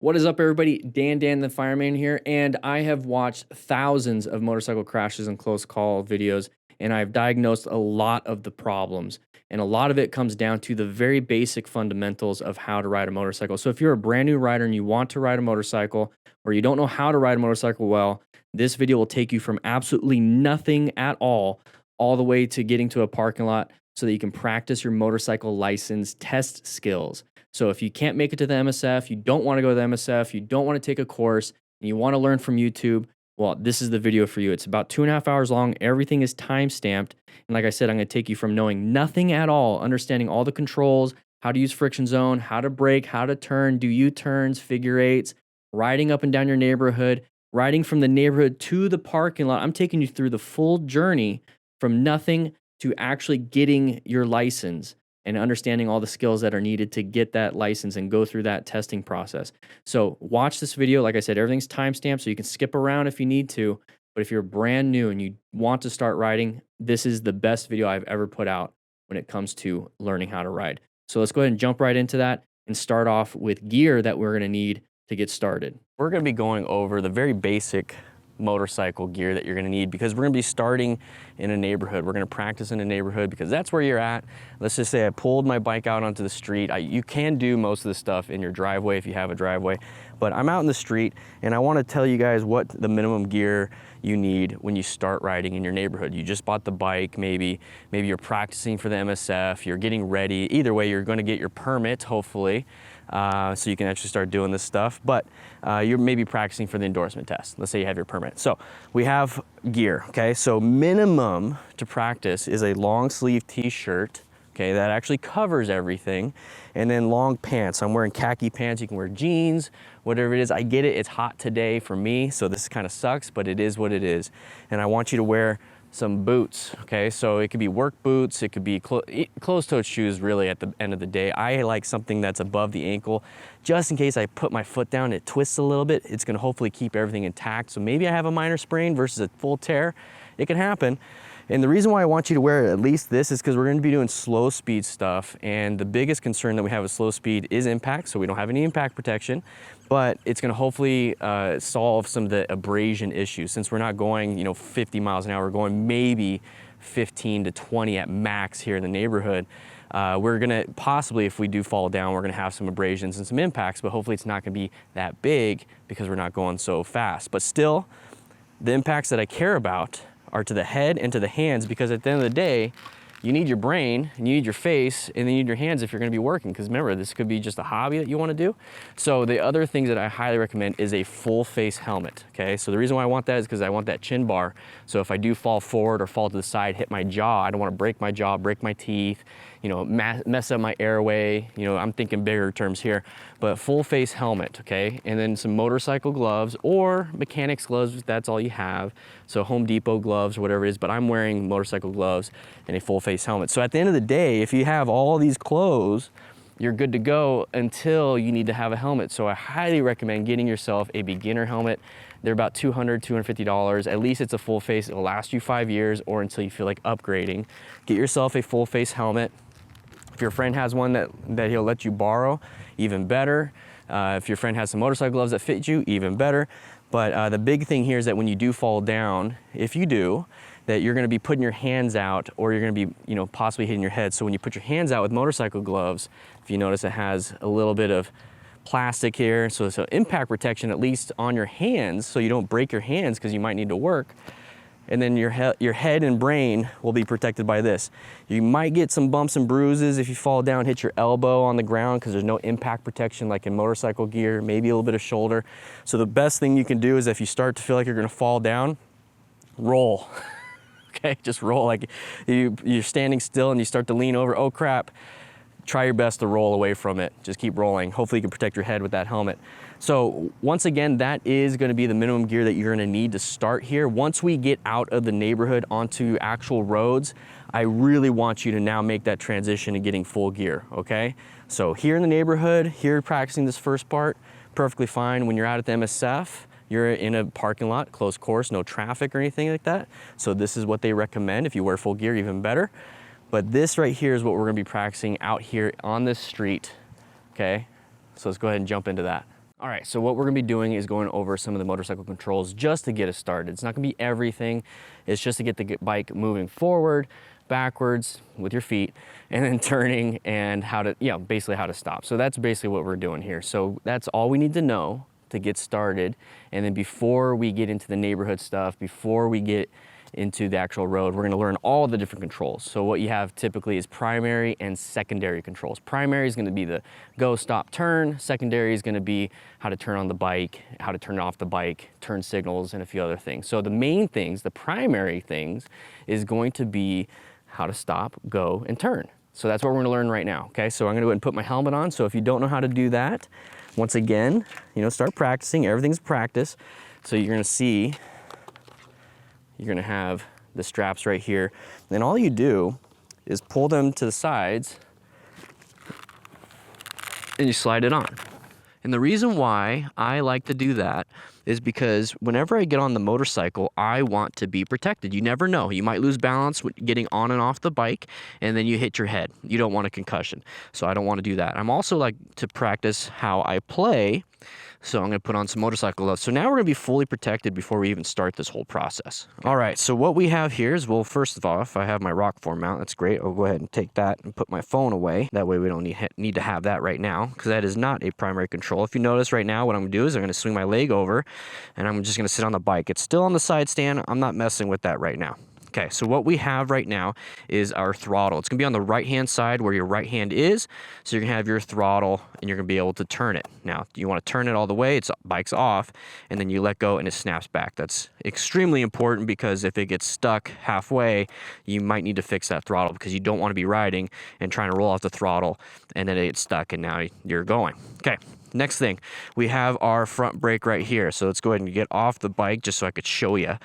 What is up, everybody? Dan the Fireman here, and I have watched thousands of motorcycle crashes and close call videos, and I've diagnosed a lot of the problems. And a lot of it comes down to the very basic fundamentals of how to ride a motorcycle. So if you're a brand new rider and you want to ride a motorcycle, or you don't know how to ride a motorcycle well, this video will take you from absolutely nothing at all the way to getting to a parking lot so that you can practice your motorcycle license test skills. So if you can't make it to the MSF, you don't want to go to the MSF, you don't want to take a course, and you want to learn from YouTube, well, this is the video for you. It's about 2.5 hours long. Everything is time stamped. And like I said, I'm going to take you from knowing nothing at all, understanding all the controls, how to use friction zone, how to brake, how to turn, do U-turns, figure eights, riding up and down your neighborhood, riding from the neighborhood to the parking lot. I'm taking you through the full journey from nothing to actually getting your license and understanding all the skills that are needed to get that license and go through that testing process. So watch this video. Like I said, everything's timestamped, so you can skip around if you need to. But if you're brand new and you want to start riding, this is the best video I've ever put out when it comes to learning how to ride. So let's go ahead and jump right into that and start off with gear that we're gonna need to get started. We're gonna be going over the very basic motorcycle gear that you're going to need, because we're going to be starting in a neighborhood. We're going to practice in a neighborhood because that's where you're at. Let's just say I pulled my bike out onto the street. You can do most of the stuff in your driveway if you have a driveway, but I'm out in the street and I want to tell you guys what the minimum gear you need when you start riding in your neighborhood. You just bought the bike, maybe you're practicing for the MSF, you're getting ready. Either way, you're going to get your permit, hopefully, so you can actually start doing this stuff, but you're maybe practicing for the endorsement test. Let's say you have your permit. So we have gear, okay? So minimum to practice is a long sleeve t-shirt, okay, that actually covers everything, and then long pants. I'm wearing khaki pants. You can wear jeans, whatever it is. I get it, it's hot today for me, so this kind of sucks, but it is what it is. And I want you to wear some boots, okay? So it could be work boots, it could be closed-toed shoes, really, at the end of the day. I like something that's above the ankle, just in case I put my foot down, it twists a little bit. It's gonna hopefully keep everything intact. So maybe I have a minor sprain versus a full tear. It can happen. And the reason why I want you to wear at least this is because we're going to be doing slow speed stuff, and the biggest concern that we have with slow speed is impact, so we don't have any impact protection, but it's going to hopefully solve some of the abrasion issues. Since we're not going 50 miles an hour, we're going maybe 15 to 20 at max here in the neighborhood. We're going to possibly, if we do fall down, we're going to have some abrasions and some impacts, but hopefully it's not going to be that big because we're not going so fast. But still, the impacts that I care about are to the head and to the hands, because at the end of the day, you need your brain and you need your face and then you need your hands if you're going to be working, because remember, this could be just a hobby that you want to do. So the other things that I highly recommend is a full face helmet, okay? So the reason why I want that is because I want that chin bar, so if I do fall forward or fall to the side, hit my jaw, I don't want to break my jaw, break my teeth, mess up my airway. I'm thinking bigger terms here, but full face helmet, okay? And then some motorcycle gloves or mechanics gloves if that's all you have. So Home Depot gloves or whatever it is, but I'm wearing motorcycle gloves and a full face helmet. So at the end of the day, if you have all these clothes, you're good to go until you need to have a helmet. So I highly recommend getting yourself a beginner helmet. They're about $200, $250. At least it's a full face. It'll last you 5 years or until you feel like upgrading. Get yourself a full face helmet. If your friend has one that he'll let you borrow, even better. If your friend has some motorcycle gloves that fit you, even better. But the big thing here is that when you do fall down, if you do, that you're gonna be putting your hands out, or you're gonna be possibly hitting your head. So when you put your hands out with motorcycle gloves, if you notice, it has a little bit of plastic here, so impact protection at least on your hands, so you don't break your hands because you might need to work. And then your head and brain will be protected by this. You might get some bumps and bruises if you fall down, hit your elbow on the ground, because there's no impact protection like in motorcycle gear, maybe a little bit of shoulder. So the best thing you can do is if you start to feel like you're gonna fall down, roll. Okay, just roll. Like you're standing still and you start to lean over, oh crap. Try your best to roll away from it. Just keep rolling. Hopefully you can protect your head with that helmet. So once again, that is going to be the minimum gear that you're going to need to start here. Once we get out of the neighborhood onto actual roads, I really want you to now make that transition to getting full gear, okay? So here in the neighborhood, here practicing this first part, perfectly fine. When you're out at the MSF, you're in a parking lot, closed course, no traffic or anything like that. So this is what they recommend. If you wear full gear, even better. But this right here is what we're gonna be practicing out here on this street, okay? So let's go ahead and jump into that. All right, so what we're gonna be doing is going over some of the motorcycle controls just to get us started. It's not gonna be everything. It's just to get the bike moving forward, backwards with your feet, and then turning, and how to, basically how to stop. So that's basically what we're doing here. So that's all we need to know to get started. And then before we get into the neighborhood stuff, before we get into the actual road, we're gonna learn all the different controls. So what you have typically is primary and secondary controls. Primary is gonna be the go, stop, turn. Secondary is gonna be how to turn on the bike, how to turn off the bike, turn signals, and a few other things. So the main things, the primary things, is going to be how to stop, go, and turn. So that's what we're gonna learn right now, okay? So I'm gonna go ahead and put my helmet on. So if you don't know how to do that, once again, start practicing. Everything's practice. So you're gonna see, you're gonna have the straps right here. Then all you do is pull them to the sides and you slide it on. And the reason why I like to do that is because whenever I get on the motorcycle, I want to be protected. You never know. You might lose balance getting on and off the bike, and then you hit your head. You don't want a concussion. So I don't want to do that. I'm also like to practice how I play. So I'm gonna put on some motorcycle gloves. So now we're gonna be fully protected before we even start this whole process. All right, so what we have here is, well, first of all, if I have my rock form mount, that's great. I'll go ahead and take that and put my phone away. That way we don't need to have that right now, because that is not a primary control. If you notice right now, what I'm gonna do is I'm gonna swing my leg over and I'm just gonna sit on the bike. It's still on the side stand. I'm not messing with that right now. Okay, so what we have right now is our throttle. It's gonna be on the right-hand side where your right hand is. So you're gonna have your throttle and you're gonna be able to turn it. Now, you wanna turn it all the way, bike's off, and then you let go and it snaps back. That's extremely important, because if it gets stuck halfway, you might need to fix that throttle, because you don't wanna be riding and trying to roll off the throttle and then it gets stuck and now you're going. Okay. Next thing, we have our front brake right here. So let's go ahead and get off the bike just so I could show you.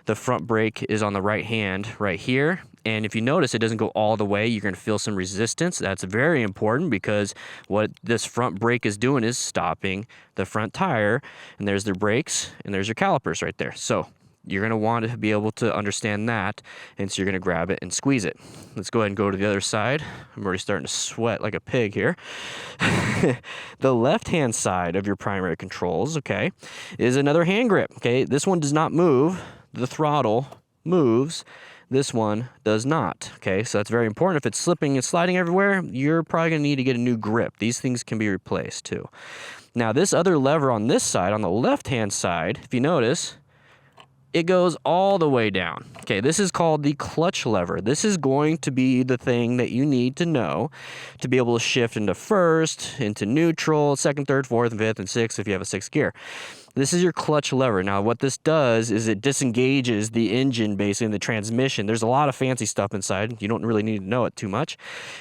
The front brake is on the right hand right here. And if you notice, it doesn't go all the way. You're going to feel some resistance. That's very important, because what this front brake is doing is stopping the front tire. And there's their brakes and there's your calipers right there. So you're going to want to be able to understand that, and so you're going to grab it and squeeze it. Let's go ahead and go to the other side. I'm already starting to sweat like a pig here. The left-hand side of your primary controls, okay, is another hand grip, okay? This one does not move. The throttle moves. This one does not, okay? So that's very important. If it's slipping and sliding everywhere, you're probably going to need to get a new grip. These things can be replaced too. Now, this other lever on this side, on the left-hand side, if you notice, it goes all the way down. Okay, this is called the clutch lever. This is going to be the thing that you need to know to be able to shift into first, into neutral, second, third, fourth, and fifth, and sixth if you have a sixth gear. This is your clutch lever. Now, what this does is it disengages the engine, basically, and the transmission. There's a lot of fancy stuff inside. You don't really need to know it too much.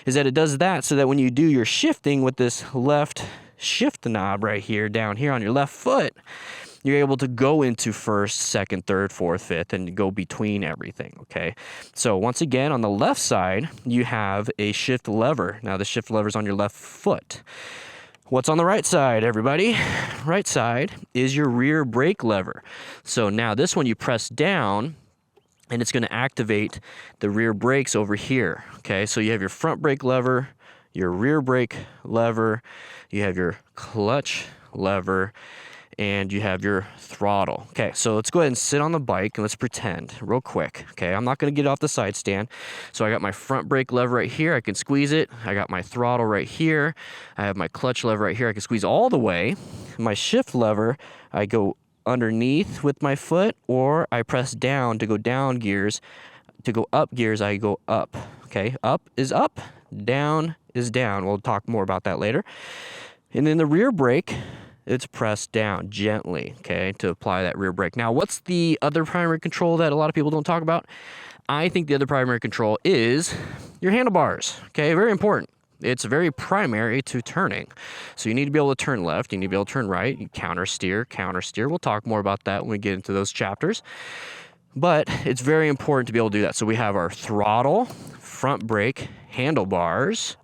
Is that it does that so that when you do your shifting with this left shift knob right here, down here on your left foot, you're able to go into first, second, third, fourth, fifth, and go between everything, okay? So once again, on the left side, you have a shift lever. Now, the shift lever is on your left foot. What's on the right side, everybody? Right side is your rear brake lever. So now this one you press down, and it's going to activate the rear brakes over here, okay? So you have your front brake lever, your rear brake lever, you have your clutch lever, and you have your throttle. Okay, so let's go ahead and sit on the bike and let's pretend real quick. Okay, I'm not going to get off the side stand. So I got my front brake lever right here. I can squeeze it. I got my throttle right here. I have my clutch lever right here. I can squeeze all the way. My shift lever, I go underneath with my foot, or I press down to go down gears. To go up gears, I go up. Okay, up is up, down is down. We'll talk more about that later. And then the rear brake, it's pressed down gently, okay, to apply that rear brake. Now, what's the other primary control that a lot of people don't talk about? I think the other primary control is your handlebars, okay, very important. It's very primary to turning. So you need to be able to turn left, you need to be able to turn right, you counter steer. We'll talk more about that when we get into those chapters. But it's very important to be able to do that. So we have our throttle, front brake, handlebars.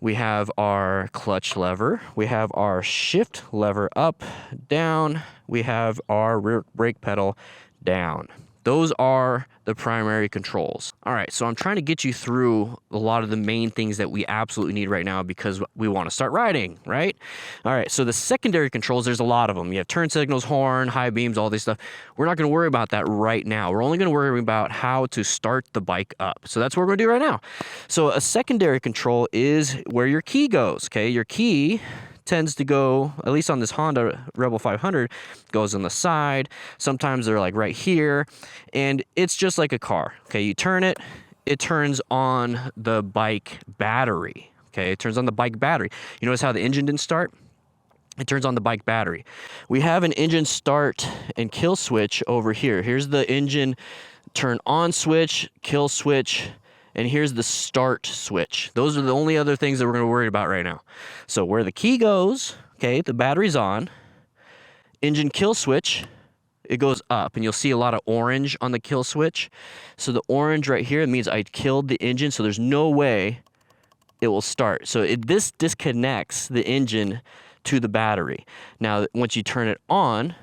We have our clutch lever. We have our shift lever up, down. We have our rear brake pedal down. Those are the primary controls. All right, so I'm trying to get you through a lot of the main things that we absolutely need right now because we want to start riding, right? All right, so the secondary controls, there's a lot of them. You have turn signals, horn, high beams, all this stuff. We're not going to worry about that right now. We're only going to worry about how to start the bike up. So that's what we're going to do right now. So a secondary control is where your key goes, okay? Your key tends to go, at least on this Honda Rebel 500, goes on the side. Sometimes they're like right here, and it's just like a car. Okay, you turn it, it turns on the bike battery. Okay, it turns on the bike battery. You notice how the engine didn't start? It turns on the bike battery. We have an engine start and kill switch over here. Here's the engine turn on switch, kill switch, and here's the start switch. Those are the only other things that we're going to worry about right now. So where the key goes, okay, the battery's on. Engine kill switch, it goes up, and you'll see a lot of orange on the kill switch. So the orange right here means I killed the engine, so there's no way it will start. So this disconnects the engine to the battery. Now, once you turn it on,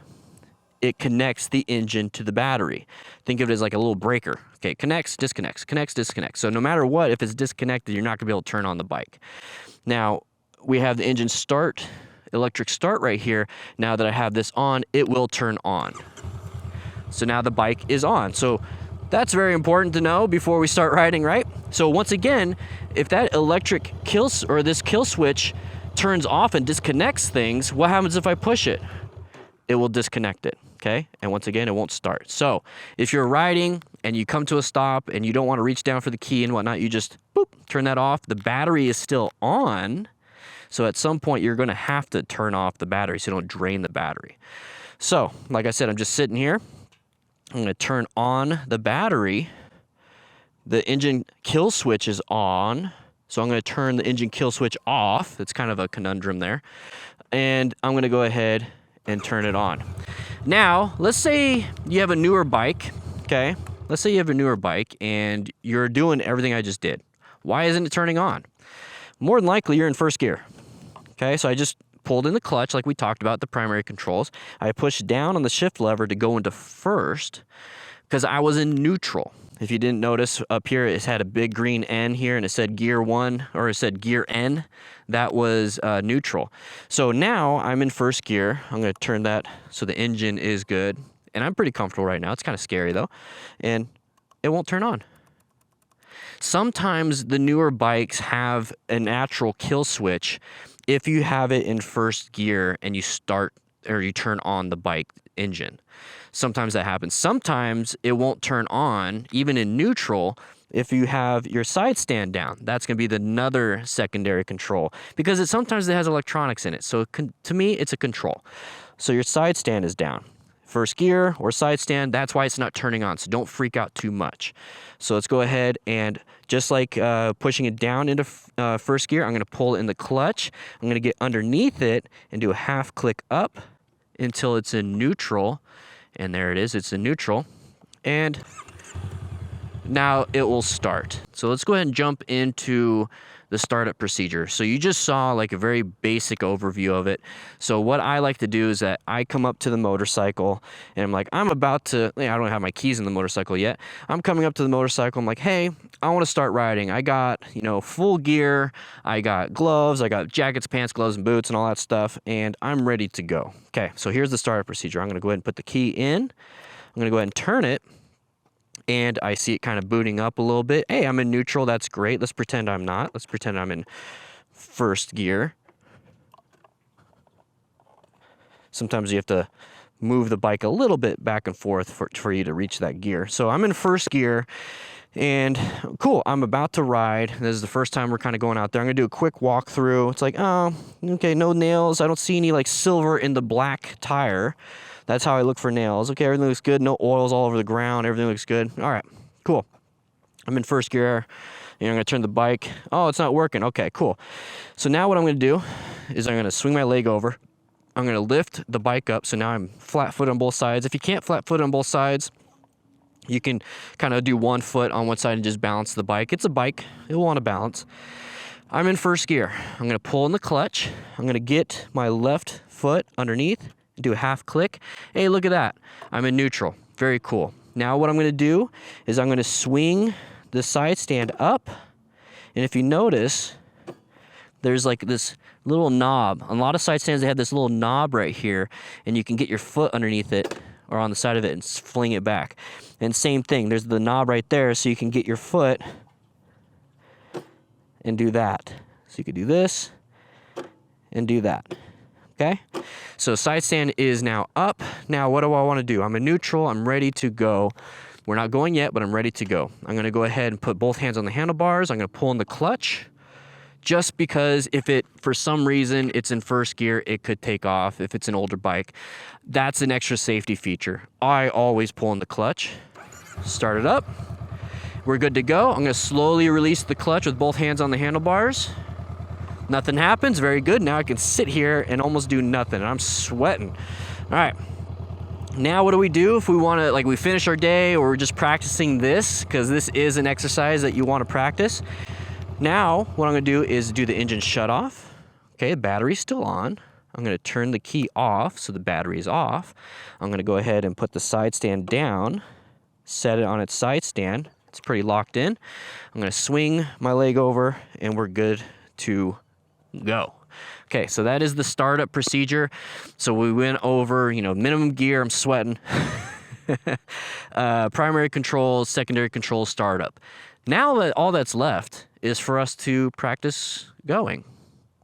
it connects the engine to the battery. Think of it as like a little breaker. Okay, connects, disconnects, connects, disconnects. So no matter what, if it's disconnected, you're not gonna be able to turn on the bike. Now, we have the engine start, electric start right here. Now that I have this on, it will turn on. So now the bike is on. So that's very important to know before we start riding, right? So once again, if that electric this kill switch turns off and disconnects things, what happens if I push it? It will disconnect it, okay? And once again, it won't start. So if you're riding and you come to a stop and you don't want to reach down for the key and whatnot, you just, boop, turn that off. The battery is still on. So at some point, you're going to have to turn off the battery so you don't drain the battery. So, like I said, I'm just sitting here. I'm going to turn on the battery. The engine kill switch is on. So I'm going to turn the engine kill switch off. It's kind of a conundrum there. And I'm going to go ahead and turn it on. Now, let's say you have a newer bike, okay? Let's say you have a newer bike and you're doing everything I just did. Why isn't it turning on? More than likely, you're in first gear, okay? So I just pulled in the clutch like we talked about, the primary controls. I pushed down on the shift lever to go into first because I was in neutral. If you didn't notice, up here it had a big green N here and it said gear 1, or it said gear N. That was neutral. So now I'm in first gear. I'm going to turn that so the engine is good. And I'm pretty comfortable right now. It's kind of scary though. And it won't turn on. Sometimes the newer bikes have a natural kill switch if you have it in first gear and you start or you turn on the bike engine. Sometimes that happens. Sometimes it won't turn on, even in neutral, if you have your side stand down. That's going to be another secondary control because sometimes it has electronics in it. So to me, it's a control. So your side stand is down. First gear or side stand, that's why it's not turning on. So don't freak out too much. So let's go ahead and just like pushing it down into first gear, I'm going to pull in the clutch. I'm going to get underneath it and do a half click up until it's in neutral. And there it is, it's in neutral. And now it will start. So let's go ahead and jump into the startup procedure. So you just saw like a very basic overview of it. So what I like to do is that I come up to the motorcycle and I'm like, I'm about to, I don't have my keys in the motorcycle yet. I'm coming up to the motorcycle. I'm like, hey, I want to start riding. I got, full gear. I got gloves. I got jackets, pants, gloves, and boots and all that stuff. And I'm ready to go. Okay, so here's the startup procedure. I'm going to go ahead and put the key in. I'm going to go ahead and turn it. And I see it kind of booting up a little bit. Hey, I'm in neutral. That's great. Let's pretend I'm not. Let's pretend I'm in first gear. Sometimes you have to move the bike a little bit back and forth for you to reach that gear. So I'm in first gear. And cool, I'm about to ride. This is the first time we're kind of going out there. I'm going to do a quick walkthrough. It's like, oh, okay, no nails. I don't see any like silver in the black tire. That's how I look for nails. Okay, everything looks good. No oils all over the ground. Everything looks good. All right, cool. I'm in first gear. I'm going to turn the bike. Oh, it's not working. Okay, cool. So now what I'm going to do is I'm going to swing my leg over. I'm going to lift the bike up. So now I'm flat foot on both sides. If you can't flat foot on both sides, you can kind of do one foot on one side and just balance the bike. It's a bike. It will want to balance. I'm in first gear. I'm going to pull in the clutch. I'm going to get my left foot underneath. Do a half click. Hey, look at that. I'm in neutral. Very cool. Now what I'm going to do is I'm going to swing the side stand up. And if you notice, there's like this little knob. On a lot of side stands, they have this little knob right here, and you can get your foot underneath it or on the side of it and fling it back. And same thing, there's the knob right there, so you can get your foot and do that. So you could do this and do that. Okay? So side stand is now up. Now what do I want to do? I'm in neutral. I'm ready to go. We're not going yet, but I'm ready to go. I'm going to go ahead and put both hands on the handlebars. I'm going to pull in the clutch, just because if it, for some reason, it's in first gear, it could take off if it's an older bike. That's an extra safety feature. I always pull in the clutch. Start it up. We're good to go. I'm going to slowly release the clutch with both hands on the handlebars. Nothing happens. Very good. Now I can sit here and almost do nothing. I'm sweating. All right. Now what do we do if we want to, like, we finish our day or we're just practicing this, because this is an exercise that you want to practice. Now what I'm going to do is do the engine shut off. Okay, the battery's still on. I'm going to turn the key off so the battery is off. I'm going to go ahead and put the side stand down, set it on its side stand. It's pretty locked in. I'm going to swing my leg over and we're good to go. Okay, so that is the startup procedure. So we went over, minimum gear, I'm sweating. Primary controls, secondary controls, startup. Now that all that's left is for us to practice going.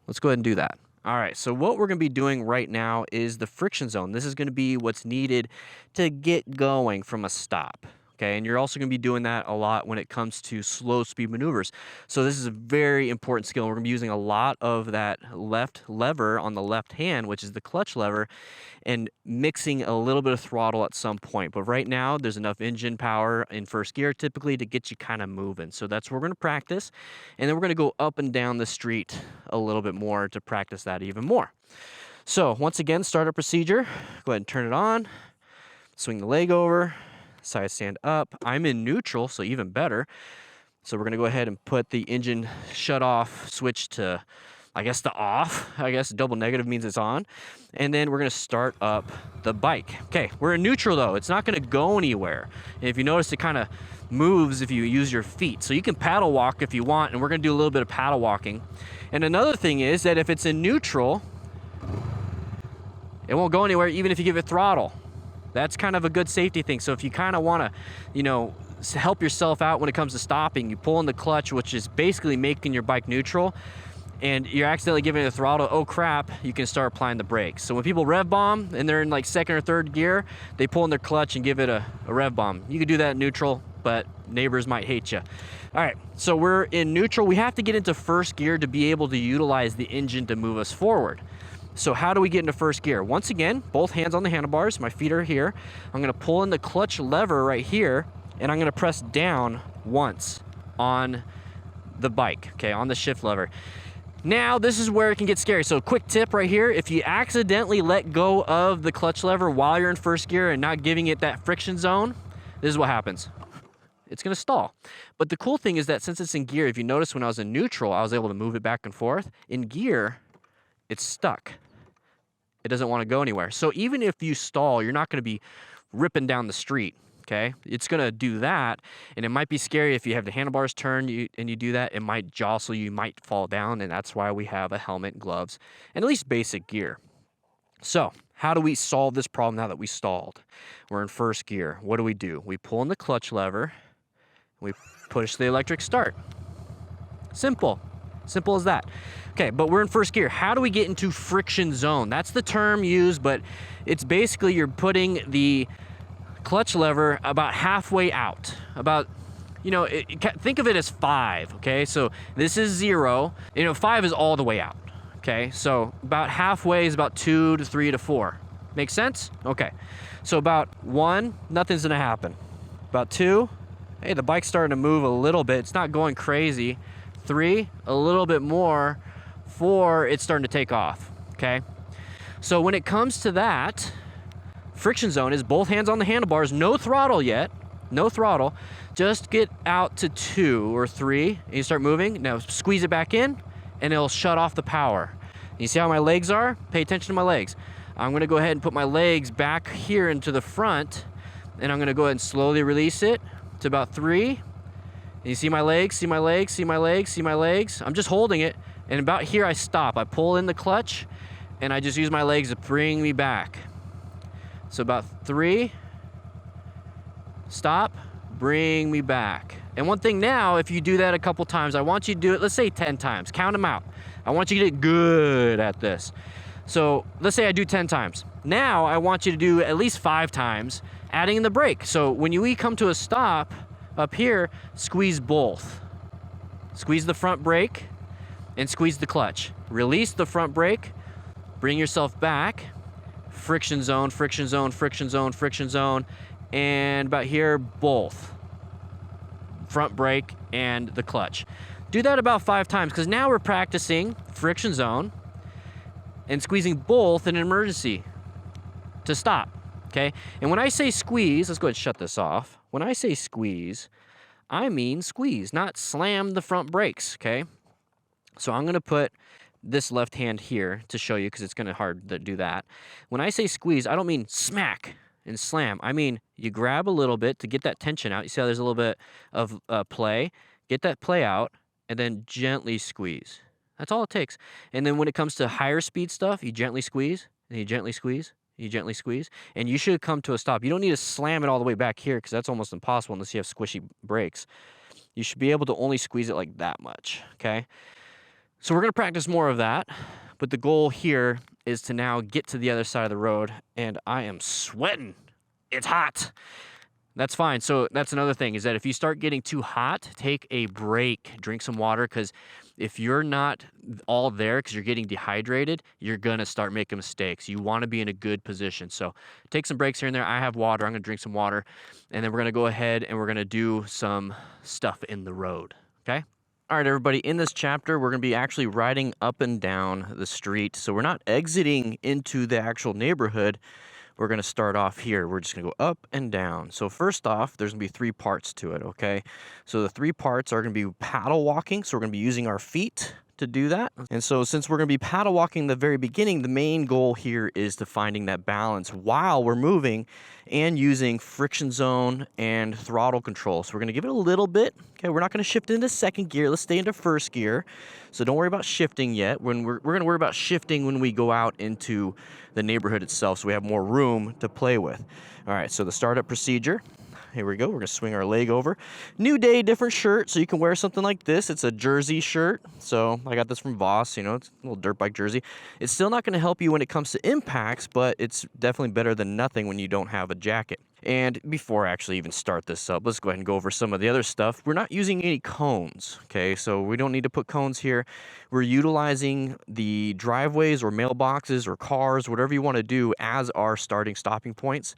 Let's go ahead and do that. All right, so what we're going to be doing right now is the friction zone. This is going to be what's needed to get going from a stop. Okay, and you're also going to be doing that a lot when it comes to slow speed maneuvers. So this is a very important skill. We're going to be using a lot of that left lever on the left hand, which is the clutch lever, and mixing a little bit of throttle at some point. But right now, there's enough engine power in first gear typically to get you kind of moving. So that's what we're going to practice. And then we're going to go up and down the street a little bit more to practice that even more. So once again, startup procedure. Go ahead and turn it on. Swing the leg over. Side stand up. I'm in neutral, so even better. So we're going to go ahead and put the engine shut off switch to, the off. Double negative means it's on. And then we're going to start up the bike. Okay, we're in neutral though. It's not going to go anywhere. And if you notice, it kind of moves if you use your feet. So you can paddle walk if you want, and we're going to do a little bit of paddle walking. And another thing is that if it's in neutral, it won't go anywhere even if you give it throttle. That's kind of a good safety thing. So if you kind of want to, help yourself out when it comes to stopping, you pull in the clutch, which is basically making your bike neutral, and you're accidentally giving it a throttle, oh crap, you can start applying the brakes. So when people rev bomb and they're in like second or third gear, they pull in their clutch and give it a rev bomb. You can do that in neutral, but neighbors might hate you. All right, so we're in neutral. We have to get into first gear to be able to utilize the engine to move us forward. So how do we get into first gear? Once again, both hands on the handlebars. My feet are here. I'm going to pull in the clutch lever right here, and I'm going to press down once on the bike, okay, on the shift lever. Now, this is where it can get scary. So quick tip right here, if you accidentally let go of the clutch lever while you're in first gear and not giving it that friction zone, this is what happens. It's going to stall. But the cool thing is that since it's in gear, if you notice when I was in neutral, I was able to move it back and forth. In gear, it's stuck. It doesn't want to go anywhere. So even if you stall, you're not going to be ripping down the street, okay? It's going to do that, and it might be scary if you have the handlebars turned and you do that. It might jostle you, might fall down, and that's why we have a helmet, gloves, and at least basic gear. So how do we solve this problem now that we stalled? We're in first gear. What do? We pull in the clutch lever. We push the electric start. Simple as that. Okay, but we're in first gear. How do we get into friction zone? That's the term used, but it's basically you're putting the clutch lever about halfway out. About, think of it as 5, okay? So this is 0. 5 is all the way out, okay? So about halfway is about 2 to 3 to 4. Make sense? Okay. So about 1, nothing's gonna happen. About 2, hey, the bike's starting to move a little bit. It's not going crazy. 3, a little bit more. 4, it's starting to take off, okay? So when it comes to that, friction zone is both hands on the handlebars, no throttle yet, no throttle. Just get out to 2 or 3, and you start moving. Now squeeze it back in, and it'll shut off the power. You see how my legs are? Pay attention to my legs. I'm gonna go ahead and put my legs back here into the front, and I'm gonna go ahead and slowly release it to about 3. And you see my legs, see my legs, see my legs, see my legs. I'm just holding it, and about here I stop. I pull in the clutch, and I just use my legs to bring me back. So about 3, stop, bring me back. And one thing now, if you do that a couple times, I want you to do it, let's say 10 times, count them out. I want you to get good at this. So let's say I do 10 times. Now I want you to do at least 5 times, adding in the brake. So when we come to a stop up here, squeeze both. Squeeze the front brake and squeeze the clutch. Release the front brake, bring yourself back, friction zone, friction zone, friction zone, friction zone, and about here, both. Front brake and the clutch. Do that about 5 times, because now we're practicing friction zone and squeezing both in an emergency to stop, okay? And when I say squeeze, let's go ahead and shut this off. When I say squeeze, I mean squeeze, not slam the front brakes, okay? So I'm gonna put this left hand here to show you, because it's gonna hard to do that. When I say squeeze, I don't mean smack and slam. I mean, you grab a little bit to get that tension out. You see how there's a little bit of play? Get that play out, and then gently squeeze. That's all it takes. And then when it comes to higher speed stuff, you gently squeeze, and you gently squeeze, you gently squeeze, and you should come to a stop. You don't need to slam it all the way back here, because that's almost impossible unless you have squishy brakes. You should be able to only squeeze it like that much, okay? So we're gonna practice more of that, but the goal here is to now get to the other side of the road, and I am sweating. It's hot. That's fine. So that's another thing, is that if you start getting too hot, take a break, drink some water, because if you're not all there because you're getting dehydrated, you're gonna start making mistakes. You wanna be in a good position. So take some breaks here and there. I have water, I'm gonna drink some water, and then we're gonna go ahead and we're gonna do some stuff in the road, okay? All right, everybody, in this chapter, we're going to be actually riding up and down the street. So we're not exiting into the actual neighborhood. We're going to start off here. We're just going to go up and down. So first off, there's going to be 3 parts to it, okay? So the 3 parts are going to be paddle walking. So we're going to be using our feet to do that. And so since we're going to be paddle walking the very beginning, the main goal here is to finding that balance while we're moving and using friction zone and throttle control. So we're going to give it a little bit. Okay, we're not going to shift into second gear. Let's stay into first gear. So don't worry about shifting yet. When we're going to worry about shifting when we go out into the neighborhood itself, so we have more room to play with. All right, so the startup procedure. Here we go. We're going to swing our leg over. New day, different shirt. So you can wear something like this. It's a jersey shirt. So I got this from Voss. You know, it's a little dirt bike jersey. It's still not going to help you when it comes to impacts, but it's definitely better than nothing when you don't have a jacket. And before I actually even start this up, let's go ahead and go over some of the other stuff. We're not using any cones, okay? So we don't need to put cones here. We're utilizing the driveways or mailboxes or cars, whatever you want to do, as our starting stopping points.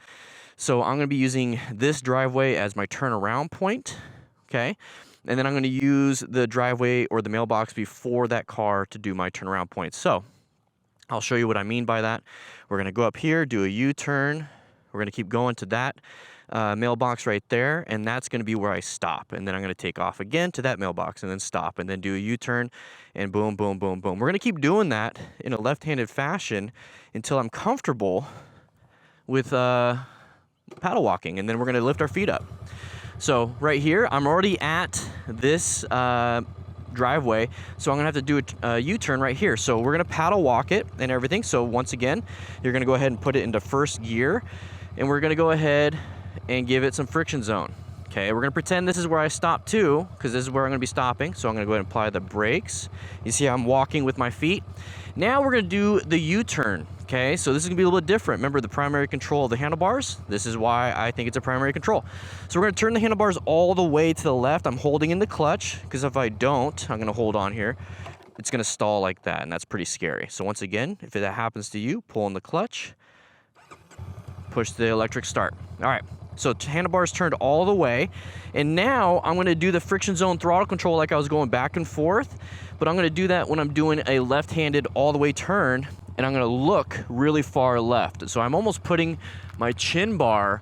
So I'm going to be using this driveway as my turnaround point, okay? And then I'm going to use the driveway or the mailbox before that car to do my turnaround point. So I'll show you what I mean by that. We're going to go up here, do a U-turn. We're going to keep going to that mailbox right there, and that's going to be where I stop. And then I'm going to take off again to that mailbox and then stop and then do a U-turn and boom, boom, boom, boom. We're going to keep doing that in a left-handed fashion until I'm comfortable with paddle walking, and then we're going to lift our feet up. So right here, I'm already at this driveway, so I'm going to have to do a U-turn right here. So we're going to paddle walk it and everything. So once again, you're going to go ahead and put it into first gear, and we're going to go ahead and give it some friction zone. Okay, we're going to pretend this is where I stop too, because this is where I'm going to be stopping. So I'm going to go ahead and apply the brakes. You see how I'm walking with my feet? Now we're going to do the U-turn. Okay, so this is going to be a little bit different. Remember the primary control of the handlebars? This is why I think it's a primary control. So we're going to turn the handlebars all the way to the left. I'm holding in the clutch, because if I don't, I'm going to hold on here. It's going to stall like that, and that's pretty scary. So once again, if that happens to you, pull in the clutch, push the electric start. All right, so handlebars turned all the way, and now I'm going to do the friction zone throttle control like I was going back and forth, but I'm going to do that when I'm doing a left-handed all the way turn, and I'm going to look really far left. So I'm almost putting my chin bar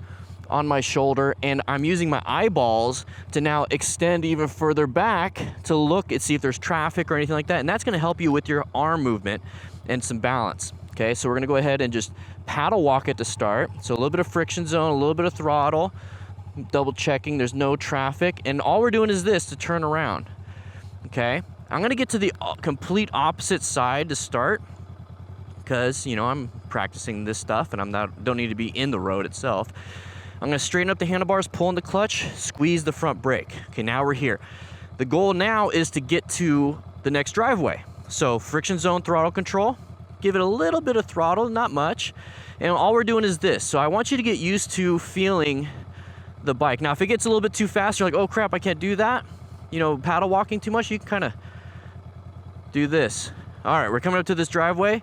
on my shoulder, and I'm using my eyeballs to now extend even further back to look and see if there's traffic or anything like that, and that's going to help you with your arm movement and some balance. Okay, so we're gonna go ahead and just paddle walk it to start. So a little bit of friction zone, a little bit of throttle, double checking there's no traffic, and all we're doing is this to turn around. Okay, I'm gonna get to the complete opposite side to start because, you know, I'm practicing this stuff and don't need to be in the road itself. I'm gonna straighten up the handlebars, pull in the clutch, squeeze the front brake. Okay, now we're here. The goal now is to get to the next driveway. So friction zone throttle control, give it a little bit of throttle, not much. And all we're doing is this. So I want you to get used to feeling the bike. Now, if it gets a little bit too fast, you're like, oh crap, I can't do that. You know, paddle walking too much, you can kind of do this. All right, we're coming up to this driveway,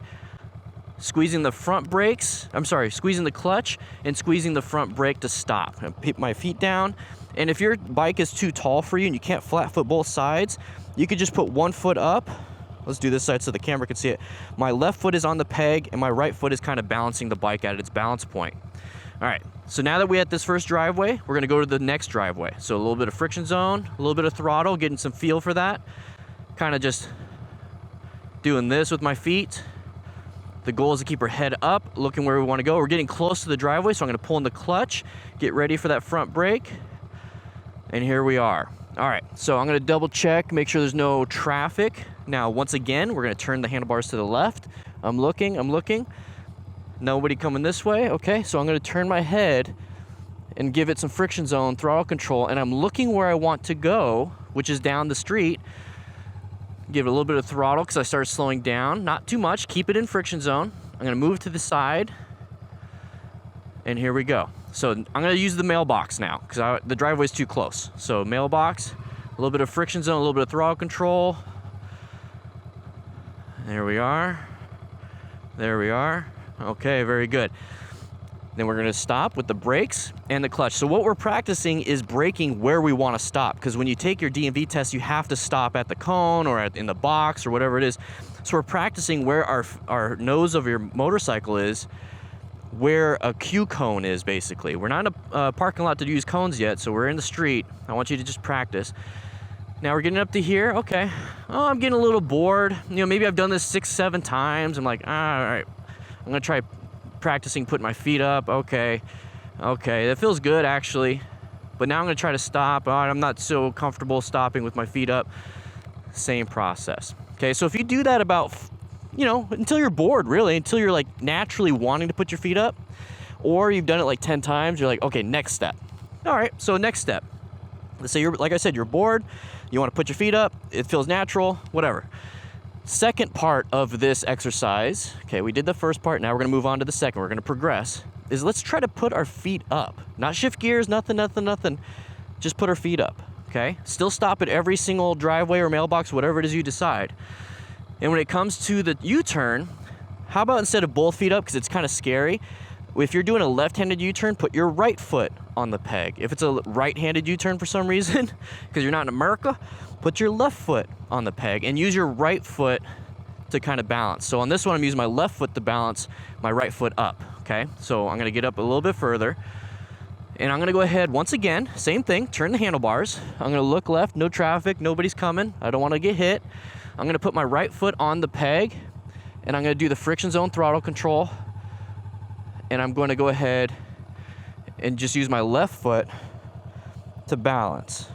squeezing the front brakes. Squeezing the clutch and squeezing the front brake to stop. I keep my feet down. And if your bike is too tall for you and you can't flat foot both sides, you could just put one foot up. Let's do this side so the camera can see it. My left foot is on the peg and my right foot is kind of balancing the bike at its balance point. All right, so now that we're at this first driveway, we're gonna go to the next driveway. So a little bit of friction zone, a little bit of throttle, getting some feel for that. Kind of just doing this with my feet. The goal is to keep our head up, looking where we wanna go. We're getting close to the driveway, so I'm gonna pull in the clutch, get ready for that front brake. And here we are. All right, so I'm gonna double check, make sure there's no traffic. Now, once again, we're gonna turn the handlebars to the left. I'm looking. Nobody coming this way. Okay, so I'm gonna turn my head and give it some friction zone, throttle control, and I'm looking where I want to go, which is down the street. Give it a little bit of throttle because I started slowing down. Not too much, keep it in friction zone. I'm gonna move to the side, and here we go. So I'm gonna use the mailbox now because the driveway's too close. So mailbox, a little bit of friction zone, a little bit of throttle control. There we are. There we are. Okay, very good. Then we're gonna stop with the brakes and the clutch. So what we're practicing is braking where we wanna stop, because when you take your DMV test, you have to stop at the cone or in the box or whatever it is. So we're practicing where our nose of your motorcycle is, where a Q cone is, basically. We're not in a parking lot to use cones yet, so we're in the street. I want you to just practice. Now we're getting up to here. Okay. Oh, I'm getting a little bored. You know, maybe I've done this 6, 7 times. I'm like, all right, I'm gonna try practicing putting my feet up. Okay, that feels good actually. But now I'm gonna try to stop. All right, I'm not so comfortable stopping with my feet up. Same process. Okay, so if you do that about, you know, until you're bored, really, until you're like naturally wanting to put your feet up, or you've done it like 10 times, you're like, okay, next step. All right, so next step. Let's say like I said, you're bored, you want to put your feet up, it feels natural, whatever. Second part of this exercise, okay, we did the first part, now we're gonna move on to the second, we're gonna progress, is let's try to put our feet up. Not shift gears, nothing. Just put our feet up, okay? Still stop at every single driveway or mailbox, whatever it is you decide. And when it comes to the U-turn, how about instead of both feet up, because it's kind of scary, if you're doing a left-handed U-turn, put your right foot on the peg. If it's a right-handed U-turn for some reason, because you're not in America, put your left foot on the peg and use your right foot to kind of balance. So on this one, I'm using my left foot to balance my right foot up, okay? So I'm gonna get up a little bit further, and I'm gonna go ahead, once again, same thing, turn the handlebars. I'm gonna look left, no traffic, nobody's coming, I don't wanna get hit. I'm gonna put my right foot on the peg, and I'm gonna do the friction zone throttle control, and I'm going to go ahead and just use my left foot to balance.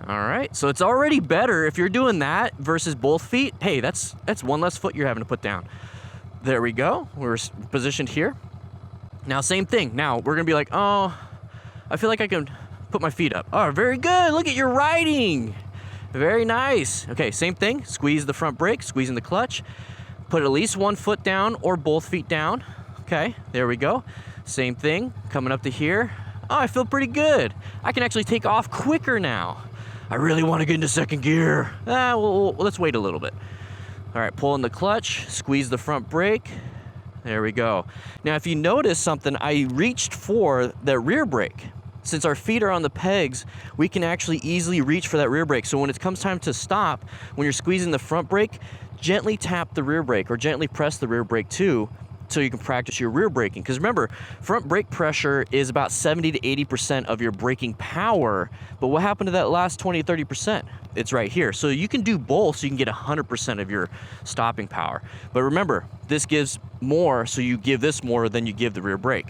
All right, so it's already better if you're doing that versus both feet. Hey, that's one less foot you're having to put down. There we go, we're positioned here. Now, same thing. Now, we're gonna be like, oh, I feel like I can put my feet up. Oh, very good, look at your riding. Very nice. Okay, same thing, squeeze the front brake, squeezing the clutch. Put at least one foot down or both feet down. Okay, there we go. Same thing, coming up to here. Oh, I feel pretty good. I can actually take off quicker now. I really want to get into second gear. Well, let's wait a little bit. All right, pull in the clutch, squeeze the front brake. There we go. Now, if you notice something, I reached for that rear brake. Since our feet are on the pegs, we can actually easily reach for that rear brake. So when it comes time to stop, when you're squeezing the front brake, gently tap the rear brake or gently press the rear brake too until you can practice your rear braking. Because remember, front brake pressure is about 70 to 80% of your braking power, but what happened to that last 20 to 30%? It's right here. So you can do both so you can get 100% of your stopping power. But remember, this gives more, so you give this more than you give the rear brake.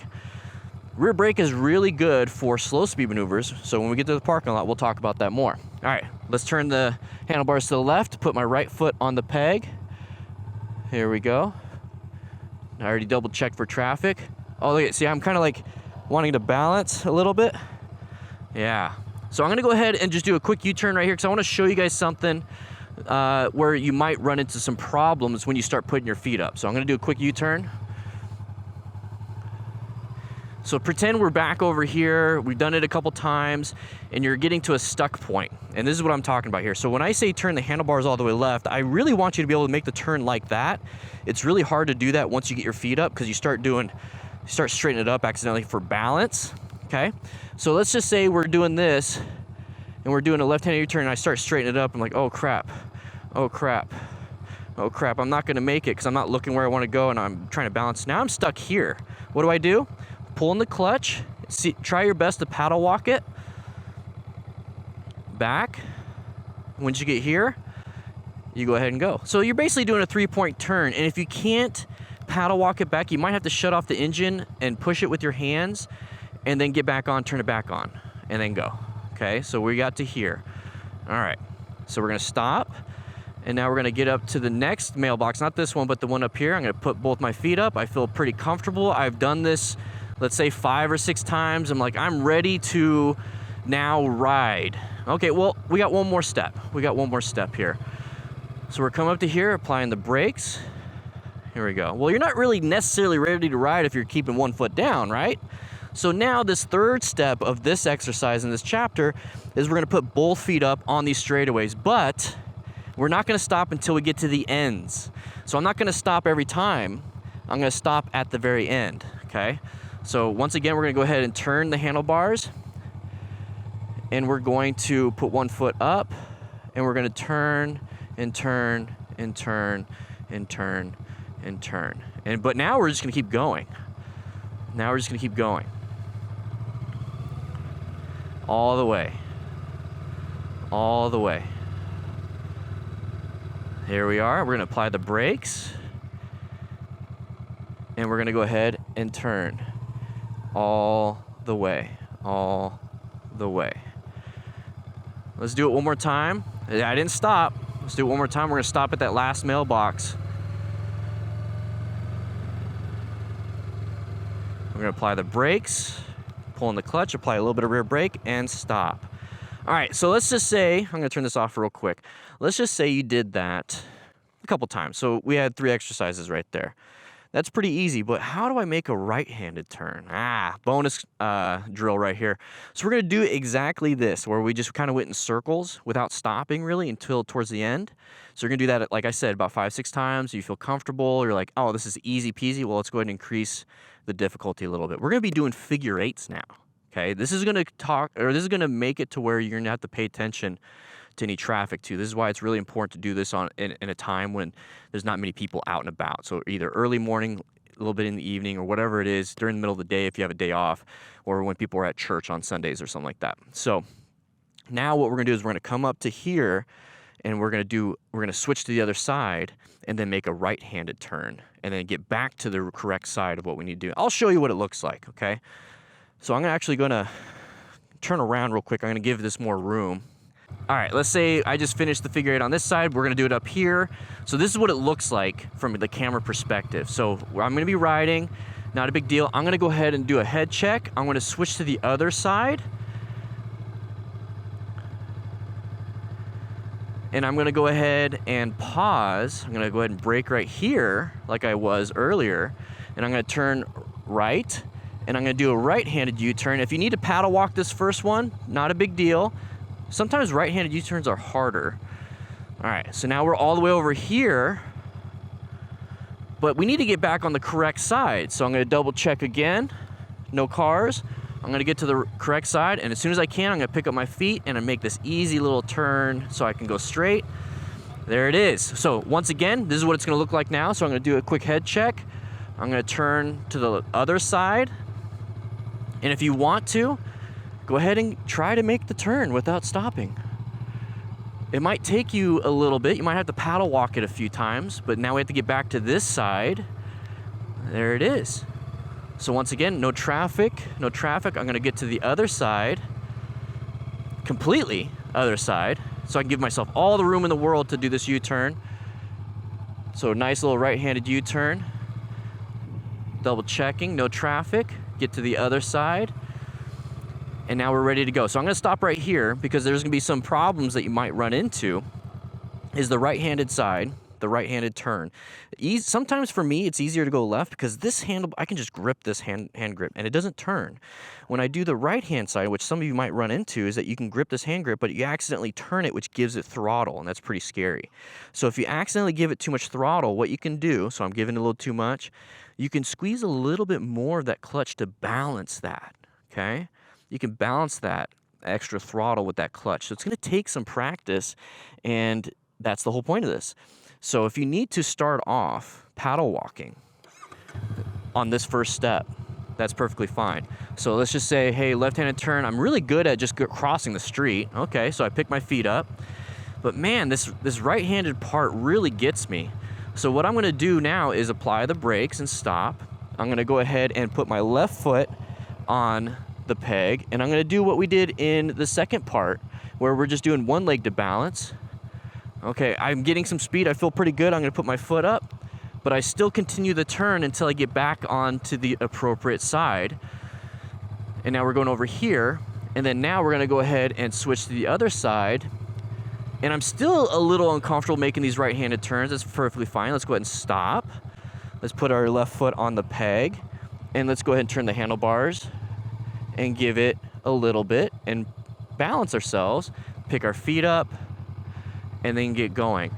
Rear brake is really good for slow speed maneuvers, so when we get to the parking lot, we'll talk about that more. All right, let's turn the handlebars to the left, put my right foot on the peg. Here we go. I already double checked for traffic. Oh, look, see, I'm kind of like wanting to balance a little bit. Yeah. So I'm gonna go ahead and just do a quick U-turn right here because I want to show you guys something where you might run into some problems when you start putting your feet up. So I'm gonna do a quick U-turn. So pretend we're back over here, we've done it a couple times, and you're getting to a stuck point. And this is what I'm talking about here. So when I say turn the handlebars all the way left, I really want you to be able to make the turn like that. It's really hard to do that once you get your feet up because you start straightening it up accidentally for balance, okay? So let's just say we're doing this, and we're doing a left-handed U-turn, and I start straightening it up. I'm like, oh crap, oh crap, oh crap. I'm not gonna make it because I'm not looking where I wanna go, and I'm trying to balance. Now I'm stuck here. What do? Pull in the clutch, try your best to paddle walk it back. Once you get here, you go ahead and go. So you're basically doing a 3-point turn, and if you can't paddle walk it back, you might have to shut off the engine and push it with your hands, and then get back on, turn it back on, and then go. Okay, so we got to here. All right, so we're gonna stop, and now we're gonna get up to the next mailbox, not this one, but the one up here. I'm gonna put both my feet up. I feel pretty comfortable. I've done this, let's say 5 or 6 times. I'm like, I'm ready to now ride. Okay, well, we got one more step. We got one more step here. So we're coming up to here, applying the brakes. Here we go. Well, you're not really necessarily ready to ride if you're keeping one foot down, right? So now this third step of this exercise in this chapter is we're gonna put both feet up on these straightaways, but we're not gonna stop until we get to the ends. So I'm not gonna stop every time. I'm gonna stop at the very end, okay? So once again, we're gonna go ahead and turn the handlebars, and we're going to put one foot up, and we're gonna turn and turn and turn and turn and turn. But now we're just gonna keep going. Now we're just gonna keep going. All the way. All the way. Here we are. We're gonna apply the brakes, and we're gonna go ahead and turn. All the way, all the way. Let's do it one more time. I didn't stop. Let's do it one more time. We're gonna stop at that last mailbox. We're gonna apply the brakes, pull in the clutch, apply a little bit of rear brake, and stop. All right, so let's just say, I'm gonna turn this off real quick. Let's just say you did that a couple times. So we had 3 exercises right there. That's pretty easy, but how do I make a right-handed turn? Bonus drill right here. So we're gonna do exactly this, where we just kind of went in circles without stopping really until towards the end. So you're gonna do that, like I said, about 5, 6 times. You feel comfortable, you're like, oh, this is easy peasy. Well, let's go ahead and increase the difficulty a little bit. We're gonna be doing figure 8s now, okay? This is gonna make it to where you're gonna have to pay attention to any traffic too. This is why it's really important to do this in a time when there's not many people out and about. So either early morning, a little bit in the evening, or whatever it is, during the middle of the day if you have a day off, or when people are at church on Sundays or something like that. So now what we're gonna do is we're gonna come up to here, and we're gonna switch to the other side, and then make a right-handed turn, and then get back to the correct side of what we need to do. I'll show you what it looks like, okay? So I'm actually gonna turn around real quick. I'm gonna give this more room. All right, let's say I just finished the figure 8 on this side. We're gonna do it up here. So this is what it looks like from the camera perspective. So I'm gonna be riding, not a big deal. I'm gonna go ahead and do a head check. I'm gonna switch to the other side. And I'm gonna go ahead and pause. I'm gonna go ahead and brake right here, like I was earlier. And I'm gonna turn right, and I'm gonna do a right-handed U-turn. If you need to paddle walk this first one, not a big deal. Sometimes right-handed U-turns are harder. All right, so now we're all the way over here, but we need to get back on the correct side. So I'm gonna double check again, no cars. I'm gonna get to the correct side, and as soon as I can, I'm gonna pick up my feet and I make this easy little turn so I can go straight. There it is. So once again, this is what it's gonna look like now. So I'm gonna do a quick head check, I'm gonna turn to the other side. And if you want to, go ahead and try to make the turn without stopping. It might take you a little bit. You might have to paddle walk it a few times, but now we have to get back to this side. There it is. So once again, no traffic, no traffic. I'm gonna get to the other side, completely other side, so I can give myself all the room in the world to do this U-turn. So nice little right-handed U-turn. Double checking, no traffic. Get to the other side. And now we're ready to go. So I'm gonna stop right here because there's gonna be some problems that you might run into, is the right-handed side, the right-handed turn. Sometimes for me, it's easier to go left because this handle, I can just grip this hand grip and it doesn't turn. When I do the right-hand side, which some of you might run into, is that you can grip this hand grip, but you accidentally turn it, which gives it throttle, and that's pretty scary. So if you accidentally give it too much throttle, what you can do, so I'm giving it a little too much, you can squeeze a little bit more of that clutch to balance that, okay? You can balance that extra throttle with that clutch. So it's gonna take some practice, and that's the whole point of this. So if you need to start off paddle walking on this first step, that's perfectly fine. So let's just say, hey, left-handed turn, I'm really good at just crossing the street. Okay, so I pick my feet up. But man, this right-handed part really gets me. So what I'm gonna do now is apply the brakes and stop. I'm gonna go ahead and put my left foot on the peg, and I'm gonna do what we did in the second part, where we're just doing one leg to balance. Okay, I'm getting some speed, I feel pretty good. I'm gonna put my foot up, but I still continue the turn until I get back onto the appropriate side. And now we're going over here, and then now we're gonna go ahead and switch to the other side. And I'm still a little uncomfortable making these right-handed turns. That's perfectly fine. Let's go ahead and stop. Let's put our left foot on the peg, and let's go ahead and turn the handlebars and give it a little bit and balance ourselves, pick our feet up, and then get going.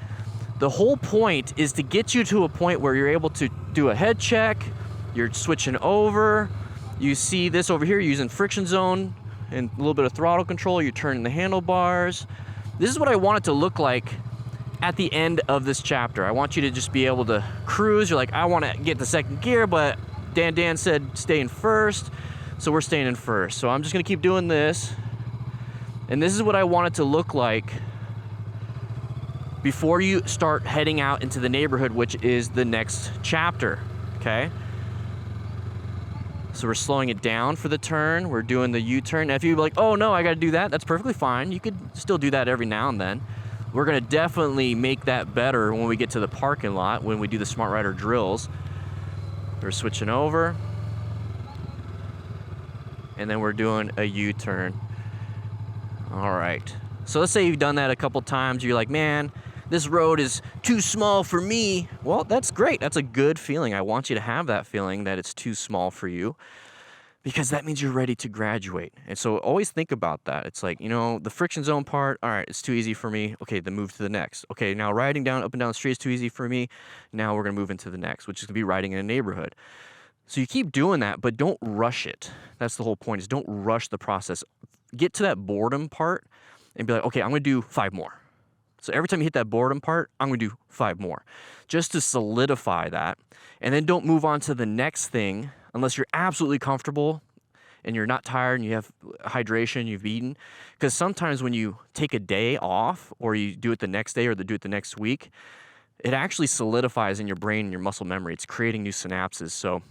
The whole point is to get you to a point where you're able to do a head check, you're switching over, you see this over here, you're using friction zone and a little bit of throttle control, you're turning the handlebars. This is what I want it to look like at the end of this chapter. I want you to just be able to cruise. You're like, I want to get the second gear, but Dan said stay in first, so we're staying in first. So I'm just gonna keep doing this, and this is what I want it to look like before you start heading out into the neighborhood, which is the next chapter, okay? So we're slowing it down for the turn. We're doing the U-turn. Now if you're like, oh no, I gotta do that, that's perfectly fine. You could still do that every now and then. We're gonna definitely make that better when we get to the parking lot, when we do the Smart Rider drills. We're switching over. And then we're doing a U-turn. All right. So let's say you've done that a couple times. You're like, man, this road is too small for me. Well, that's great. That's a good feeling. I want you to have that feeling that it's too small for you, because that means you're ready to graduate. And so always think about that. It's like, you know, the friction zone part, all right, it's too easy for me. Okay, then move to the next. Okay, now riding down, up and down the street is too easy for me. Now we're gonna move into the next, which is gonna be riding in a neighborhood. So you keep doing that, but don't rush it. That's the whole point, is don't rush the process. Get to that boredom part and be like, okay, I'm gonna do 5 more. So every time you hit that boredom part, I'm gonna do 5 more, just to solidify that. And then don't move on to the next thing unless you're absolutely comfortable and you're not tired and you have hydration, you've eaten. Because sometimes when you take a day off, or you do it the next day, or do it the next week, it actually solidifies in your brain and your muscle memory. It's creating new synapses. So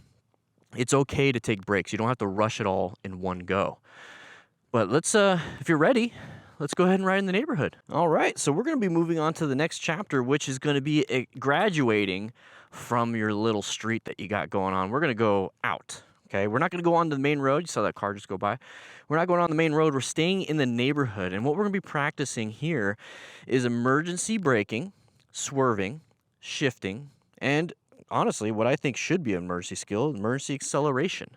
it's okay to take breaks. You don't have to rush it all in one go. But let's, if you're ready, let's go ahead and ride in the neighborhood. All right, so we're gonna be moving on to the next chapter, which is gonna be graduating from your little street that you got going on. We're gonna go out, okay? We're not gonna go on the main road. You saw that car just go by. We're not going on the main road. We're staying in the neighborhood. And what we're gonna be practicing here is emergency braking, swerving, shifting, and honestly, what I think should be an emergency skill, emergency acceleration.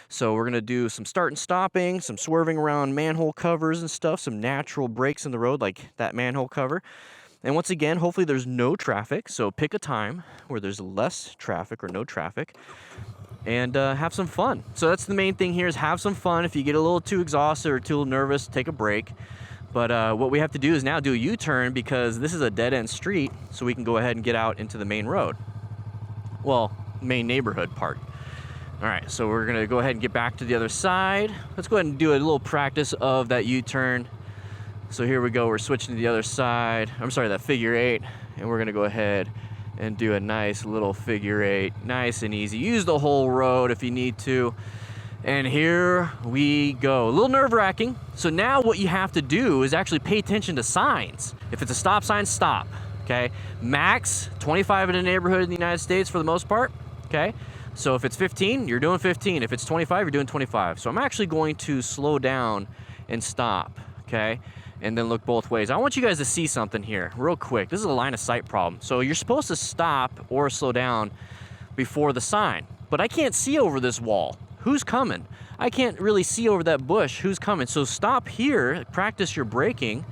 So we're gonna do some start and stopping, some swerving around manhole covers and stuff, some natural breaks in the road like that manhole cover. And once again, hopefully there's no traffic. So pick a time where there's less traffic or no traffic, and have some fun. So that's the main thing here, is have some fun. If you get a little too exhausted or too nervous, take a break. But what we have to do is now do a U-turn, because this is a dead-end street, so we can go ahead and get out into the main road. Well, main neighborhood part. All right, so we're gonna go ahead and get back to the other side. Let's go ahead and do a little practice of that U-turn. So here we go, we're switching to the other side. I'm sorry, that figure 8, and we're gonna go ahead and do a nice little figure 8, nice and easy. Use the whole road if you need to. And here we go. A little nerve-wracking. So now what you have to do is actually pay attention to signs. If it's a stop sign, stop, okay? Max 25 in the neighborhood in the United States for the most part, okay? So if it's 15, you're doing 15. If it's 25, you're doing 25. So I'm actually going to slow down and stop, okay? And then look both ways. I want you guys to see something here real quick. This is a line of sight problem. So you're supposed to stop or slow down before the sign, but I can't see over this wall. Who's coming? I can't really see over that bush who's coming. So stop here, practice your braking.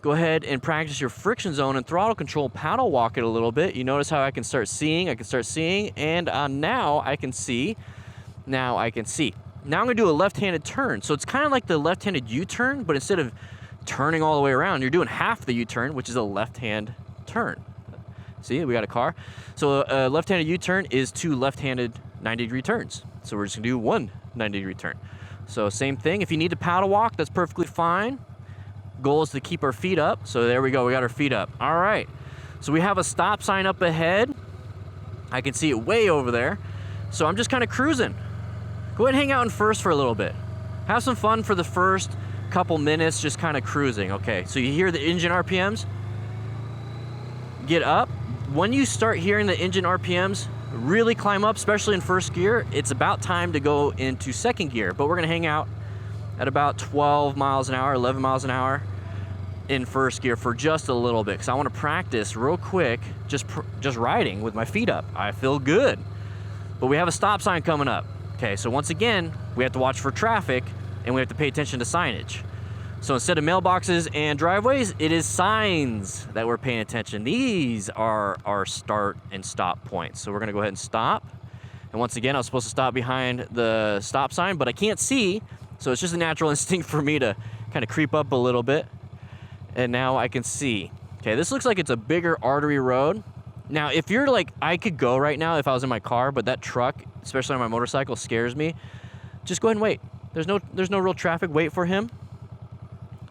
Go ahead and practice your friction zone and throttle control, paddle walk it a little bit. You notice how I can start seeing, and now I can see. Now I'm gonna do a left-handed turn. So it's kind of like the left-handed U-turn, but instead of turning all the way around, you're doing half the U-turn, which is a left-hand turn. See, we got a car. So a left-handed U-turn is 2 left-handed 90-degree turns. So we're just gonna do 1 90-degree turn. So same thing, if you need to paddle walk, that's perfectly fine. Goal is to keep our feet up. So there we go, we got our feet up. All right, so we have a stop sign up ahead. I can see it way over there. So I'm just kind of cruising. Go ahead and hang out in first for a little bit. Have some fun for the first couple minutes, just kind of cruising. Okay, so you hear the engine RPMs? Get up. When you start hearing the engine RPMs really climb up, especially in first gear, it's about time to go into second gear. But we're gonna hang out at about 12 miles an hour, 11 miles an hour in first gear for just a little bit, because I want to practice real quick just riding with my feet up. I feel good. But we have a stop sign coming up. Okay, so once again, we have to watch for traffic and we have to pay attention to signage. So instead of mailboxes and driveways, it is signs that we're paying attention. These are our start and stop points. So we're gonna go ahead and stop. And once again, I was supposed to stop behind the stop sign, but I can't see. So it's just a natural instinct for me to kind of creep up a little bit. And now I can see. Okay, this looks like it's a bigger artery road. Now, if you're like, I could go right now if I was in my car, but that truck, especially on my motorcycle, scares me. Just go ahead and wait. There's no real traffic. Wait for him.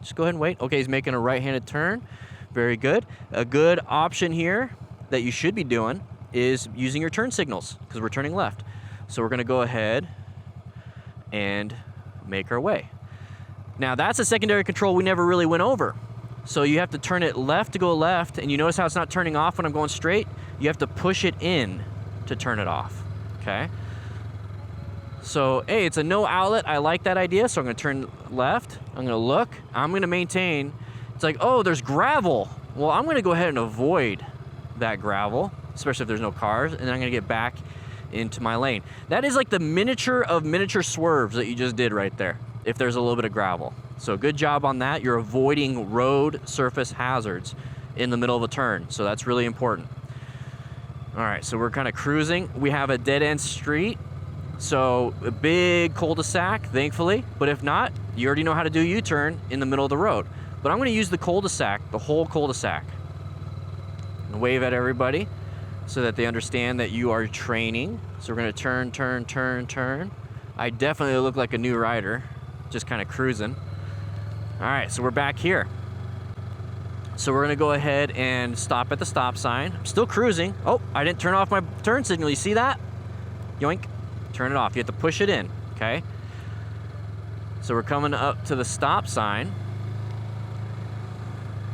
Just go ahead and wait. Okay, he's making a right-handed turn. Very good. A good option here that you should be doing is using your turn signals, because we're turning left. So we're gonna go ahead and make our way. Now that's a secondary control we never really went over. So you have to turn it left to go left, and you notice how it's not turning off when I'm going straight? You have to push it in to turn it off, okay? So, hey, it's a no outlet. I like that idea, so I'm gonna turn left. I'm gonna look. I'm gonna maintain. It's like, oh, there's gravel. Well, I'm gonna go ahead and avoid that gravel, especially if there's no cars, and then I'm gonna get back into my lane. That is like the miniature of miniature swerves that you just did right there, if there's a little bit of gravel. So good job on that. You're avoiding road surface hazards in the middle of a turn, so that's really important. All right, so we're kind of cruising. We have a dead-end street. So a big cul-de-sac, thankfully, but if not, you already know how to do a U-turn in the middle of the road. But I'm gonna use the cul-de-sac, the whole cul-de-sac, and wave at everybody so that they understand that you are training. So we're gonna turn, turn, turn, turn. I definitely look like a new rider, just kind of cruising. All right, so we're back here. So we're gonna go ahead and stop at the stop sign. I'm still cruising. Oh, I didn't turn off my turn signal, you see that? Yoink. Turn it off. You have to push it in, okay? So we're coming up to the stop sign.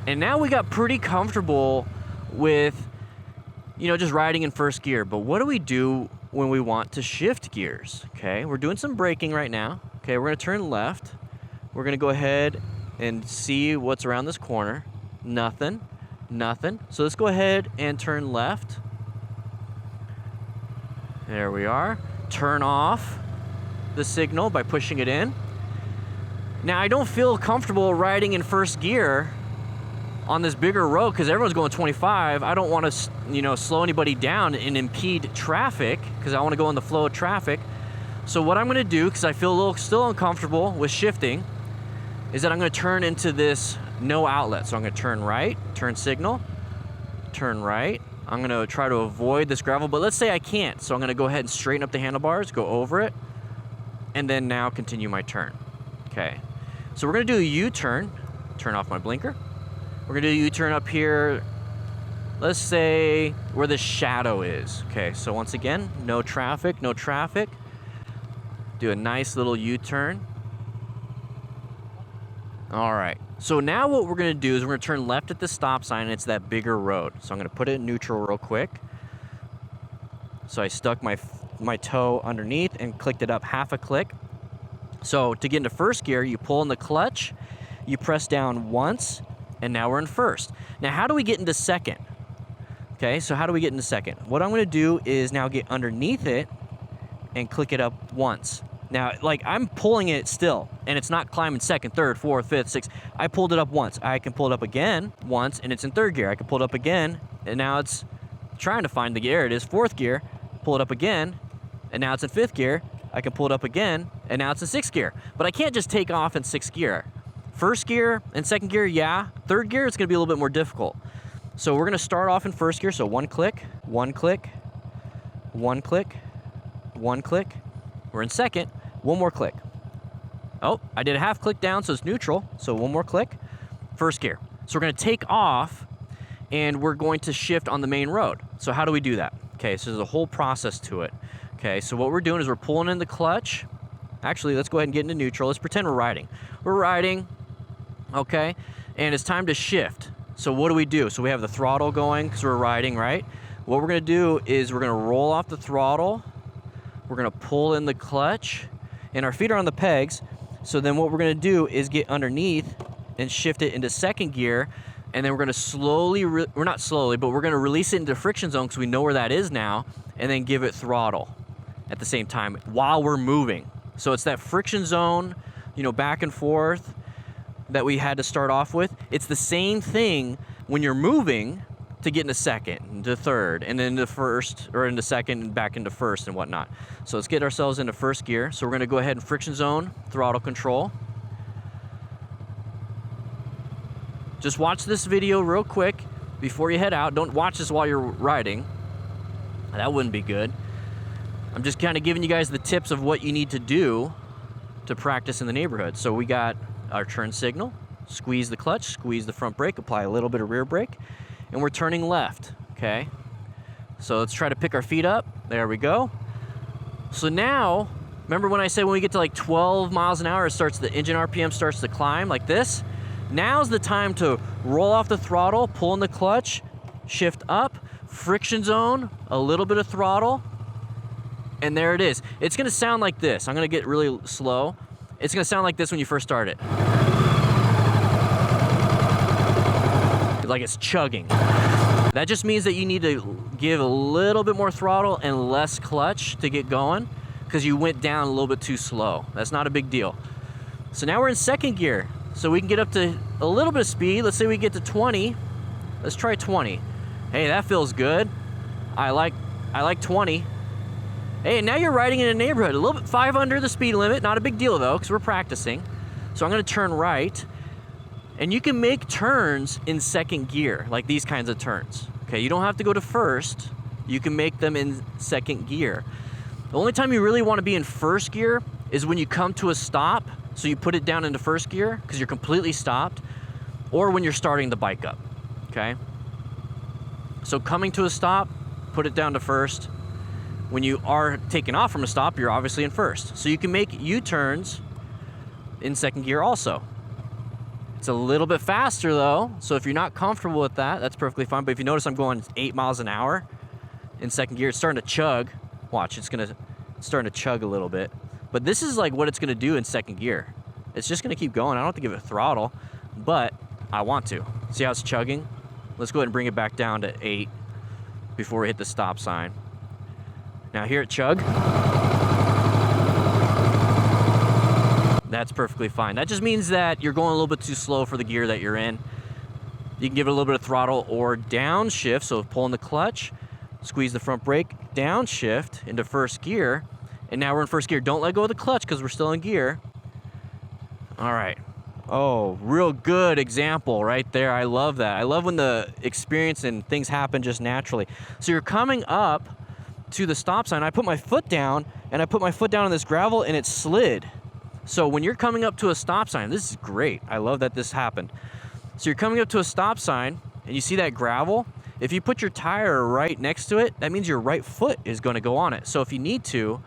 And now we got pretty comfortable with, you know, just riding in first gear. But what do we do when we want to shift gears? Okay, we're doing some braking right now. Okay, we're gonna turn left. We're gonna go ahead and see what's around this corner. Nothing, nothing. So let's go ahead and turn left. There we are. Turn off the signal by pushing it in. Now, I don't feel comfortable riding in first gear on this bigger road because everyone's going 25. I don't want to, you know, slow anybody down and impede traffic because I want to go in the flow of traffic. So what I'm going to do, because I feel a little still uncomfortable with shifting, is that I'm going to turn into this no outlet. So I'm going to turn right, turn signal, turn right, I'm gonna try to avoid this gravel, but let's say I can't. So I'm gonna go ahead and straighten up the handlebars, go over it, and then now continue my turn. Okay, so we're gonna do a U-turn, turn off my blinker. We're gonna do a U-turn up here, let's say where the shadow is. Okay, so once again, no traffic, no traffic. Do a nice little U-turn. All right, so now what we're gonna do is we're gonna turn left at the stop sign, and it's that bigger road. So I'm gonna put it in neutral real quick. So I stuck my toe underneath and clicked it up half a click. So to get into first gear, you pull in the clutch, you press down once, and now we're in first. Now, how do we get into second? Okay, so how do we get into second? What I'm gonna do is now get underneath it and click it up once. Now, like, I'm pulling it still, and it's not climbing second, third, fourth, fifth, sixth. I pulled it up once. I can pull it up again once, and it's in third gear. I can pull it up again, and now it's trying to find the gear. It is fourth gear. Pull it up again, and now it's in fifth gear. I can pull it up again, and now it's in sixth gear. But I can't just take off in sixth gear. First gear and second gear, yeah. Third gear, it's gonna be a little bit more difficult. So we're gonna start off in first gear. So one click, one click, one click, one click. We're in second, one more click. Oh, I did a half click down, so it's neutral. So one more click, first gear. So we're gonna take off, and we're going to shift on the main road. So how do we do that? Okay, so there's a whole process to it. Okay, so what we're doing is we're pulling in the clutch. Actually, let's go ahead and get into neutral. Let's pretend we're riding. We're riding, okay? And it's time to shift. So what do we do? So we have the throttle going because we're riding, right? What we're gonna do is we're gonna roll off the throttle. We're gonna pull in the clutch, and our feet are on the pegs. So then what we're gonna do is get underneath and shift it into second gear, and then we're gonna slowly, we're not slowly, but we're gonna release it into friction zone because we know where that is now, and then give it throttle at the same time while we're moving. So it's that friction zone, you know, back and forth that we had to start off with. It's the same thing when you're moving to get into second, into third, and then into first, or into second, and back into first and whatnot. So let's get ourselves into first gear. So we're gonna go ahead and friction zone, throttle control. Just watch this video real quick before you head out. Don't watch this while you're riding. That wouldn't be good. I'm just kind of giving you guys the tips of what you need to do to practice in the neighborhood. So we got our turn signal, squeeze the clutch, squeeze the front brake, apply a little bit of rear brake, and we're turning left, okay? So let's try to pick our feet up. There we go. So now, remember when I said when we get to like 12 miles an hour, the engine RPM starts to climb like this? Now's the time to roll off the throttle, pull in the clutch, shift up, friction zone, a little bit of throttle, and there it is. It's gonna sound like this. I'm gonna get really slow. It's gonna sound like this when you first start it. Like it's chugging. That just means that you need to give a little bit more throttle and less clutch to get going because you went down a little bit too slow. That's not a big deal. So now we're in second gear. So we can get up to a little bit of speed. Let's say we get to 20. Let's try 20. Hey, that feels good. I like 20. Hey, now you're riding in a neighborhood, a little bit 5 under the speed limit. Not a big deal though, because we're practicing. So I'm gonna turn right. And you can make turns in second gear, like these kinds of turns. Okay, you don't have to go to first. You can make them in second gear. The only time you really want to be in first gear is when you come to a stop. So you put it down into first gear because you're completely stopped, or when you're starting the bike up, okay? So coming to a stop, put it down to first. When you are taking off from a stop, you're obviously in first. So you can make U-turns in second gear also. It's a little bit faster though, so if you're not comfortable with that, that's perfectly fine. But if you notice I'm going 8 miles an hour in second gear, it's starting to chug. Watch, it's starting to chug a little bit. But this is like what it's gonna do in second gear. It's just gonna keep going. I don't have to give it throttle, but I want to. See how it's chugging? Let's go ahead and bring it back down to 8 before we hit the stop sign. Now hear it chug. That's perfectly fine. That just means that you're going a little bit too slow for the gear that you're in. You can give it a little bit of throttle or downshift. So pull in the clutch, squeeze the front brake, downshift into first gear. And now we're in first gear. Don't let go of the clutch because we're still in gear. All right. Oh, real good example right there. I love that. I love when the experience and things happen just naturally. So you're coming up to the stop sign. I put my foot down, and I put my foot down on this gravel, and it slid. So when you're coming up to a stop sign, this is great. I love that this happened. So you're coming up to a stop sign, and you see that gravel. If you put your tire right next to it, that means your right foot is going to go on it. So if you need to,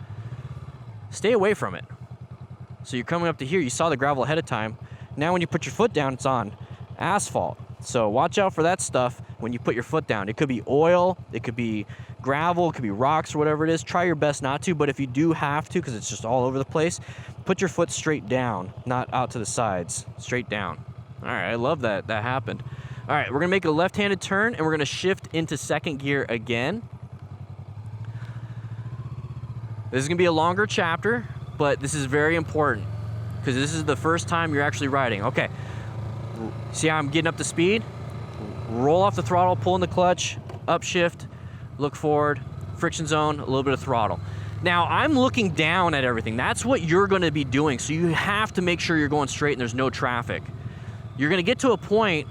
stay away from it. So you're coming up to here. You saw the gravel ahead of time. Now when you put your foot down, it's on asphalt. So watch out for that stuff when you put your foot down. It could be oil, it could be gravel, it could be rocks or whatever it is. Try your best not to, but if you do have to, because it's just all over the place, put your foot straight down, not out to the sides, straight down. All right, I love that that happened. All right, we're gonna make a left-handed turn, and we're gonna shift into second gear again. This is gonna be a longer chapter, but this is very important, because this is the first time you're actually riding. Okay, see how I'm getting up to speed? Roll off the throttle, pull in the clutch, upshift, look forward, friction zone, a little bit of throttle. Now, I'm looking down at everything. That's what you're gonna be doing, so you have to make sure you're going straight and there's no traffic. You're gonna get to a point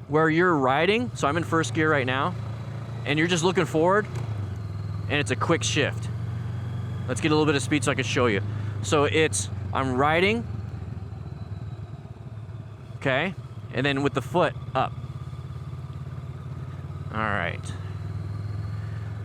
where you're riding, so I'm in first gear right now, and you're just looking forward, and it's a quick shift. Let's get a little bit of speed so I can show you. So I'm riding, okay, and then with the foot up. All right.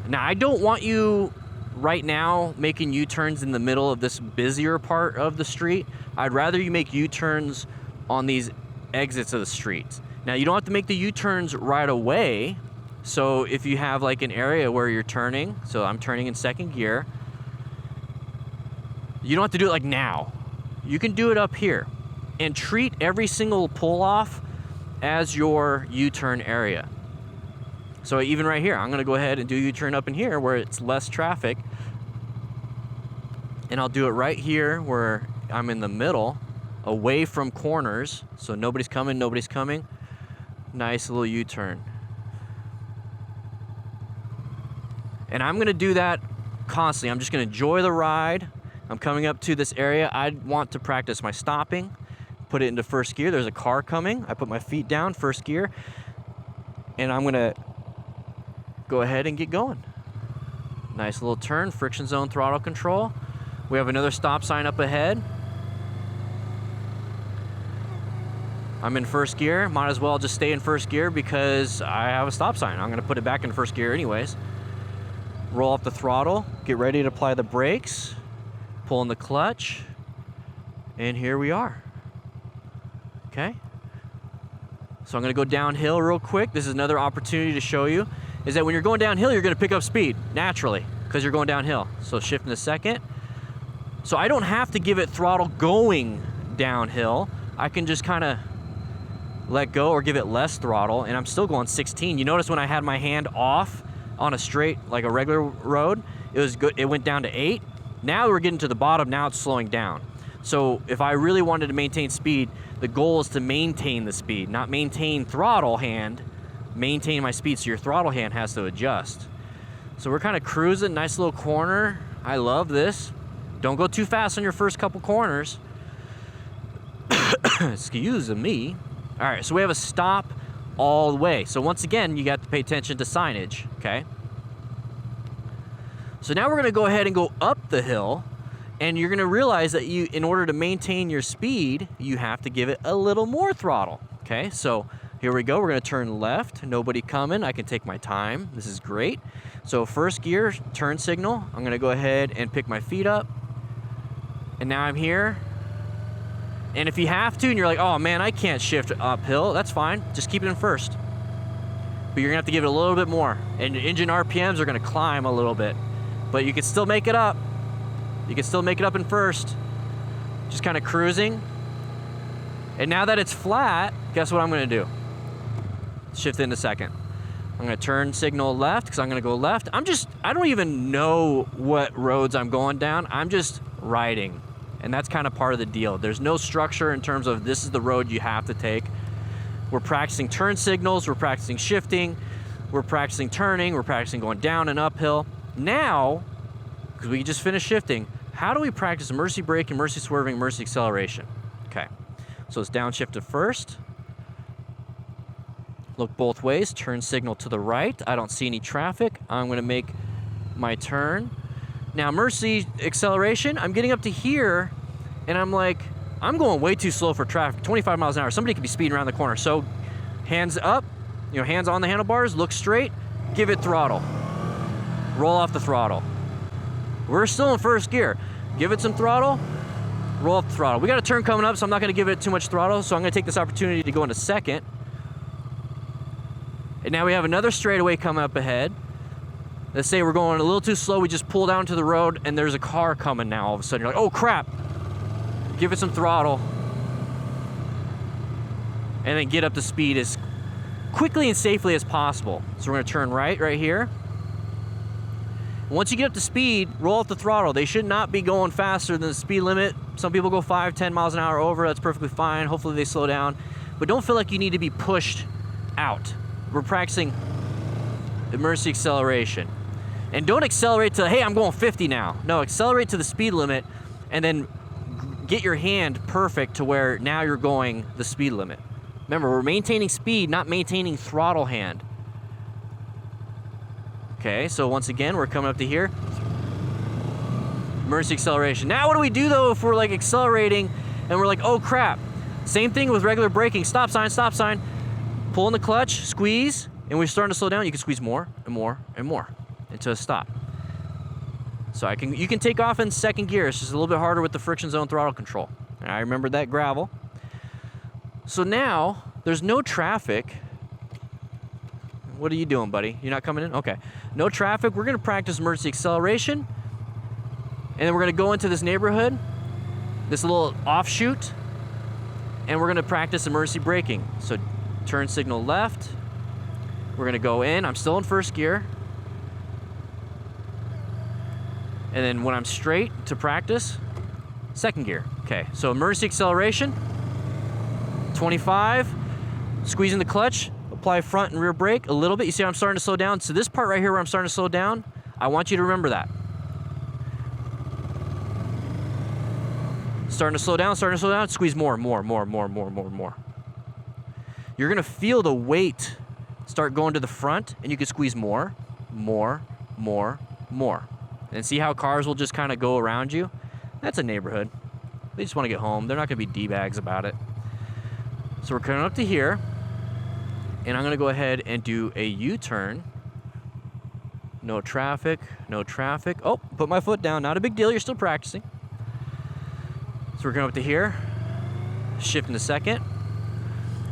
Now, I don't want you right now making U-turns in the middle of this busier part of the street. I'd rather you make U-turns on these exits of the streets. Now, you don't have to make the U-turns right away. So if you have like an area where you're turning, so I'm turning in second gear, you don't have to do it like now. You can do it up here and treat every single pull-off as your U-turn area. So even right here, I'm gonna go ahead and do U-turn up in here where it's less traffic. And I'll do it right here where I'm in the middle, away from corners. So nobody's coming, nobody's coming. Nice little U-turn. And I'm gonna do that constantly. I'm just gonna enjoy the ride. I'm coming up to this area. I want to practice my stopping, put it into first gear. There's a car coming. I put my feet down, first gear, and I'm gonna go ahead and get going. Nice little turn, friction zone, throttle control. We have another stop sign up ahead. I'm in first gear. Might as well just stay in first gear because I have a stop sign. I'm gonna put it back in first gear anyways. Roll off the throttle, get ready to apply the brakes, pull in the clutch, and here we are. Okay? So I'm gonna go downhill real quick. This is another opportunity to show you, is that when you're going downhill, you're gonna pick up speed naturally because you're going downhill. So shift in a second. So I don't have to give it throttle going downhill. I can just kind of let go or give it less throttle, and I'm still going 16. You notice when I had my hand off on a straight, like a regular road, it was good. It went down to 8. Now we're getting to the bottom. Now it's slowing down. So if I really wanted to maintain speed, the goal is to maintain the speed, not maintain throttle hand, maintain my speed. So your throttle hand has to adjust. So we're kind of cruising, nice little corner. I love this. Don't go too fast on your first couple corners. Excuse me. All right, so we have a stop all the way. So once again, you got to pay attention to signage, okay? So now we're gonna go ahead and go up the hill, and you're gonna realize that in order to maintain your speed, you have to give it a little more throttle, okay? So here we go, we're gonna turn left, nobody coming, I can take my time, this is great. So first gear, turn signal, I'm gonna go ahead and pick my feet up, and now I'm here. And if you have to, and you're like, oh man, I can't shift uphill, that's fine, just keep it in first. But you're gonna have to give it a little bit more, and engine RPMs are gonna climb a little bit. But you can still make it up. You can still make it up in first. Just kind of cruising. And now that it's flat, guess what I'm gonna do? Shift into second. I'm gonna turn signal left, because I'm gonna go left. I don't even know what roads I'm going down. I'm just riding. And that's kind of part of the deal. There's no structure in terms of this is the road you have to take. We're practicing turn signals, we're practicing shifting, we're practicing turning, we're practicing going down and uphill. Now, because we just finished shifting, how do we practice mercy brake and mercy swerving, mercy acceleration? Okay, So it's downshift to first. Look both ways, turn signal to the right. I don't see any traffic. I'm gonna make my turn. Now, emergency acceleration, I'm getting up to here, and I'm like, I'm going way too slow for traffic, 25 miles an hour. Somebody could be speeding around the corner. So hands up, hands on the handlebars, look straight, give it throttle. Roll off the throttle. We're still in first gear. Give it some throttle, roll off the throttle. We got a turn coming up, so I'm not gonna give it too much throttle, so I'm gonna take this opportunity to go into second. And now we have another straightaway coming up ahead. Let's say we're going a little too slow, we just pull down to the road and there's a car coming now all of a sudden. You're like, oh crap. Give it some throttle. And then get up to speed as quickly and safely as possible. So we're gonna turn right here. Once you get up to speed, roll off the throttle. They should not be going faster than the speed limit. Some people go 5, 10 miles an hour over, that's perfectly fine. Hopefully they slow down. But don't feel like you need to be pushed out. We're practicing emergency acceleration. And don't accelerate to, hey, I'm going 50 now. No, accelerate to the speed limit and then get your hand perfect to where now you're going the speed limit. Remember, we're maintaining speed, not maintaining throttle hand. Okay, so once again, we're coming up to here. Emergency acceleration. Now what do we do though if we're like accelerating and we're like, oh crap. Same thing with regular braking. Stop sign, stop sign. Pull in the clutch, squeeze, and we're starting to slow down. You can squeeze more and more and more until a stop. So you can take off in second gear. It's just a little bit harder with the friction zone throttle control. And I remembered that gravel. So now there's no traffic. What are you doing, buddy? You're not coming in? Okay. No traffic. We're gonna practice emergency acceleration. And then we're gonna go into this neighborhood, this little offshoot, and we're gonna practice emergency braking. So turn signal left. We're gonna go in. I'm still in first gear. And then when I'm straight to practice, second gear. Okay, so emergency acceleration, 25, squeezing the clutch, apply front and rear brake a little bit. You see how I'm starting to slow down? So this part right here where I'm starting to slow down, I want you to remember that. Starting to slow down, squeeze more. You're gonna feel the weight start going to the front and you can squeeze more. And see how cars will just kind of go around you? That's a neighborhood. They just want to get home. They're not gonna be D-bags about it. So we're coming up to here and I'm gonna go ahead and do a U-turn. No traffic. Oh, put my foot down, not a big deal, you're still practicing. So we're coming up to here, shift into second.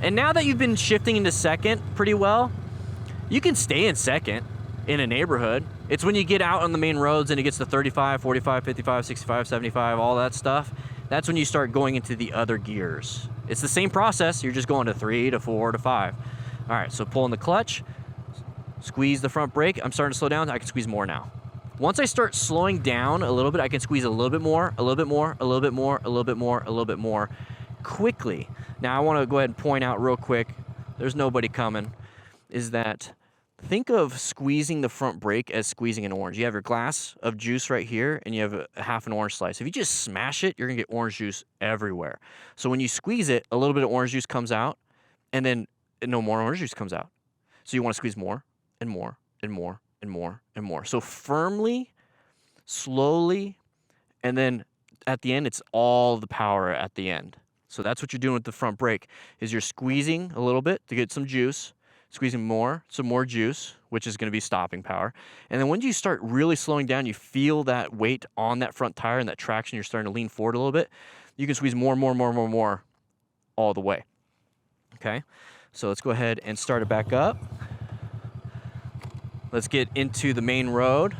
And now that you've been shifting into second pretty well, you can stay in second in a neighborhood. It's when you get out on the main roads and it gets to 35, 45, 55, 65, 75, all that stuff. That's when you start going into the other gears. It's the same process, you're just going to 3 to 4 to 5. All right, so pull in the clutch, squeeze the front brake. I'm starting to slow down, I can squeeze more now. Once I start slowing down a little bit, I can squeeze a little bit more, quickly. Now I wanna go ahead and point out real quick, there's nobody coming, is that think of squeezing the front brake as squeezing an orange. You have your glass of juice right here and you have a half an orange slice. If you just smash it, you're gonna get orange juice everywhere. So when you squeeze it, a little bit of orange juice comes out and then no more orange juice comes out. So you wanna squeeze more and more and more and more and more. So firmly, slowly, and then at the end, it's all the power at the end. So that's what you're doing with the front brake, is you're squeezing a little bit to get some juice, squeezing more, some more juice, which is gonna be stopping power. And then when you start really slowing down, you feel that weight on that front tire and that traction, you're starting to lean forward a little bit, you can squeeze more all the way. Okay, so let's go ahead and start it back up. Let's get into the main road,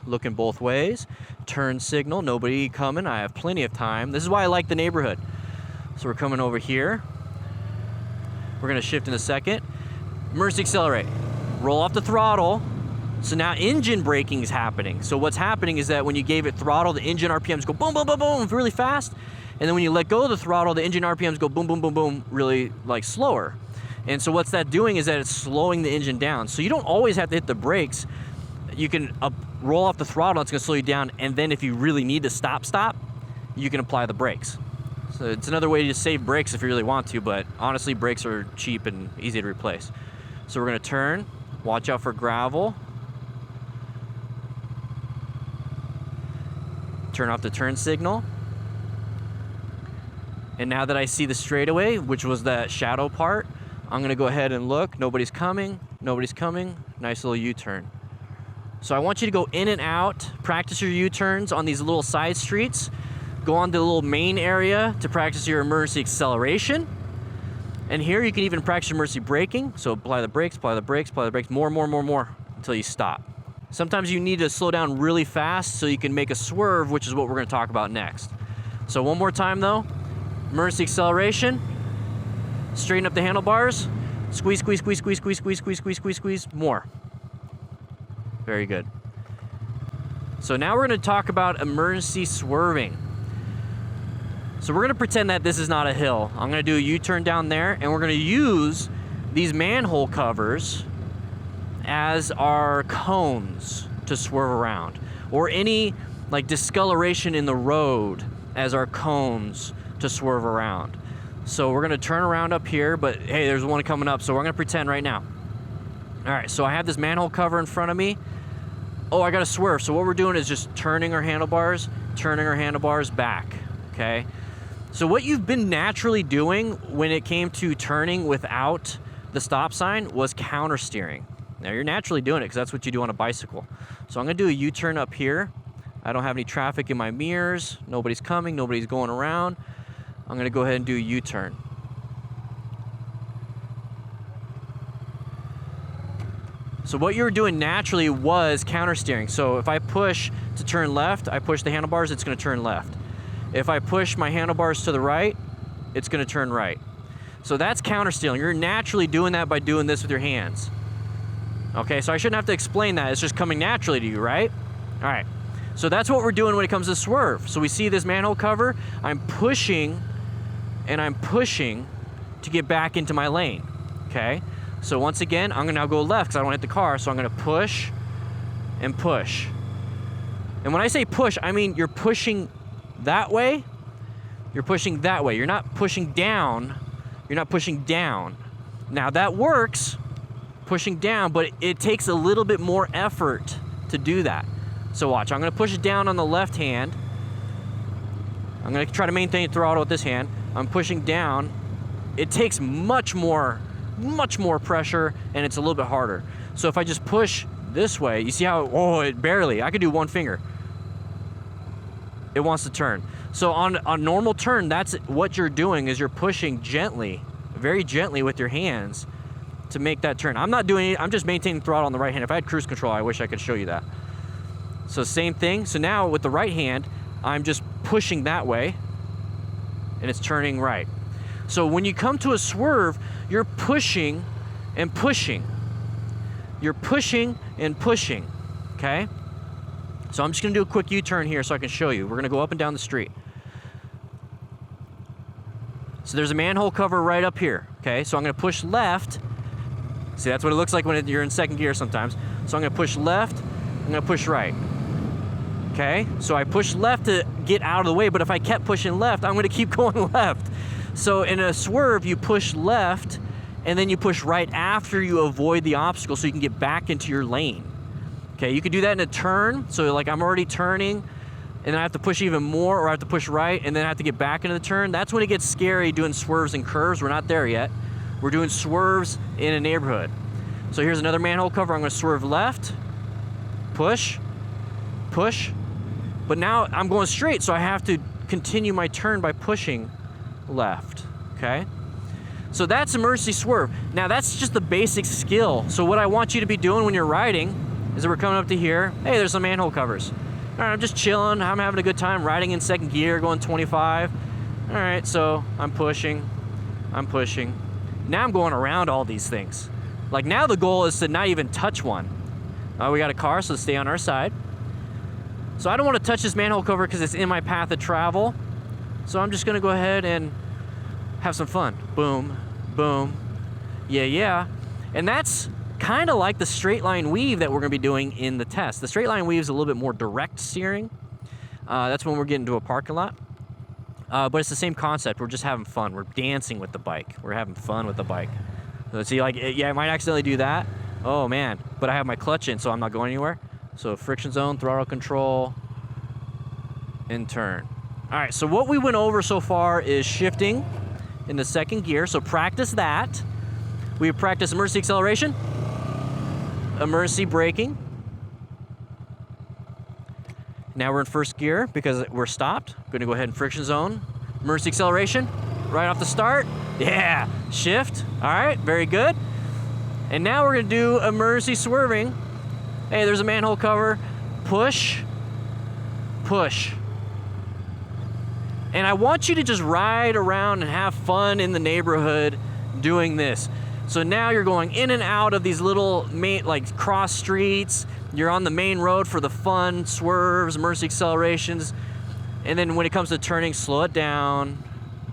looking both ways. Turn signal, nobody coming, I have plenty of time. This is why I like the neighborhood. So we're coming over here. We're gonna shift in a second. Emergency accelerate, roll off the throttle. So now engine braking is happening. So what's happening is that when you gave it throttle, the engine RPMs go boom, boom, boom, boom, really fast. And then when you let go of the throttle, the engine RPMs go boom, boom, boom, boom, really like slower. And so what's that doing is that it's slowing the engine down. So you don't always have to hit the brakes. You can roll off the throttle, it's gonna slow you down. And then if you really need to stop, you can apply the brakes. So it's another way to save brakes if you really want to, but honestly, brakes are cheap and easy to replace. So we're gonna turn, watch out for gravel. Turn off the turn signal. And now that I see the straightaway, which was that shadow part, I'm gonna go ahead and look. Nobody's coming, nobody's coming. Nice little U-turn. So I want you to go in and out, practice your U-turns on these little side streets. Go on the little main area to practice your emergency acceleration. And here you can even practice emergency braking. So apply the brakes, apply the brakes, apply the brakes, more until you stop. Sometimes you need to slow down really fast so you can make a swerve, which is what we're gonna talk about next. So one more time though, emergency acceleration, straighten up the handlebars, squeeze, squeeze, squeeze, squeeze, squeeze, squeeze, squeeze, squeeze, squeeze, squeeze, more. Very good. So now we're gonna talk about emergency swerving. So we're gonna pretend that this is not a hill. I'm gonna do a U-turn down there, and we're gonna use these manhole covers as our cones to swerve around, or any like discoloration in the road as our cones to swerve around. So we're gonna turn around up here, but hey, there's one coming up, so we're gonna pretend right now. All right, so I have this manhole cover in front of me. Oh, I gotta swerve. So what we're doing is just turning our handlebars back, okay? So what you've been naturally doing when it came to turning without the stop sign was counter steering. Now you're naturally doing it because that's what you do on a bicycle. So I'm gonna do a U-turn up here. I don't have any traffic in my mirrors. Nobody's coming, nobody's going around. I'm gonna go ahead and do a U-turn. So what you were doing naturally was counter steering. So if I push to turn left, I push the handlebars, it's gonna turn left. If I push my handlebars to the right, it's gonna turn right. So that's counter steering. You're naturally doing that by doing this with your hands. Okay, so I shouldn't have to explain that. It's just coming naturally to you, right? All right, so that's what we're doing when it comes to swerve. So we see this manhole cover, I'm pushing and I'm pushing to get back into my lane, okay? So once again, I'm gonna now go left because I don't want to hit the car, so I'm gonna push and push. And when I say push, I mean you're pushing that way, you're pushing that way. You're not pushing down, you're not pushing down. Now that works, pushing down, but it takes a little bit more effort to do that. So watch, I'm gonna push it down on the left hand. I'm gonna try to maintain throttle with this hand. I'm pushing down. It takes much more pressure, and it's a little bit harder. So if I just push this way, you see how, it barely, I could do one finger. It wants to turn. So on a normal turn, that's what you're doing, is you're pushing gently, very gently with your hands to make that turn. I'm not doing it, I'm just maintaining throttle on the right hand. If I had cruise control, I wish I could show you that. So same thing. So now with the right hand, I'm just pushing that way, and it's turning right. So when you come to a swerve, you're pushing and pushing. You're pushing and pushing, okay? So I'm just gonna do a quick U-turn here so I can show you. We're gonna go up and down the street. So there's a manhole cover right up here, okay? So I'm gonna push left. See, that's what it looks like when you're in second gear sometimes. So I'm gonna push left, I'm gonna push right. Okay, so I push left to get out of the way, but if I kept pushing left, I'm gonna keep going left. So in a swerve, you push left, and then you push right after you avoid the obstacle so you can get back into your lane. Okay, you could do that in a turn. So like I'm already turning, and then I have to push even more, or I have to push right, and then I have to get back into the turn. That's when it gets scary doing swerves and curves. We're not there yet. We're doing swerves in a neighborhood. So here's another manhole cover. I'm gonna swerve left, push, push, but now I'm going straight, so I have to continue my turn by pushing left, okay? So that's emergency swerve. Now that's just the basic skill. So what I want you to be doing when you're riding is that we're coming up to here. Hey, there's some manhole covers. All right, I'm just chilling. I'm having a good time riding in second gear, going 25. All right, so I'm pushing. Now I'm going around all these things. Like now the goal is to not even touch one. We got a car, so stay on our side. So I don't want to touch this manhole cover because it's in my path of travel. So I'm just gonna go ahead and have some fun. Boom, boom, yeah. And that's kind of like the straight line weave that we're gonna be doing in the test. The straight line weave is a little bit more direct steering. That's when we're getting to a parking lot. But it's the same concept. We're just having fun. We're dancing with the bike. We're having fun with the bike. So see, like, yeah, I might accidentally do that. Oh, man. But I have my clutch in, so I'm not going anywhere. So friction zone, throttle control, and turn. All right, so what we went over so far is shifting in the second gear. So practice that. We practice emergency acceleration, emergency braking. Now we're in first gear because we're stopped. Gonna go ahead and friction zone. Emergency acceleration, right off the start. Yeah, shift. All right, very good. And now we're gonna do emergency swerving. Hey, there's a manhole cover. Push, push. And I want you to just ride around and have fun in the neighborhood doing this. So now you're going in and out of these little like cross streets. You're on the main road for the fun swerves, emergency accelerations. And then when it comes to turning, slow it down,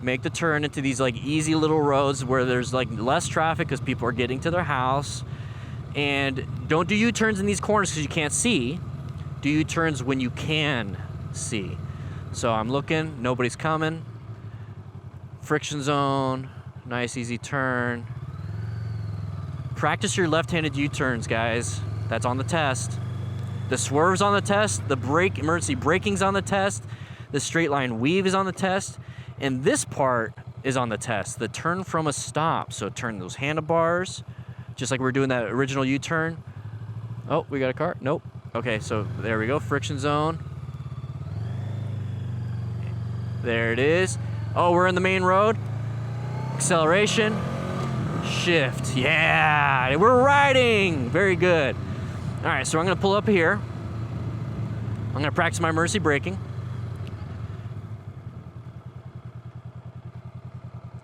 make the turn into these like easy little roads where there's like less traffic because people are getting to their house. And don't do U-turns in these corners because you can't see. Do U-turns when you can see. So I'm looking, nobody's coming. Friction zone, nice easy turn. Practice your left-handed U-turns, guys. That's on the test. The swerve's on the test. The emergency braking's on the test. The straight line weave is on the test. And this part is on the test. The turn from a stop. So turn those handlebars, just like we were doing that original U-turn. Oh, we got a car? Nope. Okay, so there we go. Friction zone. There it is. Oh, we're in the main road. Acceleration. Shift. Yeah, we're riding. Very good. All right, so I'm gonna pull up here. I'm gonna practice my emergency braking.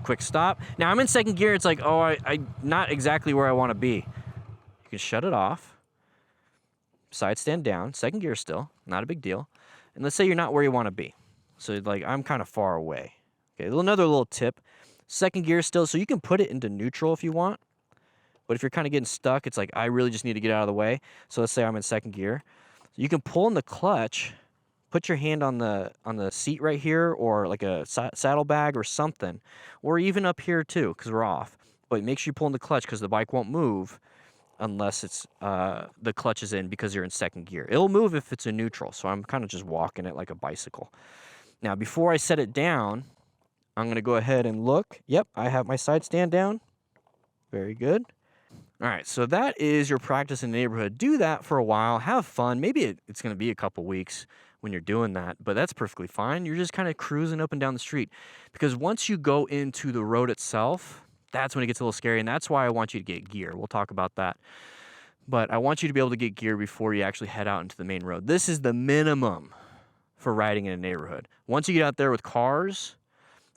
Quick stop. Now I'm in second gear. It's like, oh, I'm not exactly where I wanna be. You can shut it off. Side stand down, second gear still, not a big deal. And let's say you're not where you wanna be. So like, I'm kind of far away. Okay, another little tip. Second gear still, so you can put it into neutral if you want. But if you're kind of getting stuck, it's like, I really just need to get out of the way. So let's say I'm in second gear. So you can pull in the clutch, put your hand on the seat right here, or like a saddlebag or something, or even up here too, because we're off. But make sure you pull in the clutch because the bike won't move unless it's the clutch is in because you're in second gear. It'll move if it's in neutral, so I'm kind of just walking it like a bicycle. Now, before I set it down, I'm going to go ahead and look. Yep, I have my side stand down. Very good. All right, so that is your practice in the neighborhood. Do that for a while. Have fun. Maybe it's going to be a couple weeks when you're doing that, but that's perfectly fine. You're just kind of cruising up and down the street. Because once you go into the road itself, that's when it gets a little scary, and that's why I want you to get gear. We'll talk about that. But I want you to be able to get gear before you actually head out into the main road. This is the minimum for riding in a neighborhood. Once you get out there with cars,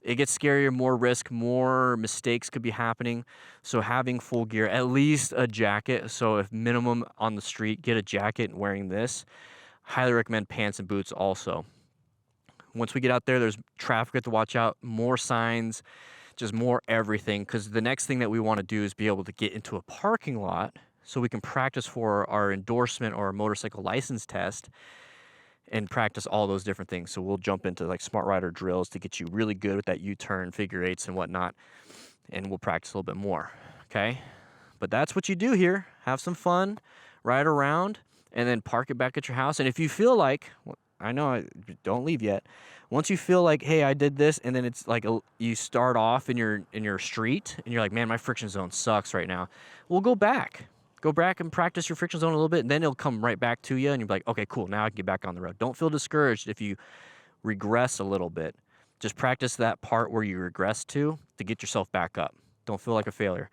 it gets scarier, more risk, more mistakes could be happening. So having full gear, at least a jacket. So if minimum on the street, get a jacket and wearing this. Highly recommend pants and boots also. Once we get out there, there's traffic we have to watch out, more signs, just more everything. Because the next thing that we want to do is be able to get into a parking lot so we can practice for our endorsement or our motorcycle license test and practice all those different things. So we'll jump into like smart rider drills to get you really good with that U-turn, figure eights and whatnot. And we'll practice a little bit more, okay? But that's what you do here. Have some fun, ride around, and then park it back at your house. And if you feel like, I know, don't leave yet. Once you feel like, hey, I did this, and then it's like you start off in your street, and you're like, man, my friction zone sucks right now. Well, go back. Go back and practice your friction zone a little bit, and then it'll come right back to you, and you'll be like, okay, cool, now I can get back on the road. Don't feel discouraged if you regress a little bit. Just practice that part where you regress to get yourself back up. Don't feel like a failure.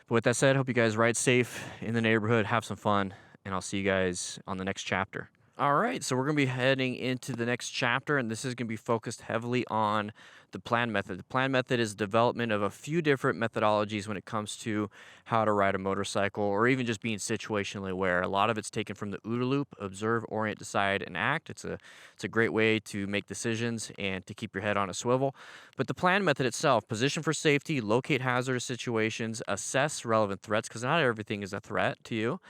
But with that said, hope you guys ride safe in the neighborhood, have some fun, and I'll see you guys on the next chapter. All right, so we're going to be heading into the next chapter, and this is going to be focused heavily on the plan method. The plan method is development of a few different methodologies when it comes to how to ride a motorcycle or even just being situationally aware. A lot of it's taken from the OODA loop: observe, orient, decide, and act. It's a great way to make decisions and to keep your head on a swivel. But the plan method itself: position for safety, locate hazardous situations, assess relevant threats, because not everything is a threat to you,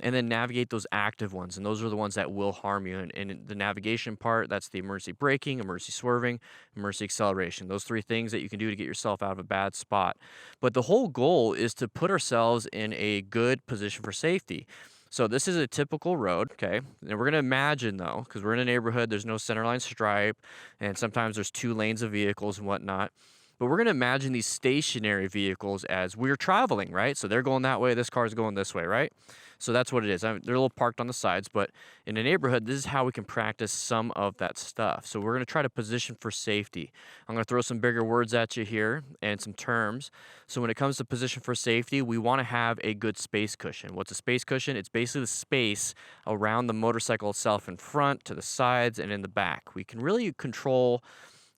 and then navigate those active ones. And those are the ones that will harm you. And in the navigation part, that's the emergency braking, emergency swerving, emergency acceleration. Those 3 things that you can do to get yourself out of a bad spot. But the whole goal is to put ourselves in a good position for safety. So this is a typical road, okay? And we're going to imagine, though, because we're in a neighborhood, there's no centerline stripe, and sometimes there's 2 lanes of vehicles and whatnot. But we're going to imagine these stationary vehicles as we're traveling, right? So they're going that way, this car's going this way, right? So that's what it is. They're a little parked on the sides, but in a neighborhood, this is how we can practice some of that stuff. So we're going to try to position for safety. I'm going to throw some bigger words at you here and some terms. So when it comes to position for safety, we want to have a good space cushion. What's a space cushion? It's basically the space around the motorcycle itself in front, to the sides, and in the back. We can really control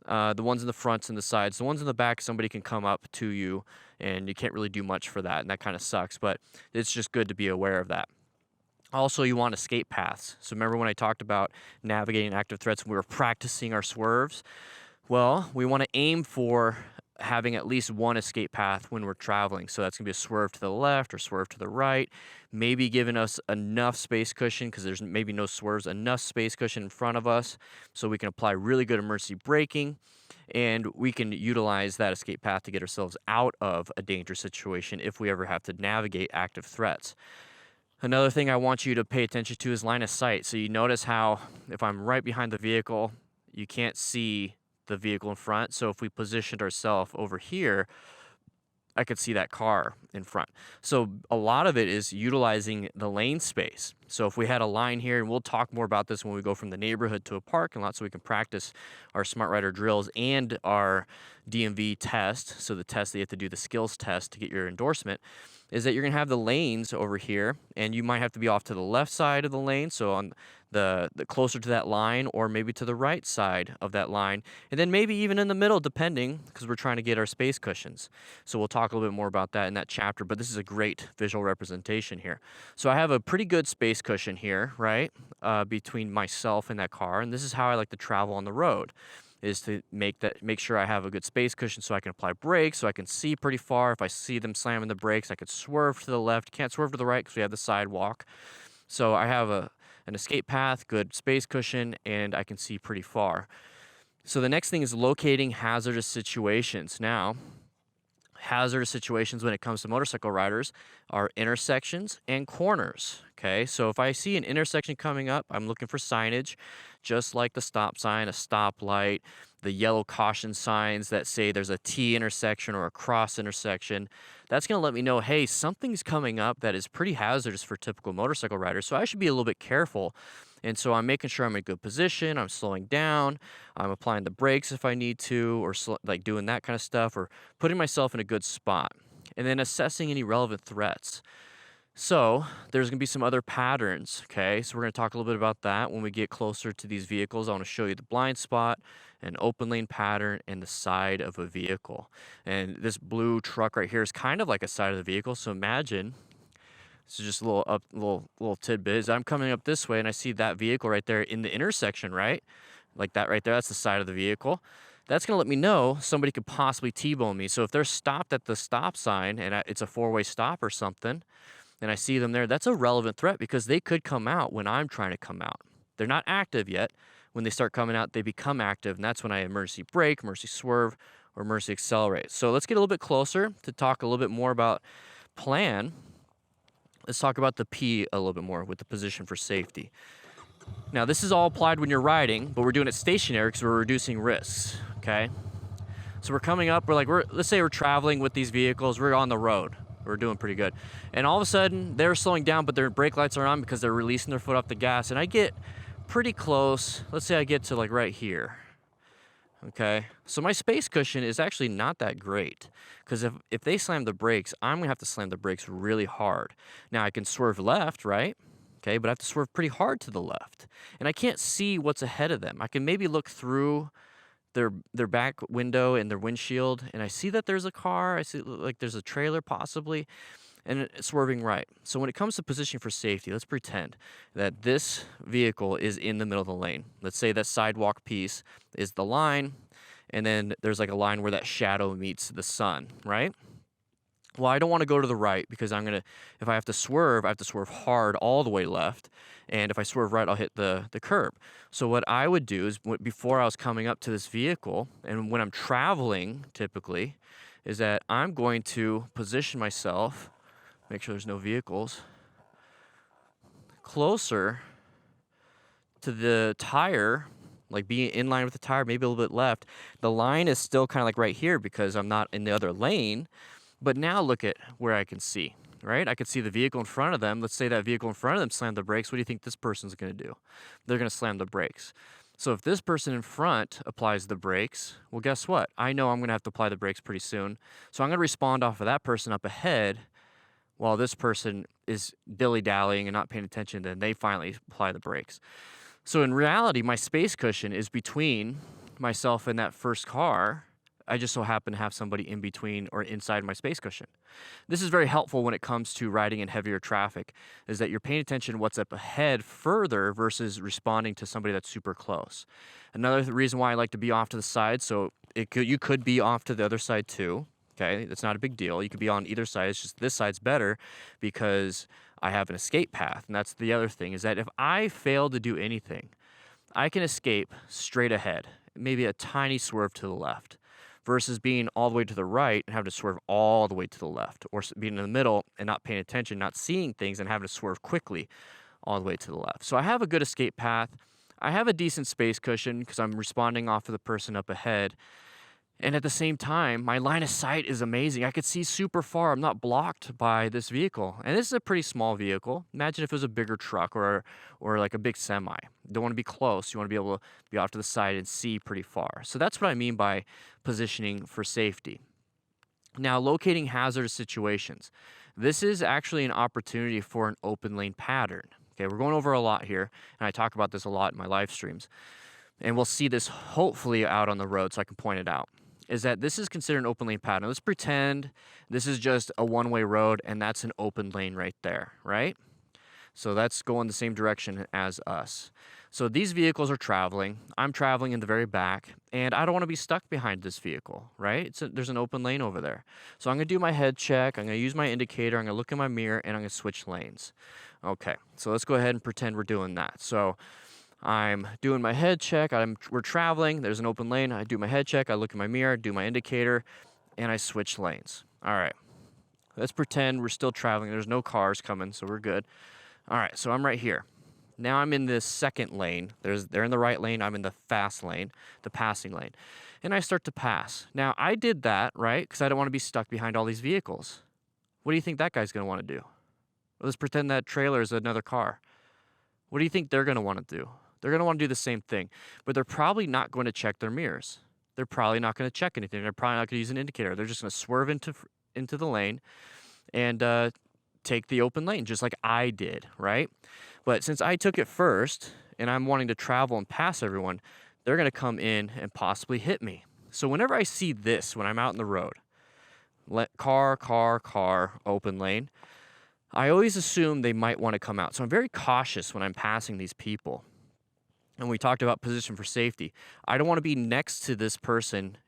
the ones in the fronts and the sides. The ones in the back, somebody can come up to you, and you can't really do much for that, and that kind of sucks, but it's just good to be aware of that. Also, you want escape paths. So remember when I talked about navigating active threats, we were practicing our swerves? Well, we want to aim for having at least one escape path when we're traveling. So that's going to be a swerve to the left or swerve to the right, maybe giving us enough space cushion because there's maybe no swerves, enough space cushion in front of us so we can apply really good emergency braking, and we can utilize that escape path to get ourselves out of a dangerous situation if we ever have to navigate active threats. Another thing I want you to pay attention to is line of sight. So you notice how if I'm right behind the vehicle, you can't see the vehicle in front. So if we positioned ourselves over here, I could see that car in front. So a lot of it is utilizing the lane space. So if we had a line here, and we'll talk more about this when we go from the neighborhood to a parking lot so we can practice our Smart Rider drills and our DMV test, so the test that you have to do, the skills test to get your endorsement, is that you're going to have the lanes over here, and you might have to be off to the left side of the lane, so on the closer to that line, or maybe to the right side of that line, and then maybe even in the middle, depending, because we're trying to get our space cushions. So we'll talk a little bit more about that in that chapter, but this is a great visual representation here. So I have a pretty good space cushion here, right, between myself and that car, and this is how I like to travel on the road, is to make sure I have a good space cushion so I can apply brakes, so I can see pretty far. If I see them slamming the brakes, I could swerve to the left. Can't swerve to the right because we have the sidewalk. So I have an escape path, good space cushion, and I can see pretty far. So the next thing is locating hazardous situations. Now, hazardous situations when it comes to motorcycle riders are intersections and corners. Okay, so if I see an intersection coming up, I'm looking for signage, just like the stop sign, a stoplight, the yellow caution signs that say there's a T intersection or a cross intersection. That's going to let me know, hey, something's coming up that is pretty hazardous for typical motorcycle riders, so I should be a little bit careful. And so I'm making sure I'm in a good position, I'm slowing down, I'm applying the brakes if I need to, or like doing that kind of stuff, or putting myself in a good spot. And then assessing any relevant threats. So there's going to be some other patterns, okay? So we're going to talk a little bit about that when we get closer to these vehicles. I want to show you the blind spot, an open lane pattern, and the side of a vehicle. And this blue truck right here is kind of like a side of the vehicle. So imagine, this is just a little tidbit, is I'm coming up this way and I see that vehicle right there in the intersection, right? Like that right there, that's the side of the vehicle. That's going to let me know somebody could possibly T-bone me. So if they're stopped at the stop sign and it's a four-way stop or something, and I see them there, that's a relevant threat because they could come out when I'm trying to come out. They're not active yet. When they start coming out, they become active, and that's when I emergency brake, emergency swerve, or emergency accelerate. So let's get a little bit closer to talk a little bit more about plan. Let's talk about the P a little bit more with the position for safety. Now, this is all applied when you're riding, but we're doing it stationary because we're reducing risks, okay? So we're coming up, let's say we're traveling with these vehicles, we're on the road. We're doing pretty good. And all of a sudden, they're slowing down, but their brake lights are on because they're releasing their foot off the gas. And I get pretty close. Let's say I get to like right here. Okay. So my space cushion is actually not that great because if they slam the brakes, I'm going to have to slam the brakes really hard. Now I can swerve left, right? Okay. But I have to swerve pretty hard to the left. And I can't see what's ahead of them. I can maybe look through their back window and their windshield, and I see that there's a car, I see like there's a trailer possibly, and it's swerving right. So when it comes to positioning for safety, let's pretend that this vehicle is in the middle of the lane. Let's say that sidewalk piece is the line, and then there's like a line where that shadow meets the sun, right? Well, I don't want to go to the right because if I have to swerve, I have to swerve hard all the way left. And if I swerve right, I'll hit the curb. So what I would do is before I was coming up to this vehicle, and when I'm traveling typically, is that I'm going to position myself, make sure there's no vehicles, closer to the tire, like being in line with the tire, maybe a little bit left. The line is still kind of like right here because I'm not in the other lane. But now look at where I can see, right? I can see the vehicle in front of them. Let's say that vehicle in front of them slammed the brakes. What do you think this person's going to do? They're going to slam the brakes. So if this person in front applies the brakes, well, guess what? I know I'm going to have to apply the brakes pretty soon. So I'm going to respond off of that person up ahead while this person is dilly-dallying and not paying attention. Then they finally apply the brakes. So in reality, my space cushion is between myself and that first car. I just so happen to have somebody in between or inside my space cushion. This is very helpful when it comes to riding in heavier traffic, is that you're paying attention to what's up ahead further versus responding to somebody that's super close. Another reason why I like to be off to the side, so you could be off to the other side too. Okay, that's not a big deal. You could be on either side. It's just this side's better because I have an escape path. And that's the other thing, is that if I fail to do anything, I can escape straight ahead, maybe a tiny swerve to the left, versus being all the way to the right and having to swerve all the way to the left, or being in the middle and not paying attention, not seeing things, and having to swerve quickly all the way to the left. So I have a good escape path. I have a decent space cushion because I'm responding off of the person up ahead. And at the same time, my line of sight is amazing. I could see super far. I'm not blocked by this vehicle. And this is a pretty small vehicle. Imagine if it was a bigger truck or like a big semi. You don't want to be close. You want to be able to be off to the side and see pretty far. So that's what I mean by positioning for safety. Now, locating hazardous situations. This is actually an opportunity for an open lane pattern. Okay, we're going over a lot here, and I talk about this a lot in my live streams. And we'll see this hopefully out on the road so I can point it out, is that this is considered an open lane pattern. Let's pretend this is just a one-way road and that's an open lane right there, right? So that's going the same direction as us. So these vehicles are traveling. I'm traveling in the very back, and I don't want to be stuck behind this vehicle, right? There's an open lane over there. So I'm going to do my head check. I'm going to use my indicator. I'm going to look in my mirror, and I'm going to switch lanes. Okay, so let's go ahead and pretend we're doing that. So I'm doing my head check. We're traveling. There's an open lane. I do my head check. I look in my mirror, do my indicator, and I switch lanes. All right. Let's pretend we're still traveling. There's no cars coming, so we're good. All right, so I'm right here. Now I'm in this second lane. They're in the right lane. I'm in the fast lane, the passing lane. And I start to pass. Now, I did that, right, because I don't want to be stuck behind all these vehicles. What do you think that guy's going to want to do? Let's pretend that trailer is another car. What do you think they're going to want to do? They're going to want to do the same thing, but they're probably not going to check their mirrors. They're probably not going to check anything. They're probably not going to use an indicator. They're just going to swerve into the lane and take the open lane, just like I did, right? But since I took it first and I'm wanting to travel and pass everyone, they're going to come in and possibly hit me. So whenever I see this, when I'm out in the road, car, open lane, I always assume they might want to come out. So I'm very cautious when I'm passing these people. And we talked about position for safety. I don't want to be next to this person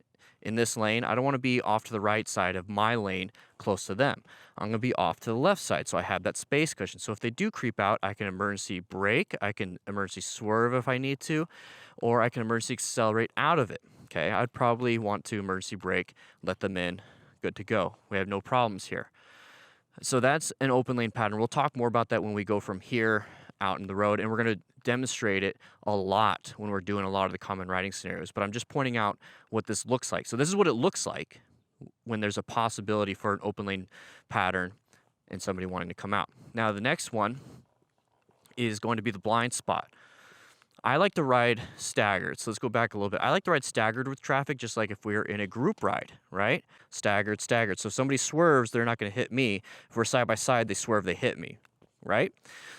in this lane. I don't want to be off to the right side of my lane close to them. I'm going to be off to the left side, so I have that space cushion. So if they do creep out, I can emergency brake, I can emergency swerve if I need to, or I can emergency accelerate out of it. Okay, I'd probably want to emergency brake, let them in, good to go. We have no problems here. So that's an open lane pattern. We'll talk more about that when we go from here out in the road, and we're going to demonstrate it a lot when we're doing a lot of the common riding scenarios, but I'm just pointing out what this looks like. So this is what it looks like when there's a possibility for an open lane pattern and somebody wanting to come out. Now the next one is going to be the blind spot. I like to ride staggered. So let's go back a little bit. I like to ride staggered with traffic, just like if we were in a group ride, right? Staggered. So if somebody swerves, they're not going to hit me. If we're side by side, they swerve, they hit me, right?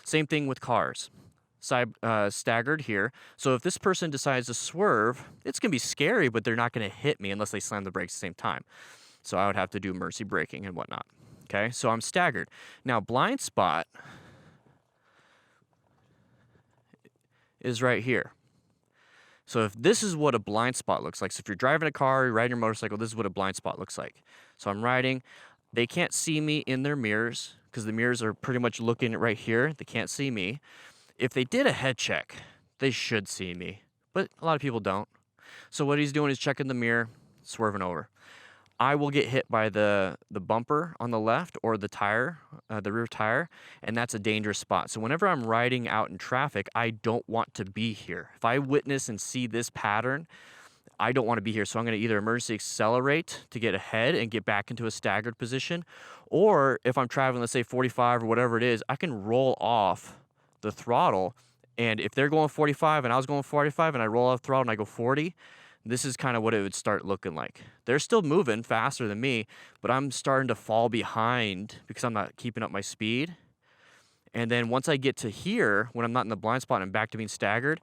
Same thing with cars. Staggered here. So if this person decides to swerve, it's going to be scary, but they're not going to hit me unless they slam the brakes at the same time. So I would have to do emergency braking and whatnot. Okay, so I'm staggered. Now, blind spot is right here. So if this is what a blind spot looks like, so if you're driving a car, you're riding your motorcycle, this is what a blind spot looks like. So I'm riding, They can't see me in their mirrors because the mirrors are pretty much looking right here. They can't see me. If they did a head check, they should see me, but a lot of people don't. So what he's doing is checking the mirror, swerving over. I will get hit by the bumper on the left or the tire, the rear tire, and that's a dangerous spot. So whenever I'm riding out in traffic, I don't want to be here. If I witness and see this pattern, I don't want to be here. So I'm going to either emergency accelerate to get ahead and get back into a staggered position, or if I'm traveling, let's say 45 or whatever it is, I can roll off the throttle. And if they're going 45 and I was going 45 and I roll off the throttle and I go 40, this is kind of what it would start looking like. They're still moving faster than me, but I'm starting to fall behind because I'm not keeping up my speed. And then once I get to here, when I'm not in the blind spot and I'm back to being staggered,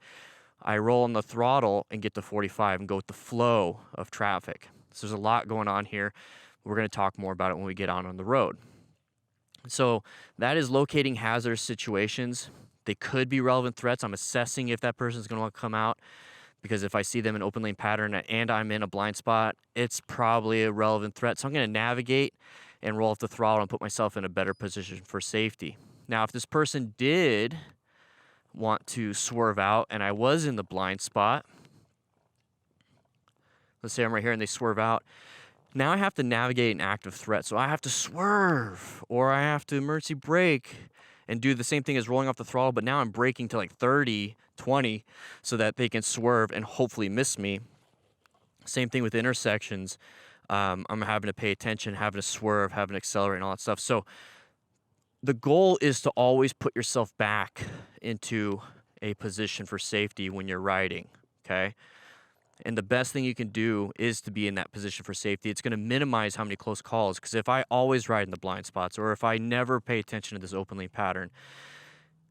I roll on the throttle and get to 45 and go with the flow of traffic. So there's a lot going on here. We're going to talk more about it when we get on the road. So that is locating hazardous situations. They could be relevant threats. I'm assessing if that person's going to want to come out, because if I see them in open lane pattern and I'm in a blind spot, it's probably a relevant threat. So I'm going to navigate and roll off the throttle and put myself in a better position for safety. Now, if this person did want to swerve out and I was in the blind spot, let's say I'm right here and they swerve out, now I have to navigate an active threat. So I have to swerve, or I have to emergency brake and do the same thing as rolling off the throttle, but now I'm braking to like 30, 20, so that they can swerve and hopefully miss me. Same thing with intersections. I'm having to pay attention, having to swerve, having to accelerate and all that stuff. So the goal is to always put yourself back into a position for safety when you're riding, okay? And the best thing you can do is to be in that position for safety. It's going to minimize how many close calls, because if I always ride in the blind spots, or if I never pay attention to this open lane pattern,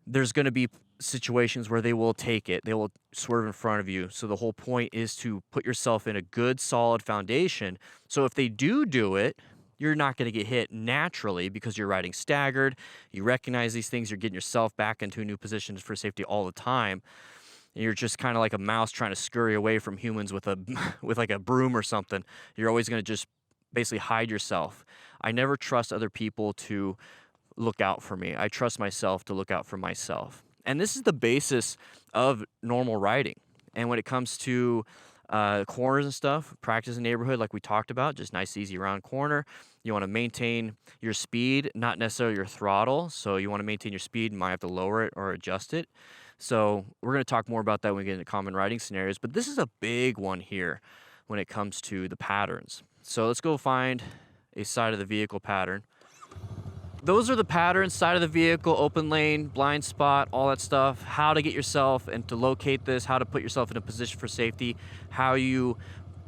there's going to be situations where they will take it. They will swerve in front of you. So the whole point is to put yourself in a good, solid foundation. So if they do it, you're not going to get hit naturally because you're riding staggered. You recognize these things. You're getting yourself back into a new position for safety all the time. And you're just kind of like a mouse trying to scurry away from humans with like a broom or something. You're always going to just basically hide yourself. I never trust other people to look out for me. I trust myself to look out for myself. And this is the basis of normal riding. And when it comes to corners and stuff, practice in the neighborhood like we talked about, just nice, easy round corner. You want to maintain your speed, not necessarily your throttle. So you want to maintain your speed and might have to lower it or adjust it. So we're going to talk more about that when we get into common riding scenarios, but this is a big one here when it comes to the patterns. So let's go find a side of the vehicle pattern. Those are the patterns: side of the vehicle, open lane, blind spot, all that stuff. How to get yourself and to locate this, how to put yourself in a position for safety, how you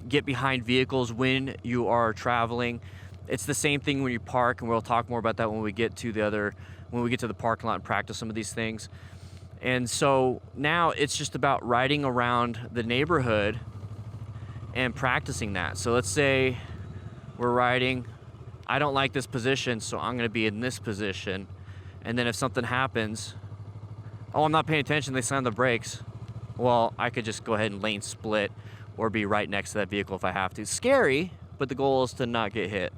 get behind vehicles when you are traveling. It's the same thing when you park, and we'll talk more about that when we get to the parking lot and practice some of these things. And so now it's just about riding around the neighborhood and practicing that. So let's say we're riding, I don't like this position, so I'm going to be in this position. And then if something happens, oh, I'm not paying attention, they slam the brakes. Well, I could just go ahead and lane split or be right next to that vehicle if I have to. Scary, but the goal is to not get hit.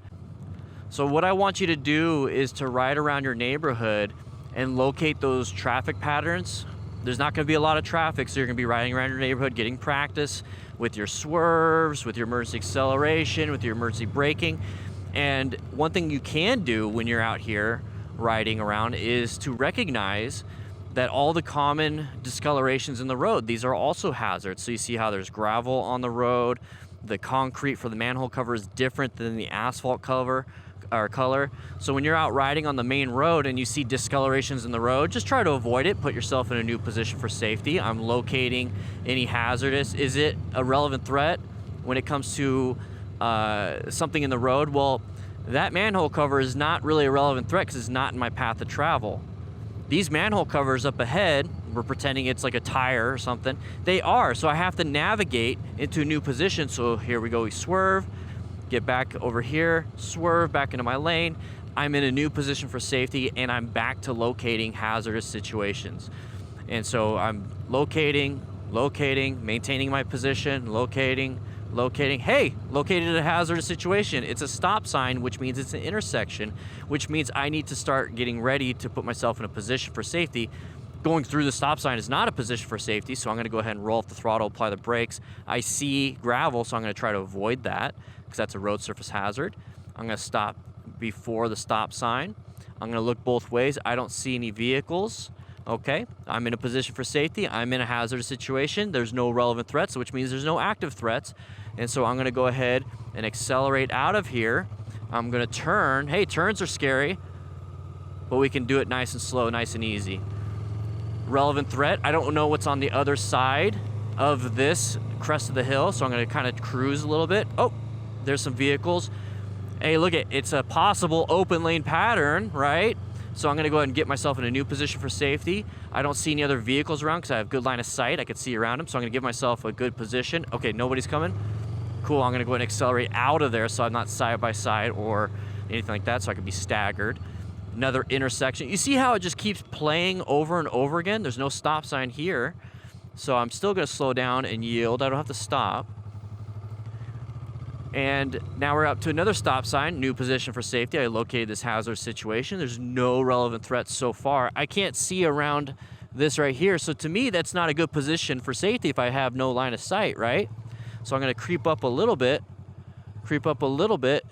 So what I want you to do is to ride around your neighborhood and locate those traffic patterns. There's not going to be a lot of traffic, so you're going to be riding around your neighborhood, getting practice with your swerves, with your emergency acceleration, with your emergency braking. And one thing you can do when you're out here riding around is to recognize that all the common discolorations in the road, these are also hazards. So you see how there's gravel on the road. The concrete for the manhole cover is different than the asphalt cover or color. So when you're out riding on the main road and you see discolorations in the road, just try to avoid it. Put yourself in a new position for safety. I'm locating any hazardous. Is it a relevant threat when it comes to something in the road? Well, that manhole cover is not really a relevant threat because it's not in my path of travel. These manhole covers up ahead, we're pretending it's like a tire or something. They are, so I have to navigate into a new position. So here we go, we swerve, get back over here, swerve back into my lane. I'm in a new position for safety, and I'm back to locating hazardous situations. And so I'm locating, maintaining my position, locating, Locating. Hey, located a hazardous situation. It's a stop sign, which means it's an intersection, which means I need to start getting ready to put myself in a position for safety. Going through the stop sign is not a position for safety, so I'm going to go ahead and roll off the throttle, apply the brakes. I see gravel, so I'm going to try to avoid that because that's a road surface hazard. I'm going to stop before the stop sign. I'm going to look both ways. I don't see any vehicles. Okay, I'm in a position for safety. I'm in a hazardous situation. There's no relevant threats, which means there's no active threats. And so I'm going to go ahead and accelerate out of here. I'm going to turn. Hey, turns are scary, but we can do it nice and slow, nice and easy. Relevant threat. I don't know what's on the other side of this crest of the hill, so I'm going to kind of cruise a little bit. Oh, there's some vehicles. Hey, look, it's a possible open lane pattern, right? So I'm going to go ahead and get myself in a new position for safety. I don't see any other vehicles around because I have good line of sight. I can see around them, so I'm going to give myself a good position. Okay, nobody's coming. Cool, I'm going to go ahead and accelerate out of there so I'm not side by side or anything like that, so I can be staggered. Another intersection. You see how it just keeps playing over and over again? There's no stop sign here, so I'm still going to slow down and yield. I don't have to stop. And now we're up to another stop sign, new position for safety. I located this hazardous situation. There's no relevant threats so far. I can't see around this right here. So to me, that's not a good position for safety if I have no line of sight, right? So I'm going to creep up a little bit,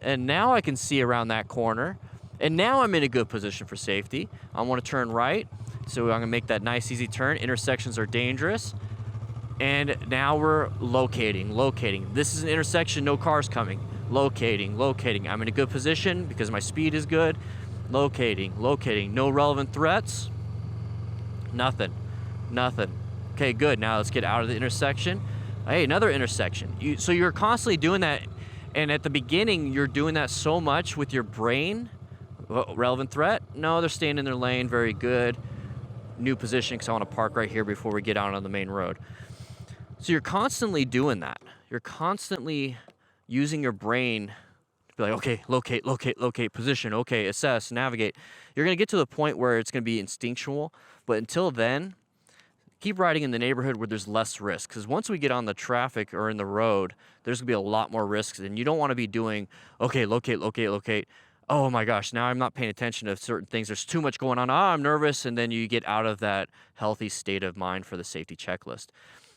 and now I can see around that corner. And now I'm in a good position for safety. I want to turn right. So I'm going to make that nice, easy turn. Intersections are dangerous. And now we're locating. This is an intersection, no cars coming. Locating. I'm in a good position because my speed is good. Locating. No relevant threats. Nothing. Okay, good. Now let's get out of the intersection. Hey, another intersection. So you're constantly doing that. And at the beginning, you're doing that so much with your brain. Relevant threat? No, they're staying in their lane. Very good. New position because I want to park right here before we get out on the main road. So you're constantly doing that. You're constantly using your brain to be like, okay, locate, position, okay, assess, navigate. You're going to get to the point where it's going to be instinctual, but until then, keep riding in the neighborhood where there's less risk, because once we get on the traffic or in the road, there's going to be a lot more risks, and you don't want to be doing, okay, locate. Oh my gosh, now I'm not paying attention to certain things. There's too much going on. I'm nervous, and then you get out of that healthy state of mind for the safety checklist.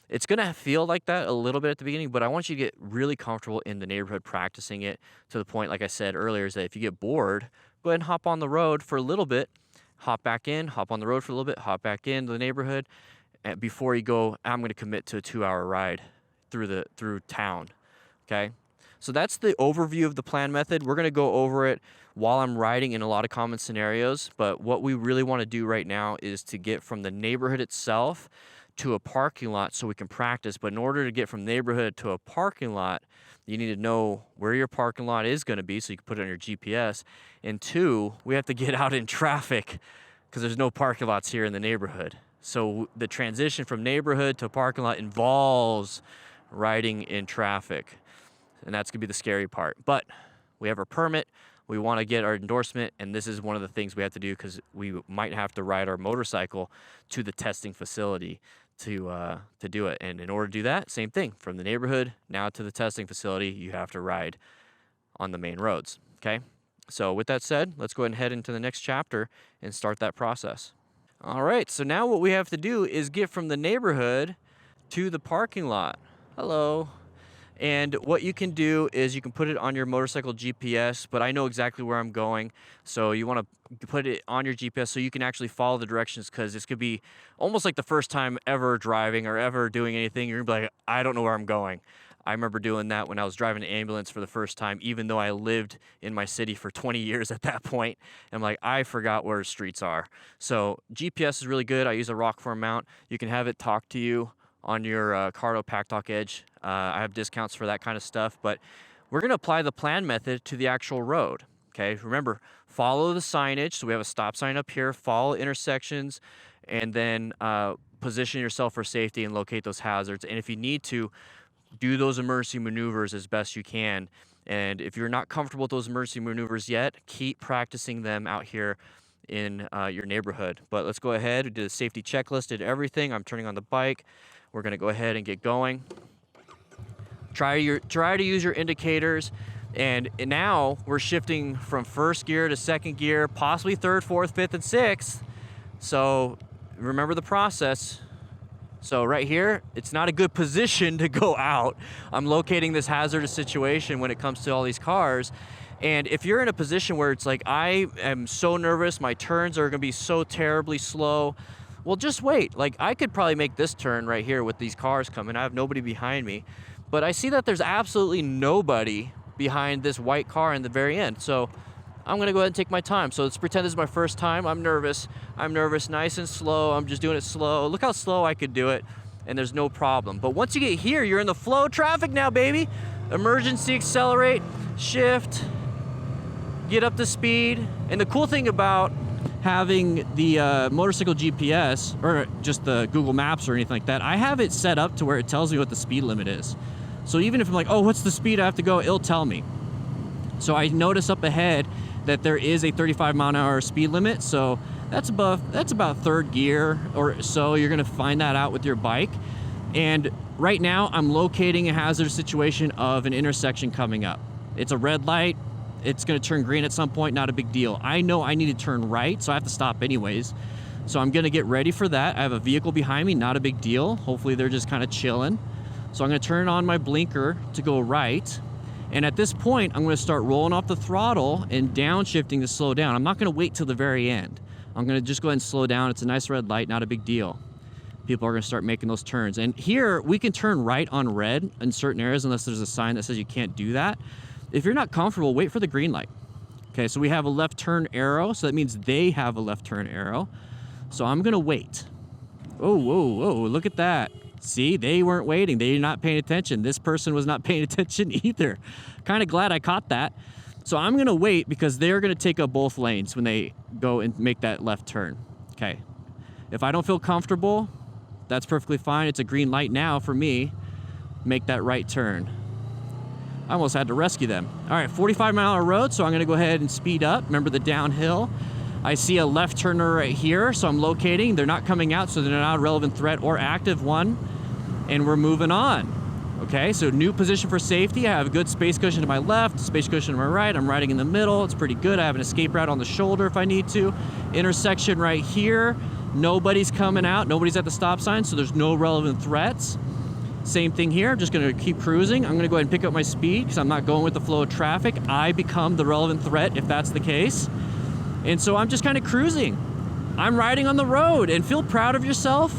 It's going to feel like that a little bit at the beginning, but I want you to get really comfortable in the neighborhood practicing it to the point, like I said earlier, is that if you get bored, go ahead and hop on the road for a little bit, hop back in, hop on the road for a little bit, hop back into the neighborhood, and before you go, I'm going to commit to a 2-hour ride through town, okay? So that's the overview of the plan method. We're going to go over it while I'm riding in a lot of common scenarios, but what we really want to do right now is to get from the neighborhood itself to a parking lot so we can practice. But in order to get from neighborhood to a parking lot, you need to know where your parking lot is going to be so you can put it on your GPS. And 2, we have to get out in traffic because there's no parking lots here in the neighborhood. So the transition from neighborhood to parking lot involves riding in traffic. And that's going to be the scary part. But we have our permit. We want to get our endorsement, and this is one of the things we have to do because we might have to ride our motorcycle to the testing facility to do it. And in order to do that, same thing. From the neighborhood now to the testing facility, you have to ride on the main roads, okay? So with that said, let's go ahead and head into the next chapter and start that process. All right, so now what we have to do is get from the neighborhood to the parking lot. Hello. And what you can do is you can put it on your motorcycle GPS, but I know exactly where I'm going. So you want to put it on your GPS so you can actually follow the directions, because this could be almost like the first time ever driving or ever doing anything. You're going to be like, I don't know where I'm going. I remember doing that when I was driving an ambulance for the first time, even though I lived in my city for 20 years at that point. I'm like, I forgot where streets are. So GPS is really good. I use a rock form mount. You can have it talk to you on your Cardo Pack Talk Edge. I have discounts for that kind of stuff, but we're going to apply the plan method to the actual road. Okay, remember, follow the signage. So we have a stop sign up here, follow intersections, and then position yourself for safety and locate those hazards. And if you need to, do those emergency maneuvers as best you can. And if you're not comfortable with those emergency maneuvers yet, keep practicing them out here in your neighborhood. But let's go ahead. We did a safety checklist, did everything. I'm turning on the bike. We're going to go ahead and get going. Try to use your indicators. And now we're shifting from first gear to second gear, possibly third, fourth, fifth, and sixth. So remember the process. So right here, it's not a good position to go out. I'm locating this hazardous situation when it comes to all these cars. And if you're in a position where it's like, I am so nervous, my turns are gonna be so terribly slow, well, just wait. Like, I could probably make this turn right here with these cars coming. I have nobody behind me. But I see that there's absolutely nobody behind this white car in the very end. So I'm gonna go ahead and take my time. So let's pretend this is my first time. I'm nervous, nice and slow. I'm just doing it slow. Look how slow I could do it, and there's no problem. But once you get here, you're in the flow of traffic now, baby. Emergency accelerate, shift, get up to speed. And the cool thing about having the motorcycle GPS, or just the Google Maps or anything like that, I have it set up to where it tells me what the speed limit is. So even if I'm like, oh, what's the speed I have to go, it'll tell me. So I notice up ahead that there is a 35-mile-an-hour speed limit. So that's about third gear or so. You're gonna find that out with your bike. And right now I'm locating a hazardous situation of an intersection coming up. It's a red light. It's gonna turn green at some point, not a big deal. I know I need to turn right, so I have to stop anyways. So I'm gonna get ready for that. I have a vehicle behind me, not a big deal. Hopefully they're just kind of chilling. So I'm gonna turn on my blinker to go right. And at this point, I'm gonna start rolling off the throttle and downshifting to slow down. I'm not gonna wait till the very end. I'm gonna just go ahead and slow down. It's a nice red light, not a big deal. People are gonna start making those turns. And here, we can turn right on red in certain areas unless there's a sign that says you can't do that. If you're not comfortable, wait for the green light. Okay, so we have a left turn arrow, so that means they have a left turn arrow. So I'm gonna wait. Oh, whoa, whoa, look at that. See, they weren't waiting. They're not paying attention. This person was not paying attention either. Kind of glad I caught that. So I'm gonna wait because they're gonna take up both lanes when they go and make that left turn. Okay, if I don't feel comfortable, that's perfectly fine. It's a green light now for me. Make that right turn. I almost had to rescue them. All right, 45-mile-an-hour road, so I'm gonna go ahead and speed up. Remember the downhill. I see a left turner right here, so I'm locating. They're not coming out, so they're not a relevant threat or active one, and we're moving on. Okay, so new position for safety. I have a good space cushion to my left, space cushion to my right. I'm riding in the middle. It's pretty good. I have an escape route on the shoulder if I need to. Intersection right here. Nobody's coming out. Nobody's at the stop sign, so there's no relevant threats. Same thing here. I'm just gonna keep cruising. I'm gonna go ahead and pick up my speed because I'm not going with the flow of traffic. I become the relevant threat if that's the case. And so I'm just kind of cruising. I'm riding on the road, and feel proud of yourself.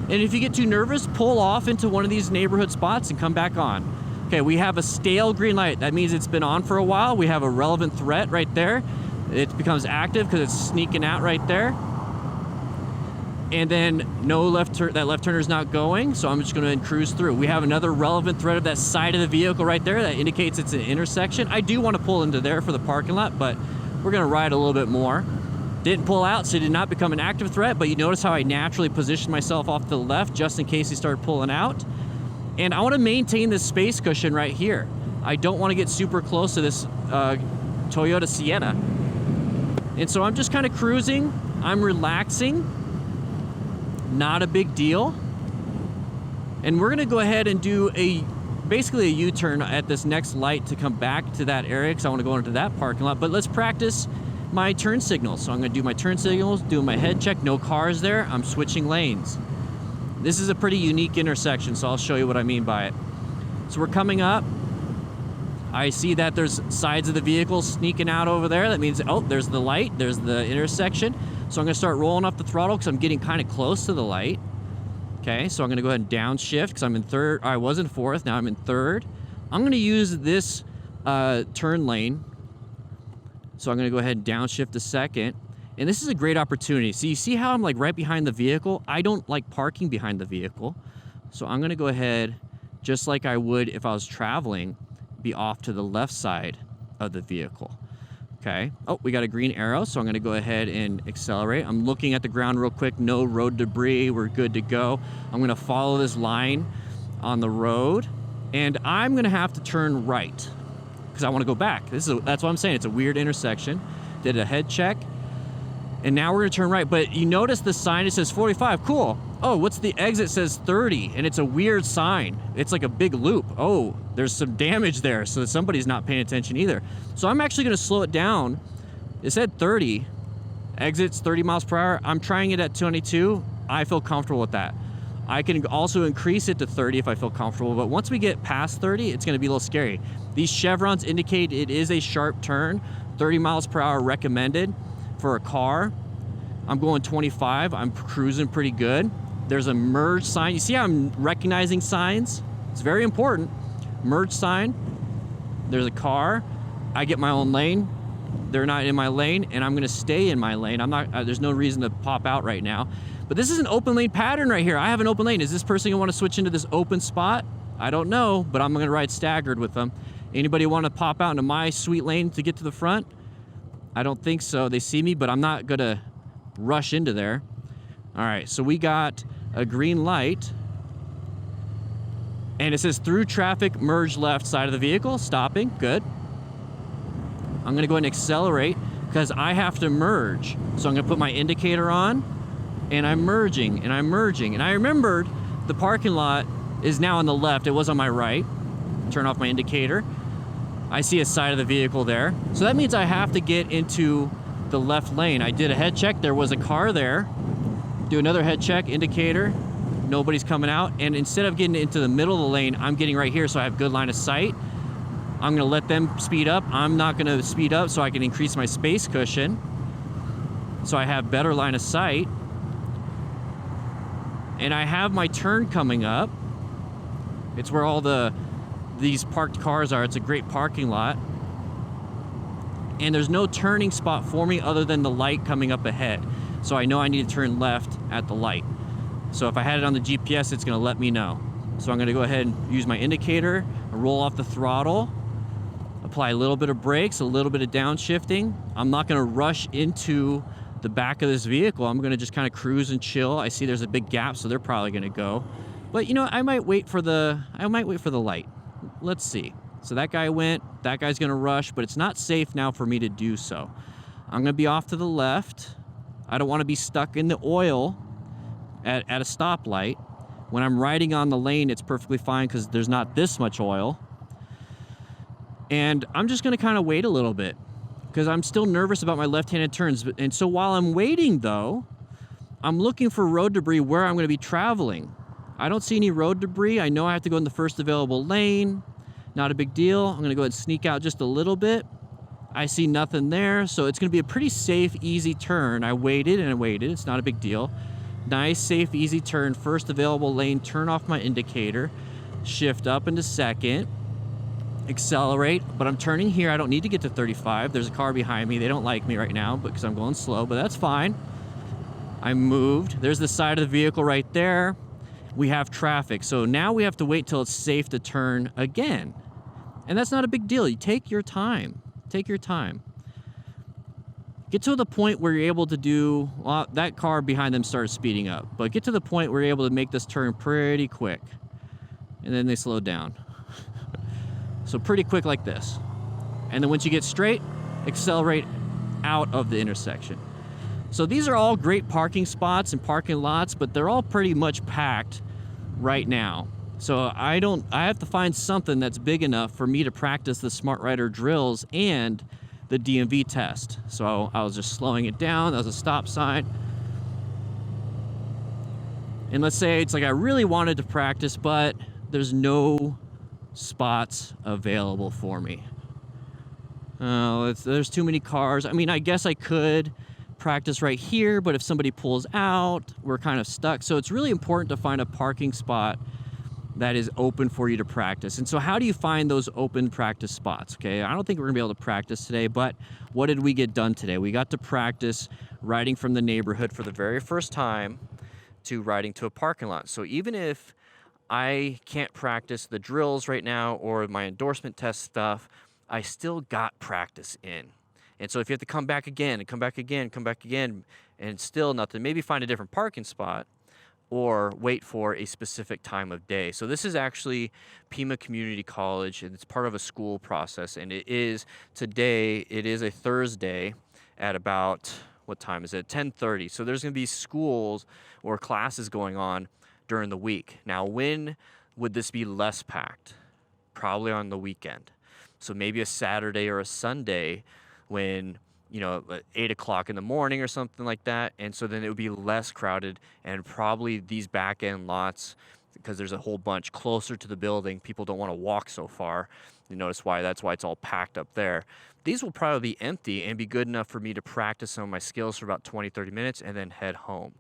And if you get too nervous, pull off into one of these neighborhood spots and come back on. Okay, we have a stale green light. That means it's been on for a while. We have a relevant threat right there. It becomes active because it's sneaking out right there. And then no left turn, that left turner is not going, so I'm just gonna cruise through. We have another relevant thread of that side of the vehicle right there that indicates it's an intersection. I do want to pull into there for the parking lot, but we're gonna ride a little bit more. Didn't pull out, so it did not become an active threat, but you notice how I naturally positioned myself off to the left just in case he started pulling out. And I wanna maintain this space cushion right here. I don't wanna get super close to this Toyota Sienna. And so I'm just kind of cruising, I'm relaxing. Not a big deal. And we're gonna go ahead and do basically a U-turn at this next light to come back to that area because I wanna go into that parking lot, but let's practice my turn signals. So I'm gonna do my turn signals, do my head check, no cars there, I'm switching lanes. This is a pretty unique intersection, so I'll show you what I mean by it. So we're coming up. I see that there's sides of the vehicle sneaking out over there. That means, oh, there's the light, there's the intersection. So I'm gonna start rolling off the throttle because I'm getting kind of close to the light. Okay, so I'm gonna go ahead and downshift because I'm in third. I was in fourth, now I'm in third. I'm gonna use this turn lane. So I'm gonna go ahead and downshift a second. And this is a great opportunity. So you see how I'm like right behind the vehicle? I don't like parking behind the vehicle. So I'm gonna go ahead, just like I would if I was traveling, be off to the left side of the vehicle. Okay, oh, we got a green arrow, so I'm gonna go ahead and accelerate. I'm looking at the ground real quick, no road debris, we're good to go. I'm gonna follow this line on the road, and I'm gonna have to turn right because I wanna go back. That's what I'm saying, it's a weird intersection. Did a head check, and now we're gonna turn right, but you notice the sign, it says 45, cool. Oh, what's the exit says 30, and it's a weird sign. It's like a big loop. Oh, there's some damage there, so somebody's not paying attention either. So I'm actually going to slow it down. It said 30. Exits 30 miles per hour. I'm trying it at 22. I feel comfortable with that. I can also increase it to 30 if I feel comfortable, but once we get past 30, it's going to be a little scary. These chevrons indicate it is a sharp turn. 30 miles per hour recommended for a car. I'm going 25. I'm cruising pretty good. There's a merge sign. You see how I'm recognizing signs? It's very important. Merge sign. There's a car. I get my own lane. They're not in my lane, and I'm going to stay in my lane. I'm not. There's no reason to pop out right now. But this is an open lane pattern right here. I have an open lane. Is this person going to want to switch into this open spot? I don't know, but I'm going to ride staggered with them. Anybody want to pop out into my sweet lane to get to the front? I don't think so. They see me, but I'm not going to rush into there. All right, so we got a green light. And it says through traffic, merge left side of the vehicle, stopping, good. I'm gonna go ahead and accelerate because I have to merge. So I'm gonna put my indicator on and I'm merging and I'm merging. And I remembered the parking lot is now on the left, it was on my right. Turn off my indicator. I see a side of the vehicle there. So that means I have to get into the left lane. I did a head check, there was a car there. Do another head check, indicator. Nobody's coming out, and instead of getting into the middle of the lane, I'm getting right here so I have good line of sight. I'm gonna let them speed up. I'm not gonna speed up so I can increase my space cushion so I have better line of sight. And I have my turn coming up. It's where all these parked cars are. It's a great parking lot. And there's no turning spot for me other than the light coming up ahead. So I know I need to turn left at the light. So if I had it on the GPS, it's gonna let me know. So I'm gonna go ahead and use my indicator, roll off the throttle, apply a little bit of brakes, a little bit of downshifting. I'm not gonna rush into the back of this vehicle. I'm gonna just kind of cruise and chill. I see there's a big gap, so they're probably gonna go. But you know, I might wait for the light. Let's see. So that guy went, that guy's gonna rush, but it's not safe now for me to do so. I'm gonna be off to the left. I don't wanna be stuck in the oil at a stoplight. When I'm riding on the lane, it's perfectly fine because there's not this much oil. And I'm just gonna kind of wait a little bit because I'm still nervous about my left-handed turns. And so while I'm waiting though, I'm looking for road debris where I'm gonna be traveling. I don't see any road debris. I know I have to go in the first available lane. Not a big deal. I'm gonna go ahead and sneak out just a little bit. I see nothing there, so it's gonna be a pretty safe, easy turn. I waited and I waited, it's not a big deal. Nice, safe, easy turn, first available lane, turn off my indicator, shift up into second, accelerate, but I'm turning here. I don't need to get to 35. There's a car behind me. They don't like me right now because I'm going slow, but that's fine. I moved. There's the side of the vehicle right there. We have traffic, so now we have to wait till it's safe to turn again. And that's not a big deal. You take your time. Take your time. Get to the point where you're able to do, well, that car behind them started speeding up, but get to the point where you're able to make this turn pretty quick. And then they slow down. So pretty quick like this. And then once you get straight, accelerate out of the intersection. So these are all great parking spots and parking lots, but they're all pretty much packed right now. So I have to find something that's big enough for me to practice the Smart Rider drills and the DMV test. So I was just slowing it down. That was a stop sign. And let's say it's like I really wanted to practice, but there's no spots available for me. There's too many cars. I mean, I guess I could practice right here, but if somebody pulls out, we're kind of stuck. So it's really important to find a parking spot that is open for you to practice. And so how do you find those open practice spots? Okay, I don't think we're gonna be able to practice today, but what did we get done today? We got to practice riding from the neighborhood for the very first time to riding to a parking lot. So even if I can't practice the drills right now or my endorsement test stuff, I still got practice in. And so if you have to come back again and come back again, come back again, and still nothing, maybe find a different parking spot or wait for a specific time of day. So this is actually Pima Community College, and it's part of a school process. And it is today, it is a Thursday at about, what time is it? 10:30. So there's gonna be schools or classes going on during the week. Now, when would this be less packed? probably on the weekend. So maybe a Saturday or a Sunday when, at 8 o'clock in the morning or something like that. And so then it would be less crowded, and probably these back end lots, because there's a whole bunch closer to the building, people don't want to walk so far. You notice why that's why it's all packed up there. These will probably be empty and be good enough for me to practice some of my skills for about 20-30 minutes and then head home.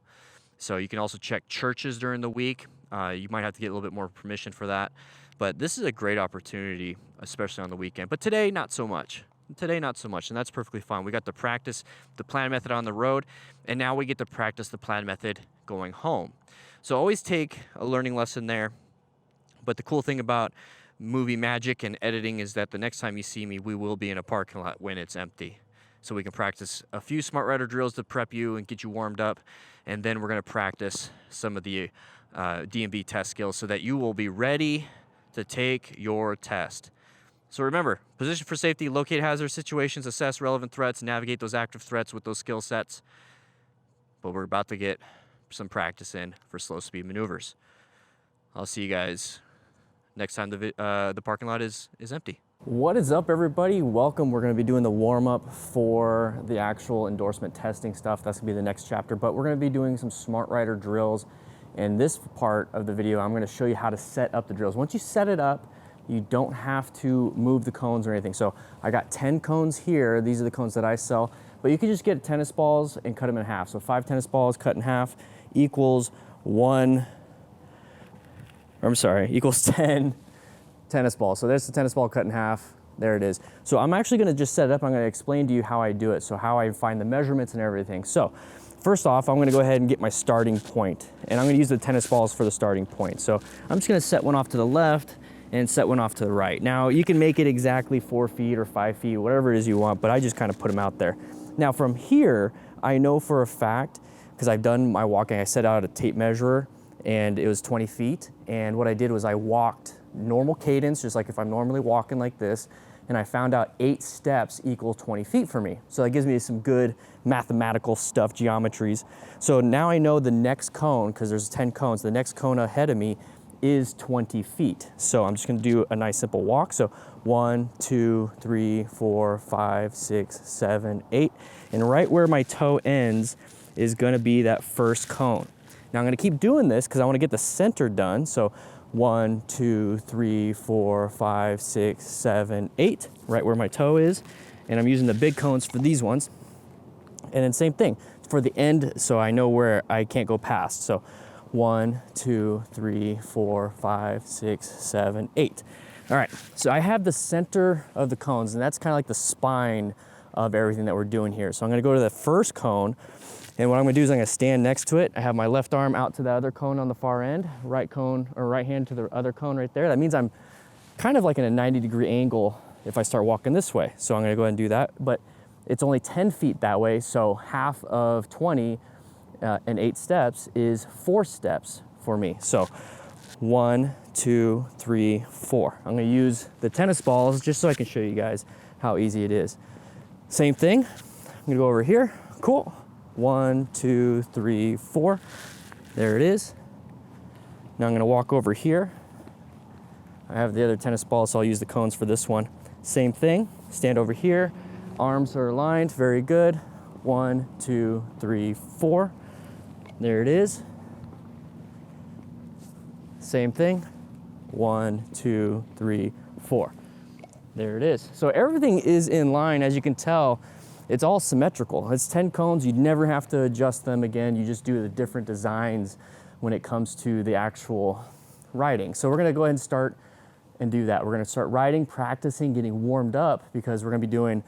So you can also check churches during the week. You might have to get a little bit more permission for that. But this is a great opportunity, especially on the weekend. But today, not so much. Today, not so much, and that's perfectly fine. We got to practice the plan method on the road, and now we get to practice the plan method going home. So always take a learning lesson there. But the cool thing about movie magic and editing is that the next time you see me, we will be in a parking lot when it's empty. So we can practice a few Smart Rider drills to prep you and get you warmed up, and then we're going to practice some of the D&B test skills so that you will be ready to take your test. So remember, position for safety, locate hazardous situations, assess relevant threats, navigate those active threats with those skill sets. But we're about to get some practice in for slow speed maneuvers. I'll see you guys next time the parking lot is empty. What is up, everybody? Welcome. We're going to be doing the warm-up for the actual endorsement testing stuff. That's going to be the next chapter, but we're going to be doing some Smart Rider drills. In this part of the video, I'm going to show you how to set up the drills. Once you set it up, you don't have to move the cones or anything. So I got 10 cones here. These are the cones that I sell, but you can just get tennis balls and cut them in half. So 5 tennis balls cut in half equals equals 10 tennis balls. So there's the tennis ball cut in half. There it is. So I'm actually going to just set it up. I'm going to explain to you how I do it. So how I find the measurements and everything. So first off, I'm going to go ahead and get my starting point, and I'm going to use the tennis balls for the starting point. So I'm just going to set one off to the left and set one off to the right. Now you can make it exactly 4 feet or 5 feet, whatever it is you want, but I just kind of put them out there. Now from here, I know for a fact, because I've done my walking, I set out a tape measurer and it was 20 feet. And what I did was I walked normal cadence, just like if I'm normally walking like this, and I found out 8 steps equal 20 feet for me. So that gives me some good mathematical stuff, geometries. So now I know the next cone, because there's 10 cones, the next cone ahead of me is 20 feet. So I'm just gonna do a nice simple walk. So 1, 2, 3, 4, 5, 6, 7, 8. And right where my toe ends is gonna be that first cone. Now I'm gonna keep doing this because I wanna get the center done. So 1, 2, 3, 4, 5, 6, 7, 8, right where my toe is. And I'm using the big cones for these ones. And then same thing for the end, so I know where I can't go past. So 1, 2, 3, 4, 5, 6, 7, 8. All right, so I have the center of the cones, and that's kind of like the spine of everything that we're doing here. So I'm gonna go to the first cone, and what I'm gonna do is I'm gonna stand next to it. I have my left arm out to the other cone on the far end, right cone or right hand to the other cone right there. That means I'm kind of like in a 90-degree angle if I start walking this way. So I'm gonna go ahead and do that, but it's only 10 feet that way, so half of 20 and 8 steps is 4 steps for me. So 1, 2, 3, 4. I'm gonna use the tennis balls just so I can show you guys how easy it is. Same thing, I'm gonna go over here, cool. 1, 2, 3, 4, there it is. Now I'm gonna walk over here. I have the other tennis balls, so I'll use the cones for this one. Same thing, stand over here, arms are aligned, very good. 1, 2, 3, 4. There it is. Same thing. 1, 2, 3, 4. There it is. So everything is in line, as you can tell. It's all symmetrical. It's 10 cones. You'd never have to adjust them again. You just do the different designs when it comes to the actual riding. So we're gonna go ahead and start and do that. We're gonna start riding, practicing, getting warmed up, because we're gonna be doing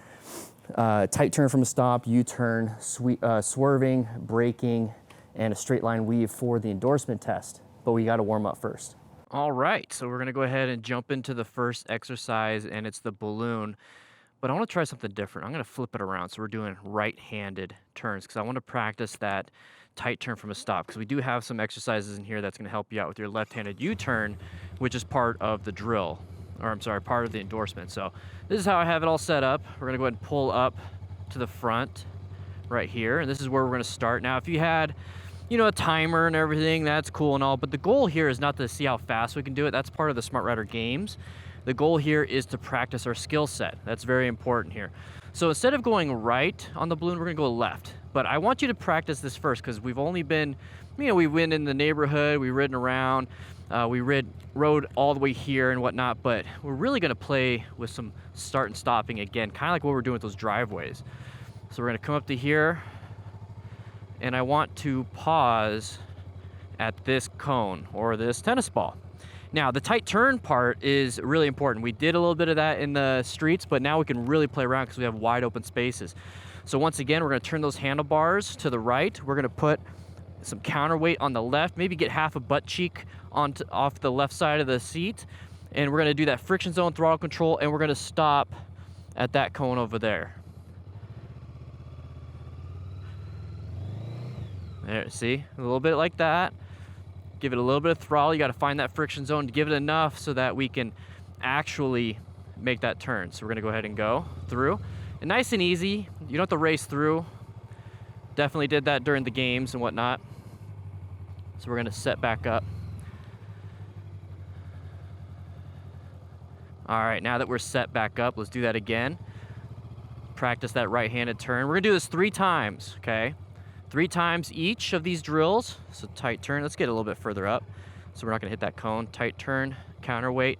tight turn from a stop, U-turn, swerving, braking, and a straight line weave for the endorsement test. But we gotta warm up first. All right, so we're gonna go ahead and jump into the first exercise, and it's the balloon. But I wanna try something different. I'm gonna flip it around. So we're doing right-handed turns, because I wanna practice that tight turn from a stop, because we do have some exercises in here that's gonna help you out with your left-handed U-turn, which is part of the drill, or I'm sorry, part of the endorsement. So this is how I have it all set up. We're gonna go ahead and pull up to the front right here, and this is where we're gonna start. Now, if you had, a timer and everything, that's cool and all, but the goal here is not to see how fast we can do it. That's part of the Smart Rider games. The goal here is to practice our skill set. That's very important here. So instead of going right on the balloon, we're gonna go left. But I want you to practice this first because we've only been, we went in the neighborhood, we've ridden around, we rode all the way here and whatnot, but we're really gonna play with some start and stopping again, kind of like what we're doing with those driveways. So we're gonna come up to here, and I want to pause at this cone or this tennis ball. Now, the tight turn part is really important. We did a little bit of that in the streets, but now we can really play around because we have wide open spaces. So once again, we're gonna turn those handlebars to the right. We're gonna put some counterweight on the left, maybe get half a butt cheek off the left side of the seat. And we're gonna do that friction zone throttle control, and we're gonna stop at that cone over there. There, see, a little bit like that. Give it a little bit of throttle. You gotta find that friction zone to give it enough so that we can actually make that turn. So we're gonna go ahead and go through. And nice and easy, you don't have to race through. Definitely did that during the games and whatnot. So we're gonna set back up. All right, now that we're set back up, let's do that again. Practice that right-handed turn. We're gonna do this 3 times, okay? 3 times each of these drills. So tight turn, let's get a little bit further up. So we're not gonna hit that cone. Tight turn, counterweight,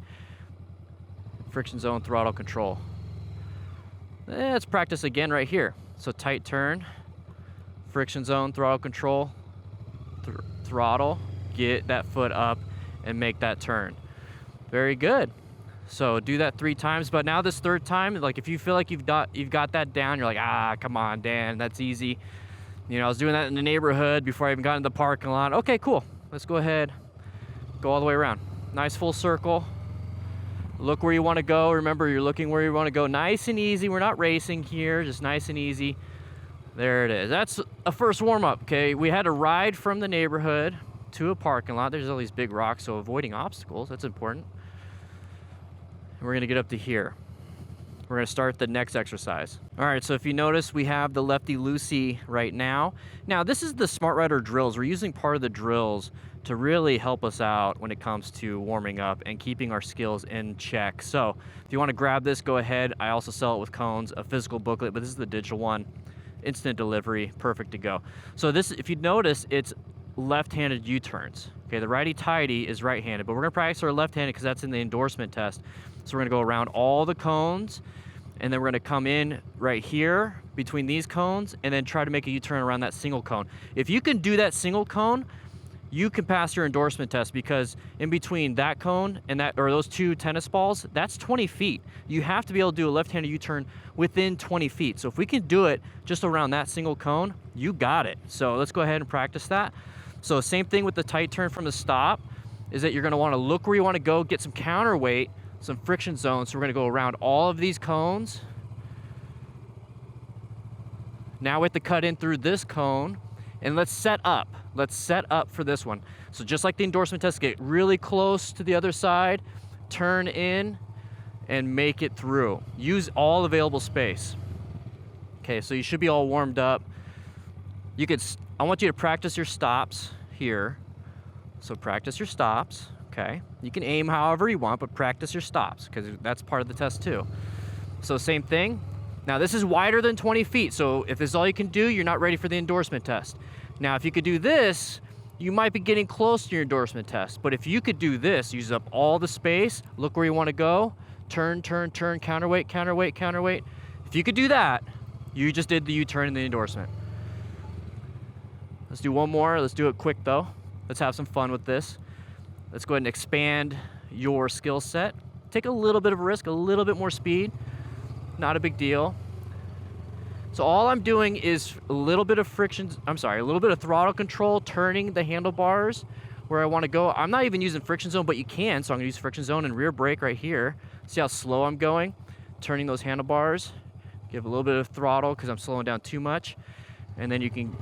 friction zone, throttle control. Let's practice again right here. So tight turn, friction zone, throttle control, throttle, get that foot up and make that turn. Very good. So do that 3 times, but now this 3rd time, like if you feel like you've got that down, you're like, ah, come on, Dan, that's easy. I was doing that in the neighborhood before I even got into the parking lot. Okay, cool. Let's go ahead, go all the way around. Nice full circle. Look where you want to go. Remember, you're looking where you want to go. Nice and easy. We're not racing here, just nice and easy. There it is. That's a first warm-up, okay? We had to ride from the neighborhood to a parking lot. There's all these big rocks, so avoiding obstacles, that's important. And we're gonna get up to here. We're gonna start the next exercise. All right, so if you notice, we have the Lefty Loosey right now. Now, this is the Smart Rider drills. We're using part of the drills to really help us out when it comes to warming up and keeping our skills in check. So if you wanna grab this, go ahead. I also sell it with cones, a physical booklet, but this is the digital one. Instant delivery, perfect to go. So this, if you notice, it's left-handed U-turns. Okay, the righty-tighty is right-handed, but we're gonna practice our left-handed because that's in the endorsement test. So we're gonna go around all the cones, and then we're gonna come in right here between these cones and then try to make a U-turn around that single cone. If you can do that single cone, you can pass your endorsement test because in between that cone and that, or those 2 tennis balls, that's 20 feet. You have to be able to do a left-handed U-turn within 20 feet. So if we can do it just around that single cone, you got it. So let's go ahead and practice that. So same thing with the tight turn from the stop, is that you're gonna wanna look where you wanna go, get some counterweight, some friction zones. So we're gonna go around all of these cones. Now we have to cut in through this cone, and let's set up. Let's set up for this one. So just like the endorsement test, get really close to the other side, turn in, and make it through. Use all available space. Okay, so you should be all warmed up. I want you to practice your stops here. So practice your stops, okay? You can aim however you want, but practice your stops because that's part of the test too. So same thing. Now this is wider than 20 feet, so if this is all you can do, you're not ready for the endorsement test. Now if you could do this, you might be getting close to your endorsement test, but if you could do this, use up all the space, look where you want to go, turn, turn, turn, counterweight, counterweight, counterweight. If you could do that, you just did the U-turn in the endorsement. Let's do one more. Let's do it quick though. Let's have some fun with this. Let's go ahead and expand your skill set. Take a little bit of a risk, a little bit more speed. Not a big deal. So all I'm doing is a little bit of a little bit of throttle control, turning the handlebars where I want to go. I'm not even using friction zone, but you can. So I'm gonna use friction zone and rear brake right here. See how slow I'm going? Turning those handlebars. Give a little bit of throttle because I'm slowing down too much. And then you can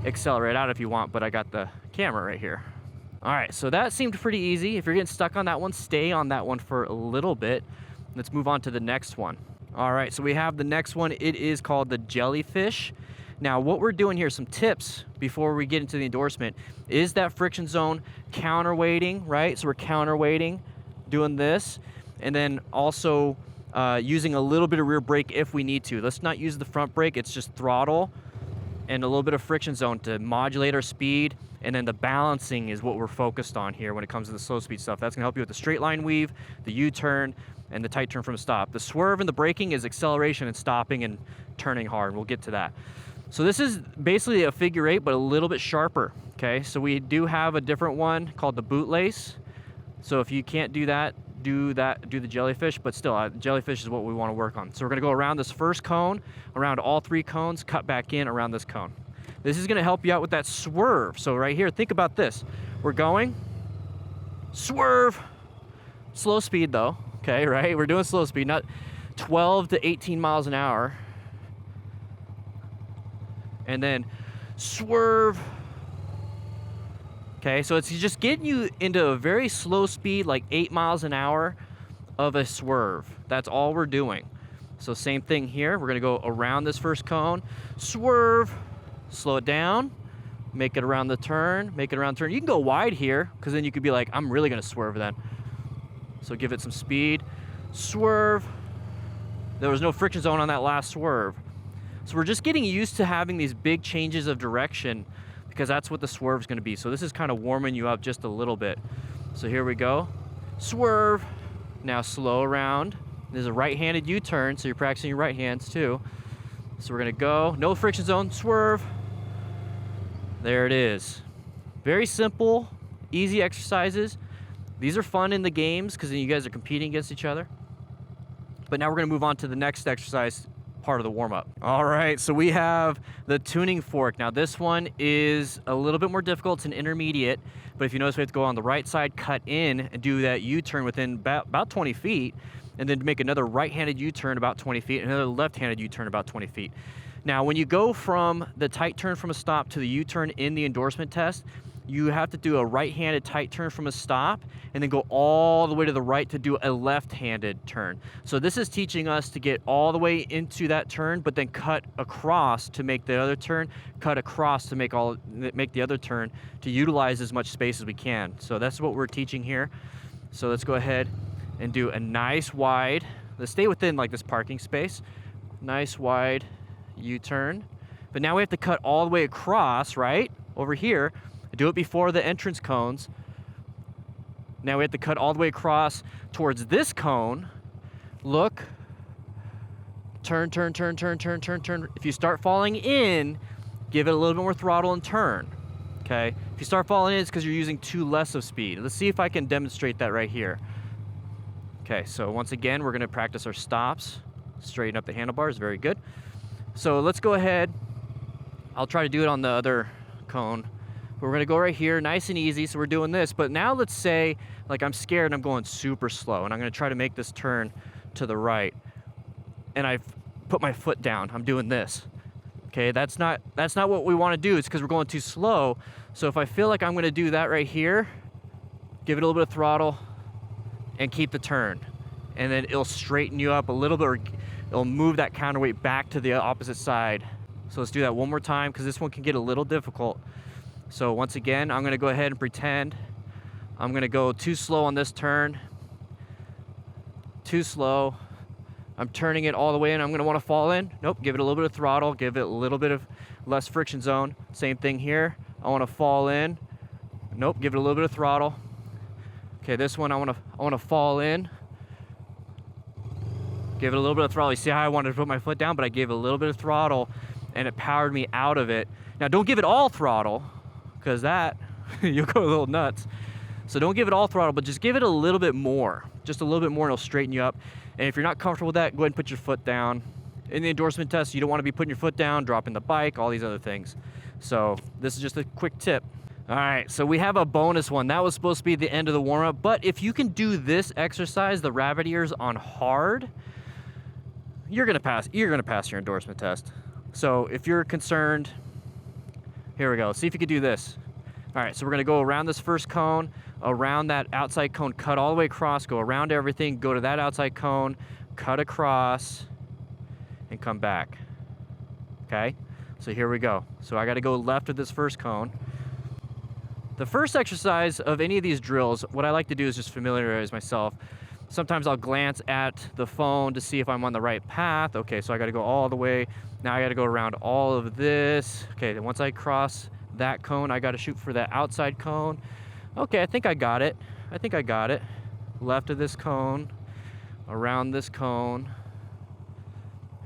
accelerate out if you want, but I got the camera right here. All right, so that seemed pretty easy. If you're getting stuck on that one, stay on that one for a little bit. Let's move on to the next one. All right, so we have the next one. It is called the Jellyfish. Now, what we're doing here, some tips before we get into the endorsement, is that friction zone counterweighting, right? So we're counterweighting, doing this. and then also using a little bit of rear brake if we need to. Let's not use the front brake. It's just throttle and a little bit of friction zone to modulate our speed, and then the balancing is what we're focused on here when it comes to the slow speed stuff. That's gonna help you with the straight line weave, the U-turn, and the tight turn from a stop. The swerve and the braking is acceleration and stopping and turning hard. We'll get to that. So this is basically a figure 8, but a little bit sharper, okay? So we do have a different one called the bootlace. So if you can't do that, do the jellyfish, but still, jellyfish is what we want to work on. So we're gonna go around this first cone, around all 3 cones, cut back in around this cone. This is gonna help you out with that swerve. So right here, think about this. We're going, swerve, slow speed though, okay, right? We're doing slow speed, not 12 to 18 miles an hour. And then swerve. Okay, so it's just getting you into a very slow speed, like 8 miles an hour of a swerve. That's all we're doing. So same thing here. We're gonna go around this first cone, swerve, slow it down, make it around the turn, make it around the turn. You can go wide here, because then you could be like, I'm really gonna swerve then. So give it some speed, swerve. There was no friction zone on that last swerve. So we're just getting used to having these big changes of direction, because that's what the swerve is going to be. So this is kind of warming you up just a little bit. So here we go. Swerve. Now slow around. There's a right-handed U-turn, so you're practicing your right hands too. So we're going to go. No friction zone. Swerve. There it is. Very simple, easy exercises. These are fun in the games because then you guys are competing against each other. But now we're going to move on to the next exercise, part of the warm-up. All right, so we have the tuning fork. Now this one is a little bit more difficult. It's an intermediate, but if you notice, we have to go on the right side, cut in, and do that U-turn within about 20 feet, and then make another right-handed U-turn about 20 feet, and another left-handed U-turn about 20 feet. Now, when you go from the tight turn from a stop to the U-turn in the endorsement test, you have to do a right-handed tight turn from a stop and then go all the way to the right to do a left-handed turn. So this is teaching us to get all the way into that turn, but then cut across to make the other turn, cut across to make the other turn, to utilize as much space as we can. So that's what we're teaching here. So let's go ahead and do a nice wide, let's stay within like this parking space, nice wide U-turn. But now we have to cut all the way across, right, over here. Do it before the entrance cones. Now we have to cut all the way across towards this cone. Look, turn, turn, turn, turn, turn, turn, turn. If you start falling in, give it a little bit more throttle and turn, okay? If you start falling in, it's because you're using too less of speed. Let's see if I can demonstrate that right here. Okay, so once again, we're gonna practice our stops. Straighten up the handlebars, very good. So let's go ahead. I'll try to do it on the other cone. We're gonna go right here, nice and easy, so we're doing this. But now let's say, like I'm scared and I'm going super slow, and I'm gonna try to make this turn to the right. And I've put my foot down, I'm doing this. Okay, that's not what we wanna do, it's because we're going too slow. So if I feel like I'm gonna do that right here, give it a little bit of throttle and keep the turn. And then it'll straighten you up a little bit, or it'll move that counterweight back to the opposite side. So let's do that one more time, because this one can get a little difficult. So once again, I'm gonna go ahead and pretend I'm gonna go too slow on this turn. Too slow. I'm turning it all the way and I'm gonna wanna fall in. Nope, give it a little bit of throttle, give it a little bit of less friction zone. Same thing here. I wanna fall in. Nope, give it a little bit of throttle. Okay, this one I wanna fall in. Give it a little bit of throttle. You see how I wanted to put my foot down, but I gave it a little bit of throttle and it powered me out of it. Now don't give it all throttle, because that, you'll go a little nuts. So don't give it all throttle, but just give it a little bit more. Just a little bit more and it'll straighten you up. And if you're not comfortable with that, go ahead and put your foot down. In the endorsement test, you don't want to be putting your foot down, dropping the bike, all these other things. So this is just a quick tip. All right, so we have a bonus one. That was supposed to be the end of the warm-up, but if you can do this exercise, the rabbit ears on hard, you're gonna pass your endorsement test. So if you're concerned, here we go. See if you could do this. All right, so we're gonna go around this first cone, around that outside cone, cut all the way across, go around everything, go to that outside cone, cut across, and come back. Okay, so here we go. So I gotta go left of this first cone. The first exercise of any of these drills, what I like to do is just familiarize myself. Sometimes I'll glance at the phone to see if I'm on the right path. Okay, so I gotta go all the way. Now I gotta go around all of this. Okay, then once I cross that cone, I gotta shoot for that outside cone. Okay, I think I got it. I think I got it. Left of this cone, around this cone,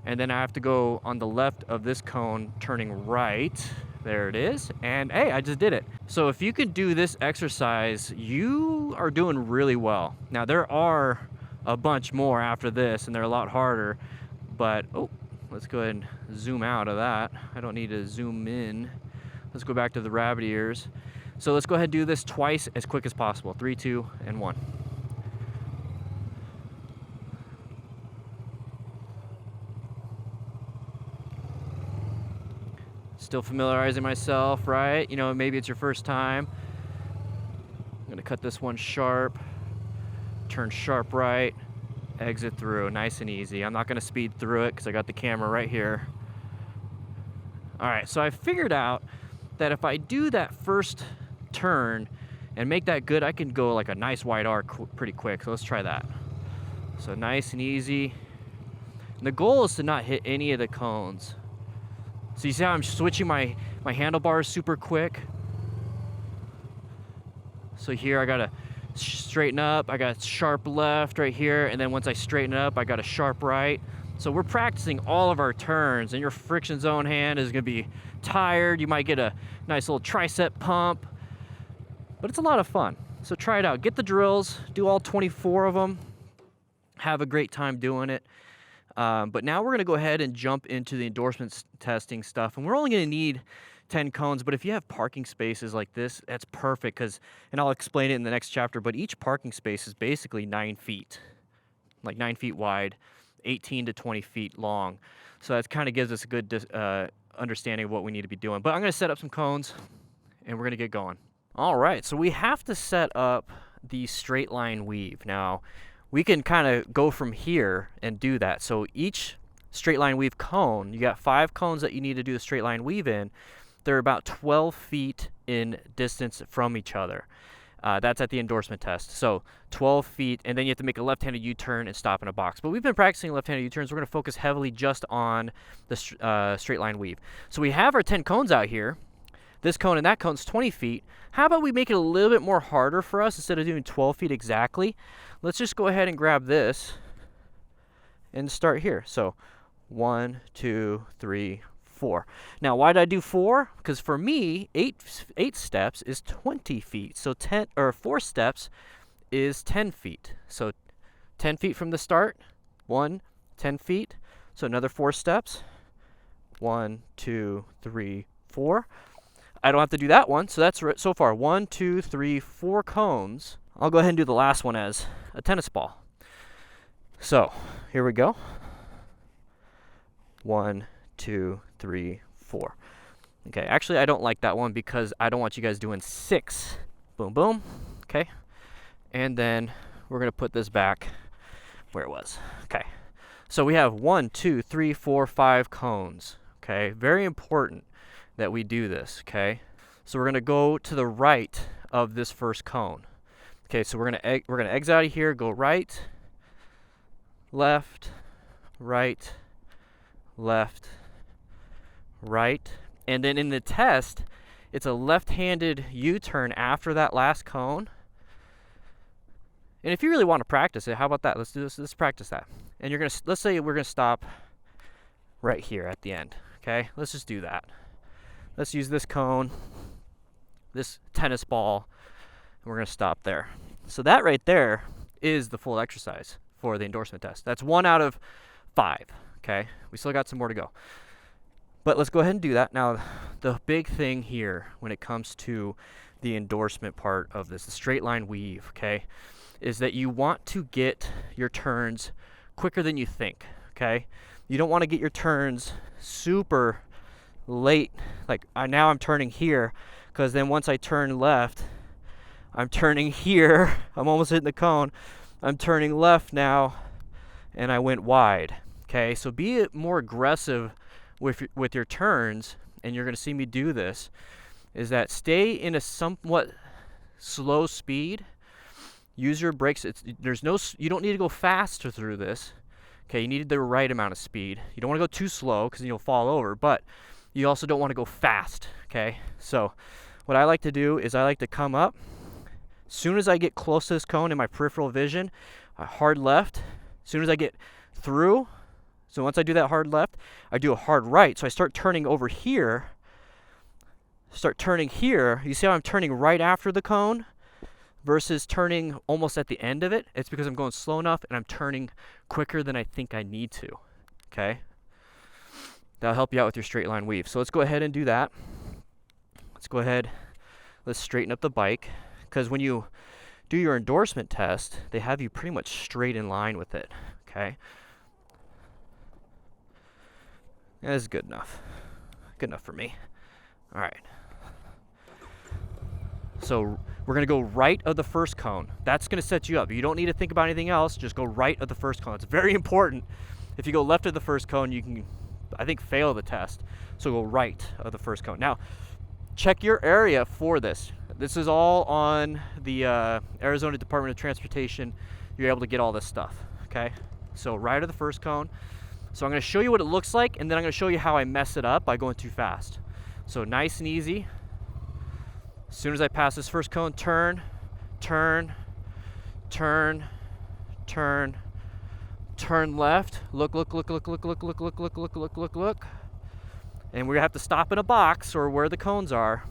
and then I have to go on the left of this cone, turning right. There it is, and hey, I just did it. So if you can do this exercise, you are doing really well. Now there are a bunch more after this, and they're a lot harder, but oh, let's go ahead and zoom out of that. I don't need to zoom in. Let's go back to the rabbit ears. So let's go ahead and do this twice as quick as possible. 3, 2, and 1. Still familiarizing myself, right? You know, maybe it's your first time. I'm gonna cut this one sharp, turn sharp right, exit through, nice and easy. I'm not gonna speed through it because I got the camera right here. All right, so I figured out that if I do that first turn and make that good, I can go like a nice wide arc pretty quick. So let's try that. So nice and easy. And the goal is to not hit any of the cones. So you see how I'm switching my handlebars super quick? So here I gotta straighten up, I got sharp left right here, and then once I straighten up, I got a sharp right. So we're practicing all of our turns, and your friction zone hand is gonna be tired. You might get a nice little tricep pump, but it's a lot of fun. So try it out, get the drills, do all 24 of them, have a great time doing it. But now we're gonna go ahead and jump into the endorsements testing stuff, and we're only gonna need 10 cones, but if you have parking spaces like this, that's perfect, and I'll explain it in the next chapter, but each parking space is basically 9 feet, like 9 feet wide, 18 to 20 feet long. So that kind of gives us a good understanding of what we need to be doing. But I'm gonna set up some cones, and we're gonna get going. All right, so we have to set up the straight line weave. Now, we can kind of go from here and do that. So each straight line weave cone, you got 5 cones that you need to do the straight line weave in. They're about 12 feet in distance from each other. That's at the endorsement test. So 12 feet, and then you have to make a left-handed U-turn and stop in a box. But we've been practicing left-handed U-turns. We're going to focus heavily just on the straight line weave. So we have our 10 cones out here. This cone and that cone's 20 feet. How about we make it a little bit more harder for us instead of doing 12 feet exactly? Let's just go ahead and grab this and start here. So 1, 2, 3, 4. Now, why did I do 4? Because for me, 8 steps is 20 feet. So 4 steps is 10 feet. So 10 feet from the start, 1, 10 feet. So another 4 steps. 1, 2, 3, 4. I don't have to do that one, so that's so far 1, 2, 3, 4 cones. I'll go ahead and do the last one as a tennis ball. So here we go. 1, 2, 3, 4. Okay, actually I don't like that one because I don't want you guys doing 6. Boom, boom. Okay, and then we're gonna put this back where it was. Okay, so we have 1, 2, 3, 4, 5 cones. Okay, very important that we do this. Okay, so we're gonna go to the right of this first cone. Okay, so we're gonna exit out of here, go right, left, right, left, right, and then in the test, it's a left-handed U-turn after that last cone. And if you really want to practice it, how about that? Let's do this. Let's practice that. And let's say we're gonna stop right here at the end. Okay, let's just do that. Let's use this cone, this tennis ball, and we're gonna stop there. So that right there is the full exercise for the endorsement test. That's 1 out of 5. Okay, we still got some more to go. But let's go ahead and do that. Now, the big thing here when it comes to the endorsement part of this, the straight line weave, okay, is that you want to get your turns quicker than you think, okay? You don't want to get your turns super late. Like now I'm turning here, because then once I turn left, I'm turning here. I'm almost hitting the cone. I'm turning left now, and I went wide, okay? So be more aggressive with your turns, and you're going to see me do this, is that stay in a somewhat slow speed. Use your brakes. You don't need to go fast through this. Okay, you need the right amount of speed. You don't want to go too slow because you'll fall over, but you also don't want to go fast, okay? So what I like to do is I like to come up. As soon as I get close to this cone in my peripheral vision, a hard left. As soon as I get through, so once I do that hard left, I do a hard right. So I start turning over here. Start turning here. You see how I'm turning right after the cone versus turning almost at the end of it? It's because I'm going slow enough and I'm turning quicker than I think I need to, okay? That'll help you out with your straight line weave. So let's go ahead and do that. Let's straighten up the bike, because when you do your endorsement test, they have you pretty much straight in line with it, okay? That's good enough. Good enough for me. All right. So we're going to go right of the first cone. That's going to set you up. You don't need to think about anything else. Just go right of the first cone. It's very important. If you go left of the first cone, you can, I think, fail the test. So go right of the first cone. Now, check your area for this. This is all on the Arizona Department of Transportation. You're able to get all this stuff, okay? So right of the first cone. So I'm going to show you what it looks like, and then I'm going to show you how I mess it up by going too fast. So nice and easy. As soon as I pass this first cone, turn, turn, turn, turn, turn left. Look, look, look, look, look, look, look, look, look, look, look, look, look. And we're gonna have to stop in a box or where the cones are.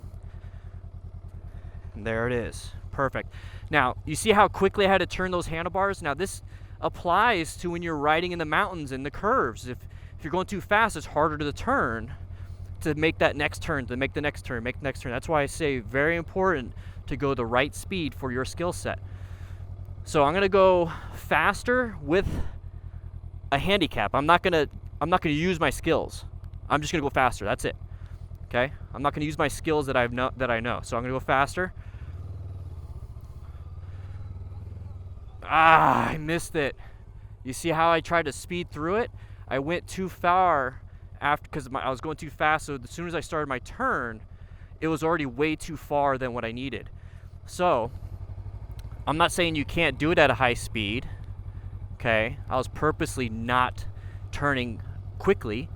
And there it is. Perfect. Now, you see how quickly I had to turn those handlebars? Now, this applies to when you're riding in the mountains and the curves. If you're going too fast, it's harder to turn, to make that next turn, to make the next turn, make the next turn. That's why I say very important to go the right speed for your skill set. So I'm gonna go faster with a handicap. I'm not gonna use my skills. I'm just gonna go faster. That's it. Okay? I'm not gonna use my skills that I know. So I'm gonna go faster. I missed it. You see how I tried to speed through it? I went too far because I was going too fast. So as soon as I started my turn, it was already way too far than what I needed. So I'm not saying you can't do it at a high speed. Okay? I was purposely not turning quickly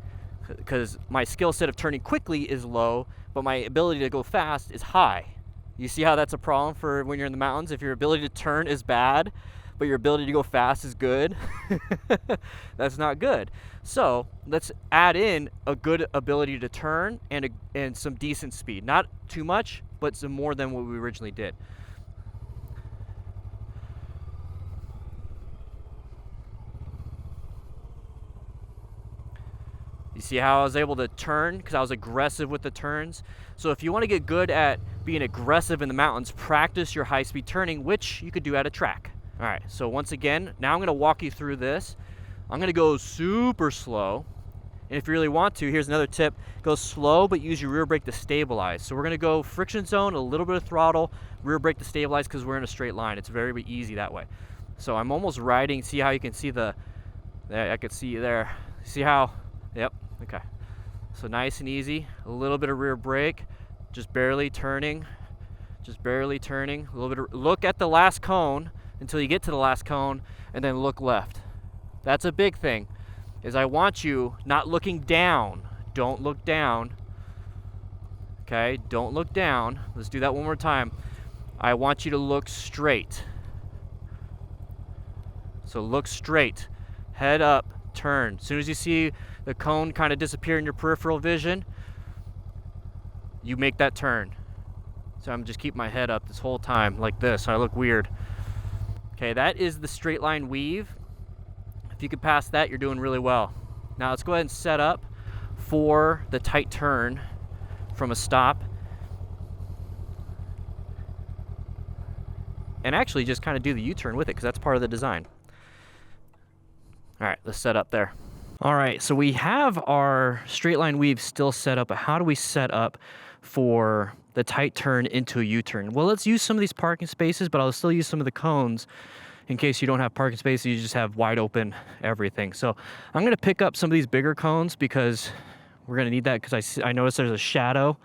because my skill set of turning quickly is low, but my ability to go fast is high. You see how that's a problem for when you're in the mountains? If your ability to turn is bad, but your ability to go fast is good, that's not good. So let's add in a good ability to turn and some decent speed. Not too much, but some more than what we originally did. You see how I was able to turn because I was aggressive with the turns? So if you want to get good at being aggressive in the mountains, practice your high-speed turning, which you could do at a track. All right, so once again, now I'm going to walk you through this. I'm going to go super slow. And if you really want to, here's another tip. Go slow, but use your rear brake to stabilize. So we're going to go friction zone, a little bit of throttle, rear brake to stabilize because we're in a straight line. It's very easy that way. So I'm almost riding. See how you can see there, I could see you there. See how? Yep. Okay, so nice and easy. A little bit of rear brake, just barely turning, a little bit of, look at the last cone until you get to the last cone, and then look left. That's a big thing, is I want you not looking down. Don't look down. Okay, don't look down. Let's do that one more time. I want you to look straight. So look straight, head up, turn. As soon as you see the cone kind of disappear in your peripheral vision, you make that turn. So I'm just keeping my head up this whole time like this. I look weird. Okay, that is the straight line weave. If you could pass that, you're doing really well. Now let's go ahead and set up for the tight turn from a stop. And actually just kind of do the U-turn with it because that's part of the design. All right, let's set up there. All right, so we have our straight line weave still set up, but how do we set up for the tight turn into a U-turn? Well, let's use some of these parking spaces, but I'll still use some of the cones in case you don't have parking spaces, you just have wide open everything. So I'm gonna pick up some of these bigger cones because we're gonna need that because I noticed there's a shadow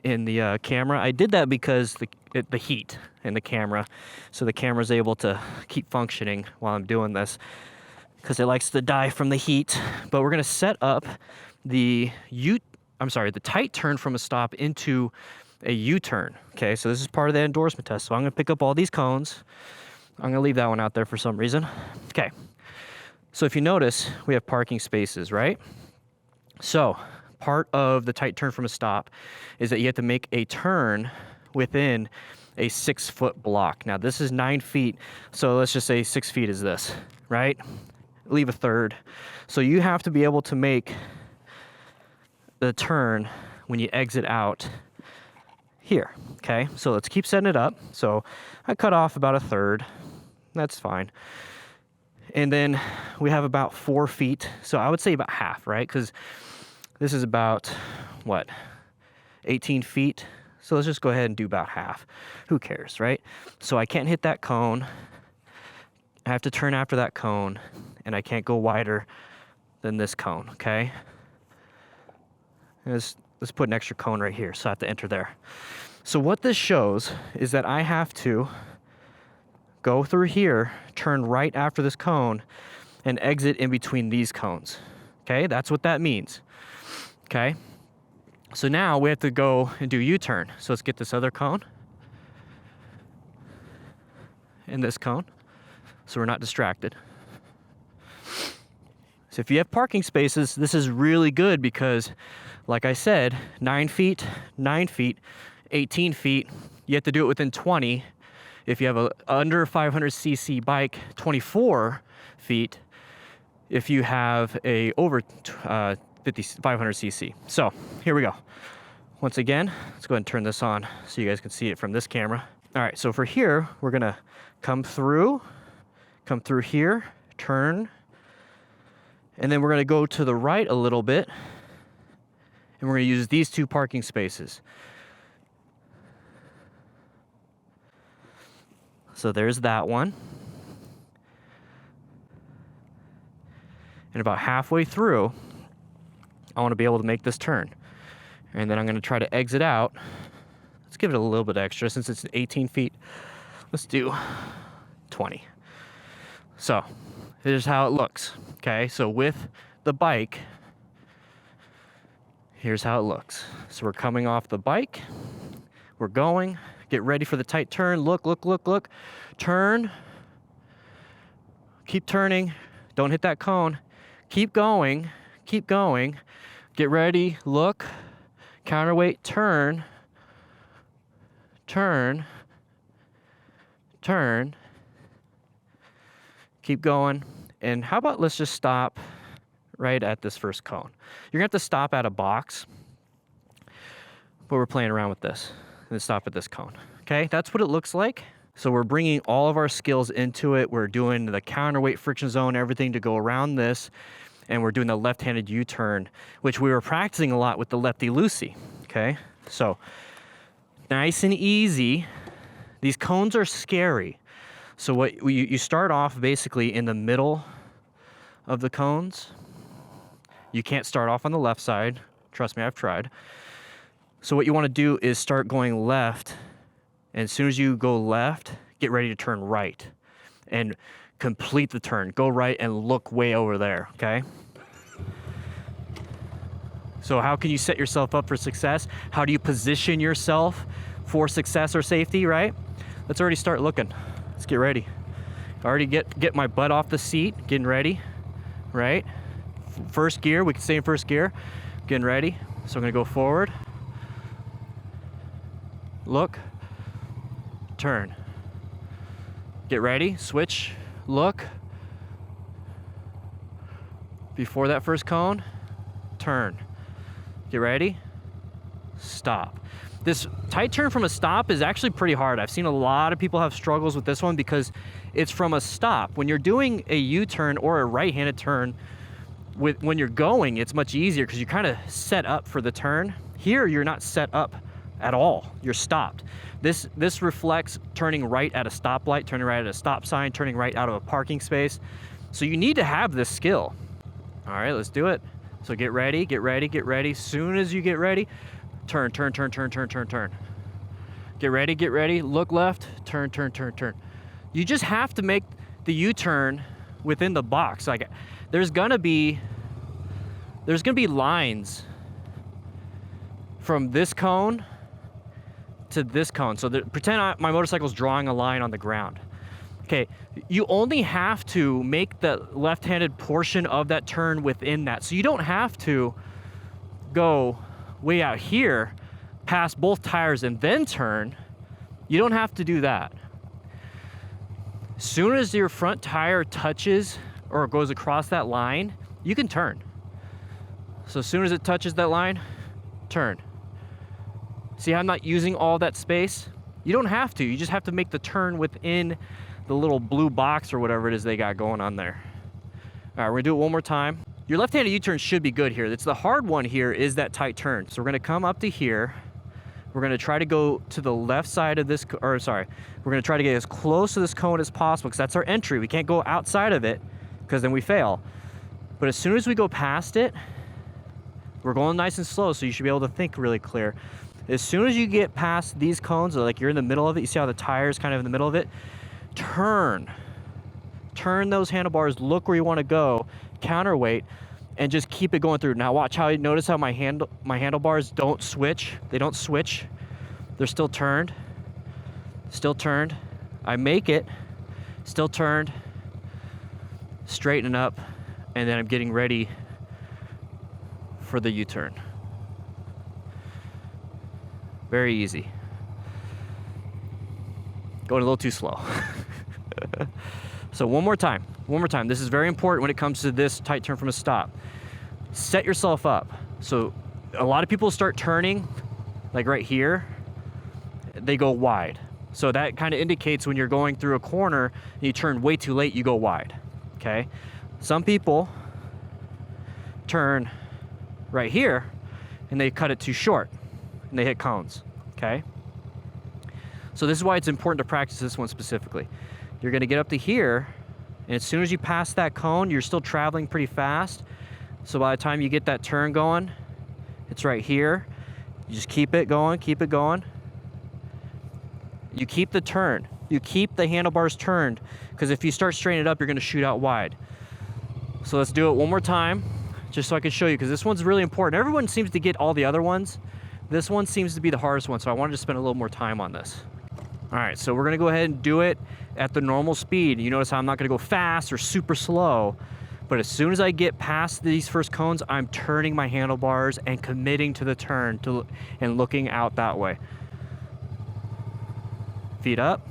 in the camera. I did that because the heat in the camera, so the camera's able to keep functioning while I'm doing this, because it likes to die from the heat. But we're gonna set up the tight turn from a stop into a U-turn. Okay, so this is part of the endorsement test. So I'm gonna pick up all these cones. I'm gonna leave that one out there for some reason. Okay, so if you notice, we have parking spaces, right? So part of the tight turn from a stop is that you have to make a turn within a 6-foot block. Now this is 9 feet, so let's just say 6 feet is this, right? Leave a third. So you have to be able to make the turn when you exit out here, okay? So let's keep setting it up. So I cut off about a third, that's fine. And then we have about 4 feet, so I would say about half, right? Because this is about, what, 18 feet? So let's just go ahead and do about half. Who cares, right? So I can't hit that cone. I have to turn after that cone, and I can't go wider than this cone, okay? Let's put an extra cone right here, so I have to enter there. So what this shows is that I have to go through here, turn right after this cone, and exit in between these cones, okay? That's what that means. Okay, so now we have to go and do U-turn. So let's get this other cone and this cone, so we're not distracted. So if you have parking spaces, this is really good because, like I said, 9 feet, 9 feet, 18 feet, you have to do it within 20. If you have a under 500cc bike, 24 feet. If you have a over 500cc. So here we go. Once again, let's go ahead and turn this on so you guys can see it from this camera. All right, so for here, we're gonna come through here, turn, and then we're gonna go to the right a little bit, and we're gonna use these 2 parking spaces. So there's that one. And about halfway through, I want to be able to make this turn. And then I'm going to try to exit out. Let's give it a little bit extra since it's 18 feet. Let's do 20. So here's how it looks. Okay, so with the bike, here's how it looks. So we're coming off the bike. We're going. Get ready for the tight turn. Look, look, look, look. Turn. Keep turning. Don't hit that cone. Keep going. Keep going. Get ready, look, counterweight, turn, turn, turn, keep going. And how about let's just stop right at this first cone. You're gonna have to stop at a box, but we're playing around with this, and then stop at this cone, okay? That's what it looks like. So we're bringing all of our skills into it. We're doing the counterweight, friction zone, everything to go around this. And we're doing the left-handed U-turn, which we were practicing a lot with the Lefty Loosey, okay? So nice and easy. These cones are scary. So what you start off basically in the middle of the cones. You can't start off on the left side. Trust me, I've tried. So what you want to do is start going left. And as soon as you go left, get ready to turn right. And complete the turn. Go right and look way over there, okay? So how can you set yourself up for success? How do you position yourself for success or safety, right? Let's already start looking. Let's get ready. Already get my butt off the seat, getting ready, right? First gear, we can stay in first gear, getting ready. So I'm gonna go forward, look, turn. Get ready, switch, look. Before that first cone, turn. Get ready, stop. This tight turn from a stop is actually pretty hard. I've seen a lot of people have struggles with this one because it's from a stop. When you're doing a U-turn or a right-handed turn, when you're going, it's much easier because you're kind of set up for the turn. Here, you're not set up at all. You're stopped. This reflects turning right at a stoplight, turning right at a stop sign, turning right out of a parking space. So you need to have this skill. All right, let's do it. So get ready, get ready, get ready. Soon as you get ready, Turn, turn, turn, turn, turn, turn, turn. Get ready, look left, turn, turn, turn, turn. You just have to make the U-turn within the box. Like, there's gonna be lines from this cone to this cone. So pretend my motorcycle's drawing a line on the ground. Okay, you only have to make the left-handed portion of that turn within that. So you don't have to go way out here, pass both tires and then turn. You don't have to do that. As soon as your front tire touches or goes across that line, you can turn. So as soon as it touches that line, turn. See how I'm not using all that space? You don't have to. You just have to make the turn within the little blue box or whatever it is they got going on there. All right, we're gonna do it one more time. Your left-handed U-turn should be good here. It's the hard one here is that tight turn. So we're gonna come up to here. We're gonna try to go to the left side of this, we're gonna try to get as close to this cone as possible because that's our entry. We can't go outside of it because then we fail. But as soon as we go past it, we're going nice and slow, so you should be able to think really clear. As soon as you get past these cones, like you're in the middle of it, you see how the tire's kind of in the middle of it? Turn those handlebars, look where you wanna go, counterweight, and just keep it going through. Now watch how, notice how my handlebars don't switch. They don't switch. They're still turned. I make it, still turned, straighten up, and then I'm getting ready for the U-turn. Very easy. Going a little too slow. So one more time. This is very important when it comes to this tight turn from a stop. Set yourself up. So a lot of people start turning like right here, they go wide. So that kind of indicates when you're going through a corner and you turn way too late, you go wide, okay? Some people turn right here and they cut it too short and they hit cones, okay? So this is why it's important to practice this one specifically. You're gonna get up to here, and as soon as you pass that cone, you're still traveling pretty fast. So by the time you get that turn going, it's right here. You just keep it going, keep it going. You keep the turn. You keep the handlebars turned, because if you start straightening it up, you're gonna shoot out wide. So let's do it one more time, just so I can show you, because this one's really important. Everyone seems to get all the other ones. This one seems to be the hardest one, so I wanted to spend a little more time on this. All right, so we're gonna go ahead and do it at the normal speed. You notice how I'm not gonna go fast or super slow, but as soon as I get past these first cones, I'm turning my handlebars and committing to the turn and looking out that way. Feet up,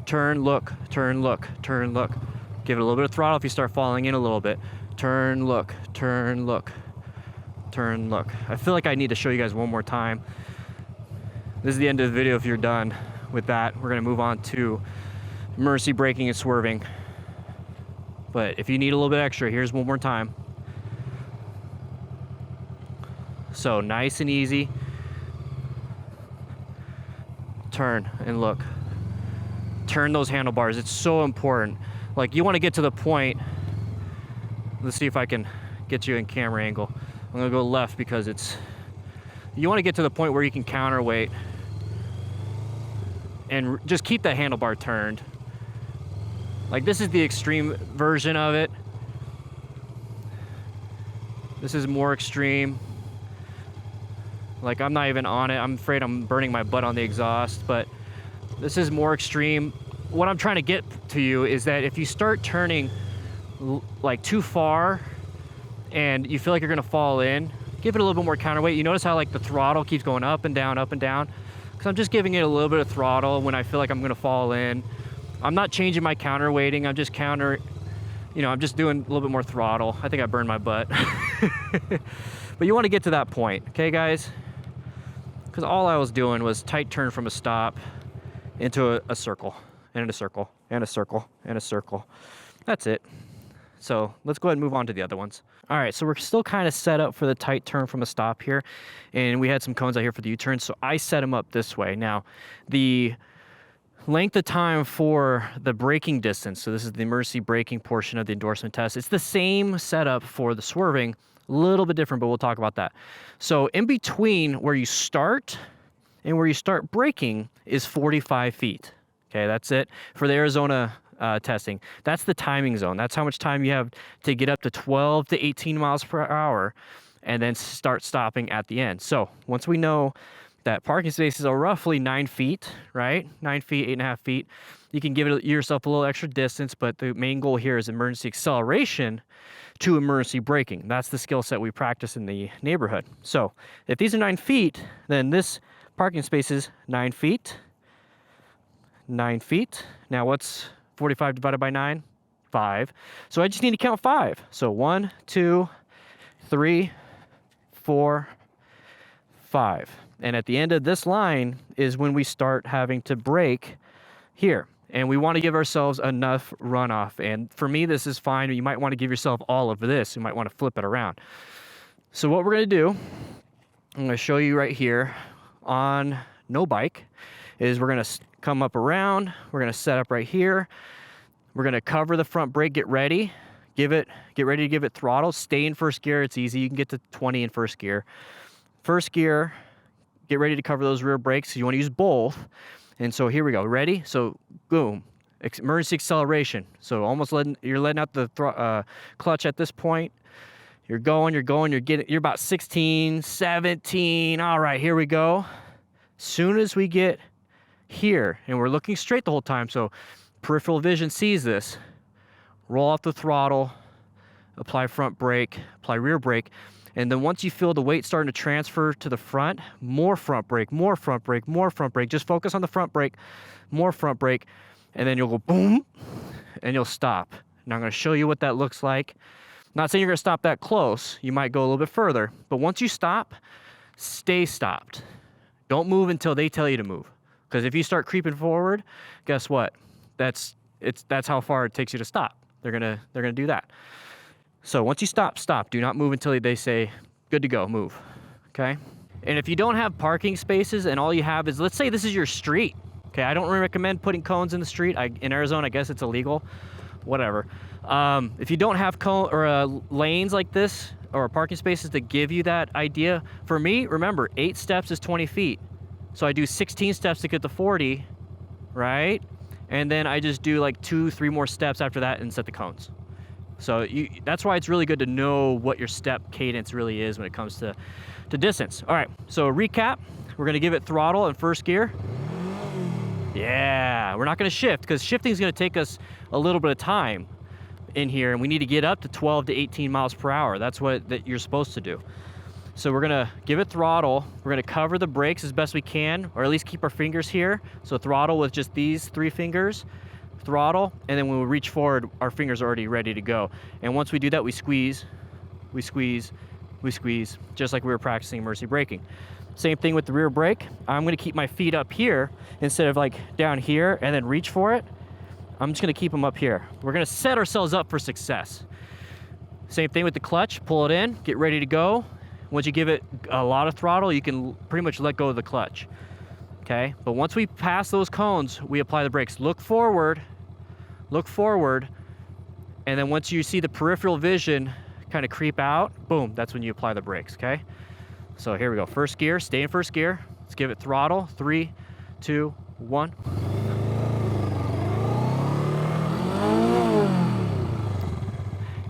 turn, look, turn, look, turn, look. Give it a little bit of throttle if you start falling in a little bit. Turn, look, turn, look, turn, look. I feel like I need to show you guys one more time. This is the end of the video if you're done with that. We're gonna move on to emergency braking and swerving. But if you need a little bit extra, here's one more time. So nice and easy. Turn and look. Turn those handlebars. It's so important. Like, you want to get to the point. Let's see if I can get you in camera angle. I'm gonna go left because you want to get to the point where you can counterweight and just keep that handlebar turned. Like, this is the extreme version of it. This is more extreme. Like, I'm not even on it. I'm afraid I'm burning my butt on the exhaust, but this is more extreme. What I'm trying to get to you is that if you start turning like too far and you feel like you're gonna fall in, give it a little bit more counterweight. You notice how like the throttle keeps going up and down, because I'm just giving it a little bit of throttle when I feel like I'm gonna fall in. I'm not changing my counterweighting. I'm just I'm just doing a little bit more throttle. I think I burned my butt. But you want to get to that point, okay, guys? Because all I was doing was tight turn from a stop into a circle, and a circle, and a circle, and a circle. That's it. So let's go ahead and move on to the other ones. All right, so we're still kind of set up for the tight turn from a stop here, and we had some cones out here for the U-turn, so I set them up this way. Now, the length of time for the braking distance, so this is the emergency braking portion of the endorsement test, it's the same setup for the swerving. A little bit different, but we'll talk about that. So in between where you start and where you start braking is 45 feet. Okay, that's it for the Arizona testing. That's the timing zone. That's how much time you have to get up to 12 to 18 miles per hour and then start stopping at the end. So once we know that parking spaces are roughly 9 feet, right? 9 feet, 8.5 feet. You can give yourself a little extra distance, but the main goal here is emergency acceleration to emergency braking. That's the skill set we practice in the neighborhood. So if these are 9 feet, then this parking space is 9 feet, 9 feet. Now what's 45 divided by 9? 5. So I just need to count 5. So 1, 2, 3, 4, 5. And at the end of this line is when we start having to brake here. And we want to give ourselves enough runoff. And for me, this is fine. You might want to give yourself all of this. You might want to flip it around. So what we're going to do, I'm going to show you right here on no bike, is we're going to come up around. We're going to set up right here. We're going to cover the front brake, get ready. Get ready to give it throttle. Stay in first gear. It's easy. You can get to 20 in first gear. First gear. Get ready to cover those rear brakes. You want to use both. And so here we go. Ready? So boom. Emergency acceleration. So almost you're letting out the clutch at this point. You're going, you're about 16, 17. All right, here we go. Soon as we get here, and we're looking straight the whole time, so peripheral vision sees this. Roll off the throttle, apply front brake, apply rear brake. And then once you feel the weight starting to transfer to the front, more front brake, more front brake, more front brake. Just focus on the front brake, more front brake, and then you'll go boom, and you'll stop. Now I'm going to show you what that looks like. Not saying you're going to stop that close. You might go a little bit further. But once you stop, stay stopped. Don't move until they tell you to move. Because if you start creeping forward, guess what? That's how far it takes you to stop. They're gonna do that. So once you stop. Do not move until they say, good to go, move, okay? And if you don't have parking spaces and all you have is, let's say this is your street, okay? I don't really recommend putting cones in the street. In Arizona, I guess it's illegal, whatever. If you don't have lanes like this or parking spaces to give you that idea, for me, remember, 8 steps is 20 feet. So I do 16 steps to get to 40, right? And then I just do like 2-3 more steps after that and set the cones. So that's why it's really good to know what your step cadence really is when it comes to distance. All right, so recap, we're gonna give it throttle in first gear. Yeah, we're not gonna shift because shifting is gonna take us a little bit of time in here, and we need to get up to 12 to 18 miles per hour. That's what you're supposed to do. So we're gonna give it throttle. We're gonna cover the brakes as best we can, or at least keep our fingers here. So throttle with just these 3 fingers. Throttle, and then when we reach forward, our fingers are already ready to go. And once we do that, we squeeze, we squeeze, we squeeze, just like we were practicing emergency braking. Same thing with the rear brake. I'm gonna keep my feet up here instead of like down here and then reach for it. I'm just gonna keep them up here. We're gonna set ourselves up for success. Same thing with the clutch, pull it in, get ready to go. Once you give it a lot of throttle, you can pretty much let go of the clutch. Okay, but once we pass those cones, we apply the brakes. Look forward, and then once you see the peripheral vision kind of creep out, boom, that's when you apply the brakes, okay? So here we go, first gear, stay in first gear. Let's give it throttle, 3, 2, 1.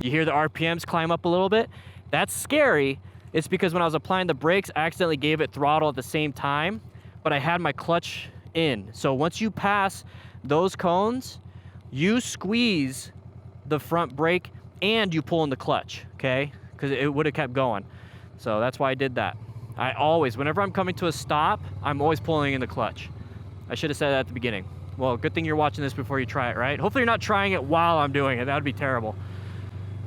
You hear the RPMs climb up a little bit? That's scary. It's because when I was applying the brakes, I accidentally gave it throttle at the same time, but I had my clutch in. So once you pass those cones, you squeeze the front brake and you pull in the clutch, okay? Because it would have kept going. So that's why I did that. I always, whenever I'm coming to a stop, I'm always pulling in the clutch. I should have said that at the beginning. Well, good thing you're watching this before you try it, right? Hopefully you're not trying it while I'm doing it. That would be terrible.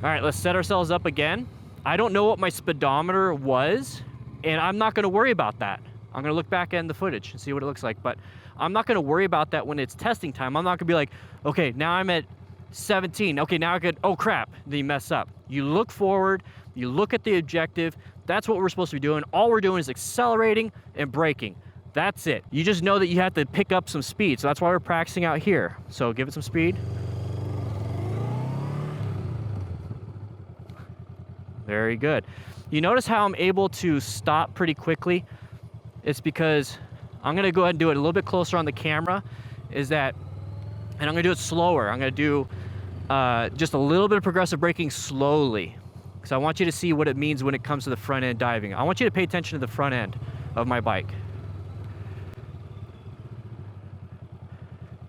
All right, let's set ourselves up again. I don't know what my speedometer was, and I'm not gonna worry about that. I'm gonna look back in the footage and see what it looks like, but I'm not gonna worry about that when it's testing time. I'm not gonna be like, okay, now I'm at 17. Okay, now I could, oh crap, then you mess up. You look forward, you look at the objective. That's what we're supposed to be doing. All we're doing is accelerating and braking. That's it. You just know that you have to pick up some speed. So that's why we're practicing out here. So give it some speed. Very good. You notice how I'm able to stop pretty quickly? It's because I'm gonna go ahead and do it a little bit closer on the camera, and I'm gonna do it slower. I'm gonna do just a little bit of progressive braking slowly. Because I want you to see what it means when it comes to the front end diving. I want you to pay attention to the front end of my bike.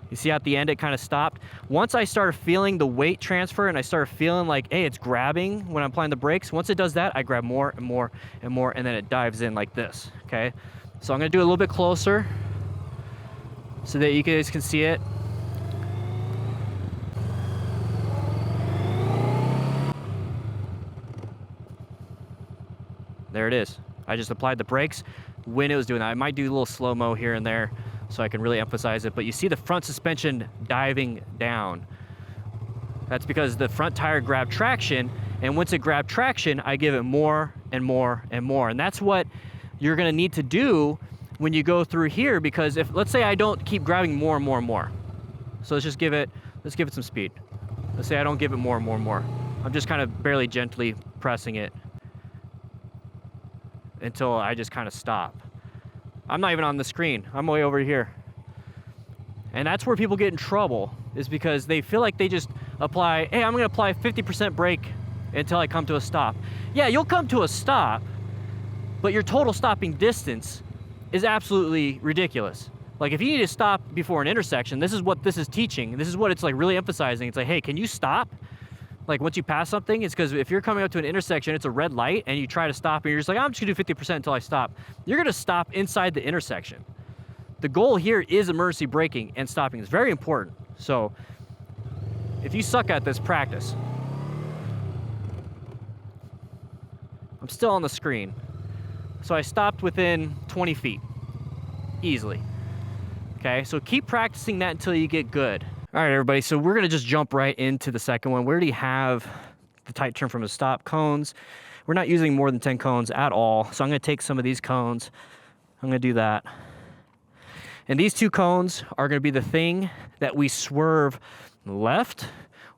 You see at the end it kind of stopped. Once I started feeling the weight transfer and I started feeling like, hey, it's grabbing when I'm applying the brakes, once it does that, I grab more and more and more, and then it dives in like this, okay? So I'm gonna do it a little bit closer so that you guys can see it. There it is. I just applied the brakes when it was doing that. I might do a little slow-mo here and there so I can really emphasize it, but you see the front suspension diving down. That's because the front tire grabbed traction, and once it grabbed traction, I give it more and more and more. And that's what you're gonna need to do when you go through here, because if, let's say I don't keep grabbing more and more and more. So let's give it some speed. Let's say I don't give it more and more and more. I'm just kind of barely gently pressing it until I just kind of stop. I'm not even on the screen. I'm way over here. And that's where people get in trouble, is because they feel like they just apply, hey, I'm gonna apply 50% brake until I come to a stop. Yeah, you'll come to a stop, but your total stopping distance is absolutely ridiculous. Like if you need to stop before an intersection, this is what this is teaching. This is what it's like really emphasizing. It's like, hey, can you stop? Like once you pass something, it's because if you're coming up to an intersection, it's a red light, and you try to stop, and you're just like, I'm just gonna do 50% until I stop. You're gonna stop inside the intersection. The goal here is emergency braking and stopping. It's very important. So if you suck at this, practice. I'm still on the screen. So I stopped within 20 feet, easily. Okay, so keep practicing that until you get good. All right, everybody, so we're gonna just jump right into the second one. We already have the tight turn from the stop cones. We're not using more than 10 cones at all, so I'm gonna take some of these cones. I'm gonna do that. And these two cones are gonna be the thing that we swerve left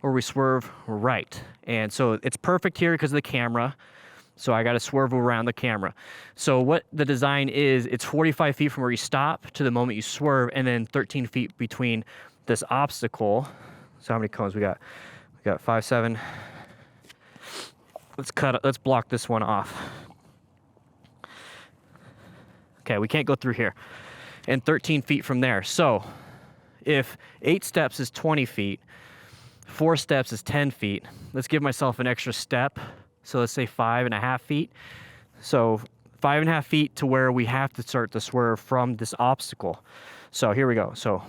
or we swerve right. And so it's perfect here because of the camera. So I gotta swerve around the camera. So what the design is, it's 45 feet from where you stop to the moment you swerve, and then 13 feet between this obstacle. So how many cones we got? We got 5, 7. Let's block this one off. Okay, we can't go through here. And 13 feet from there. So if 8 steps is 20 feet, 4 steps is 10 feet. Let's give myself an extra step. So let's say 5.5 feet. So 5.5 feet to where we have to start the swerve from this obstacle. So here we go. So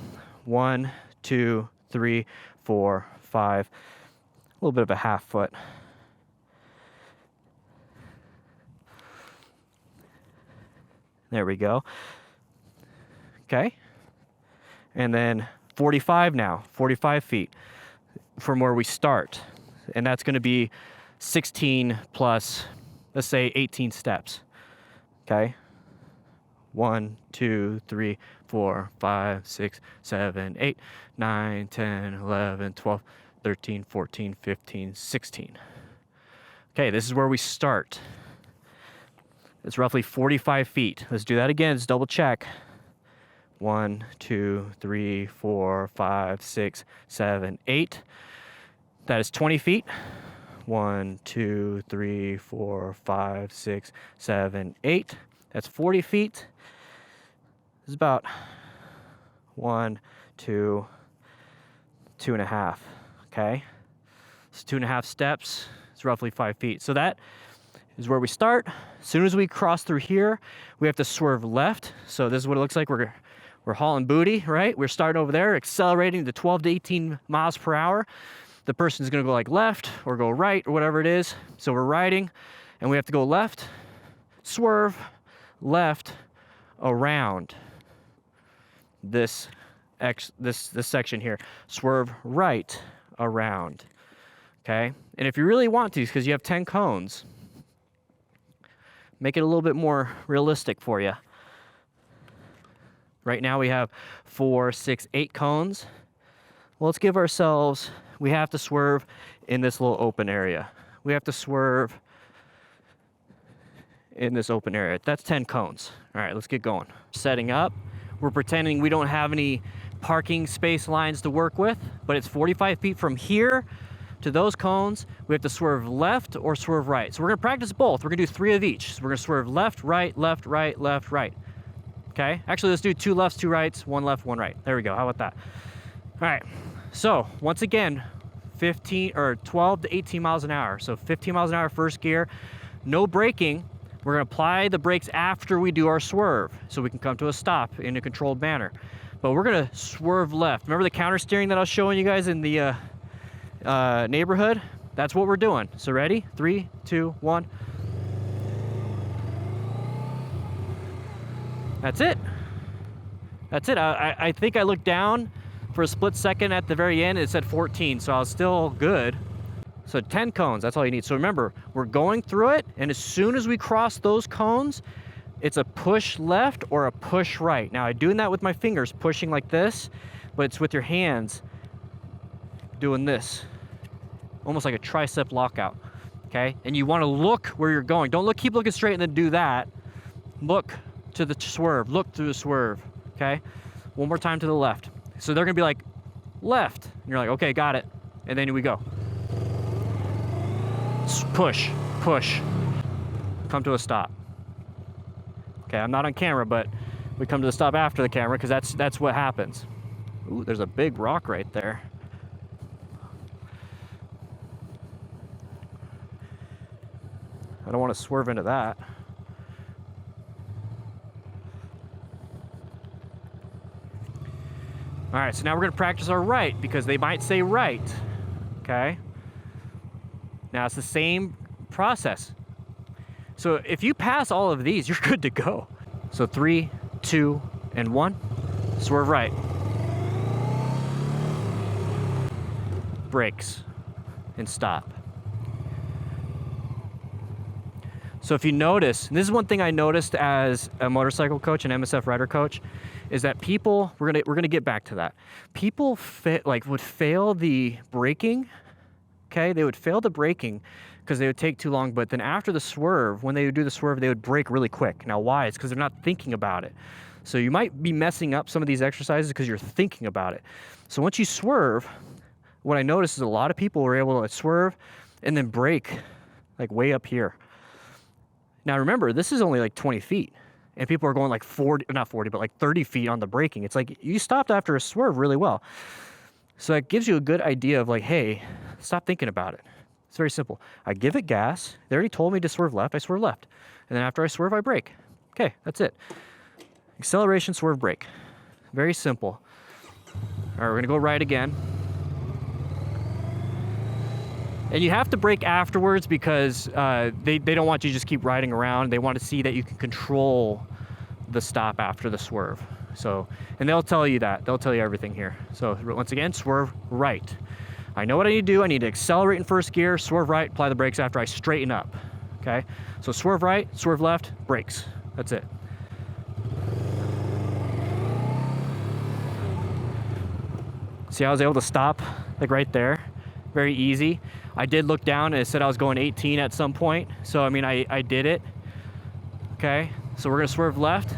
1, 2, 3, 4, 5. A little bit of a half foot. There we go. Okay. And then 45 now, 45 feet from where we start. And that's going to be 16 plus, let's say 18 steps. Okay. 1, 2, 3, 4, 5, 6, 7, 8, 9, 10, 11, 12, 13, 14, 15, 16. Okay, this is where we start. It's roughly 45 feet. Let's do that again. Let's double check. 1, 2, 3, 4, 5, 6, 7, 8. That is 20 feet. 1, 2, 3, 4, 5, 6, 7, 8. That's 40 feet. This is about 1, 2, 2.5. Okay. So 2.5 steps. It's roughly 5 feet. So that is where we start. As soon as we cross through here, we have to swerve left. So this is what it looks like. We're hauling booty, right? We're starting over there, accelerating to 12 to 18 miles per hour. The person's gonna go like left or go right or whatever it is. So we're riding and we have to go left, swerve, left, around this section here. Swerve right, around, okay? And if you really want to, because you have 10 cones, make it a little bit more realistic for you. Right now we have 4, 6, 8 cones. Well, let's give ourselves, we have to swerve in this little open area. We have to swerve in this open area. That's 10 cones. All right, let's get going. Setting up. We're pretending we don't have any parking space lines to work with, but it's 45 feet from here to those cones. We have to swerve left or swerve right. So we're gonna practice both. We're gonna do 3 of each. So we're gonna swerve left, right, left, right, left, right. Okay, actually let's do 2 lefts, 2 rights, 1 left, 1 right. There we go, how about that? All right, so once again, 15 or 12 to 18 miles an hour. So 15 miles an hour first gear, no braking. We're gonna apply the brakes after we do our swerve so we can come to a stop in a controlled manner. But we're gonna swerve left. Remember the counter steering that I was showing you guys in the neighborhood? That's what we're doing. So ready? 3, 2, 1. That's it. That's it. I think I looked down for a split second at the very end. It said 14, so I was still good. So 10 cones, that's all you need. So remember, we're going through it, and as soon as we cross those cones, it's a push left or a push right. Now, I'm doing that with my fingers, pushing like this, but it's with your hands doing this, almost like a tricep lockout, okay? And you want to look where you're going. Don't keep looking straight and then do that. Look to the swerve, look through the swerve, okay? One more time to the left. So they're gonna be like, left. And you're like, okay, got it. And then we go. Push, push. Come to a stop. Okay, I'm not on camera, but we come to the stop after the camera because that's what happens. Ooh, there's a big rock right there. I don't want to swerve into that. All right, so now we're gonna practice our right because they might say right, okay? Now it's the same process. So if you pass all of these, you're good to go. So 3, 2, and 1, swerve right. Brakes and stop. So if you notice, and this is one thing I noticed as a motorcycle coach and MSF rider coach, is that people, we're gonna get back to that. People would fail the braking, okay? They would fail the braking because they would take too long, but then after the swerve, when they would do the swerve, they would brake really quick. Now why? It's because they're not thinking about it. So you might be messing up some of these exercises because you're thinking about it. So once you swerve, what I noticed is a lot of people were able to swerve and then brake like way up here. Now remember, this is only like 20 feet. And people are going like 40, not 40, but like 30 feet on the braking. It's like you stopped after a swerve really well. So that gives you a good idea of like, hey, stop thinking about it. It's very simple. I give it gas. They already told me to swerve left. I swerve left. And then after I swerve, I brake. Okay, that's it. Acceleration, swerve, brake. Very simple. All right, we're gonna go right again. And you have to brake afterwards because they don't want you to just keep riding around. They want to see that you can control the stop after the swerve. So, and they'll tell you that. They'll tell you everything here. So once again, swerve right. I know what I need to do. I need to accelerate in first gear, swerve right, apply the brakes after I straighten up. Okay? So swerve right, swerve left, brakes. That's it. See how I was able to stop like right there? Very easy. I did look down and it said I was going 18 at some point. So, I mean, I did it. Okay, so we're gonna swerve left.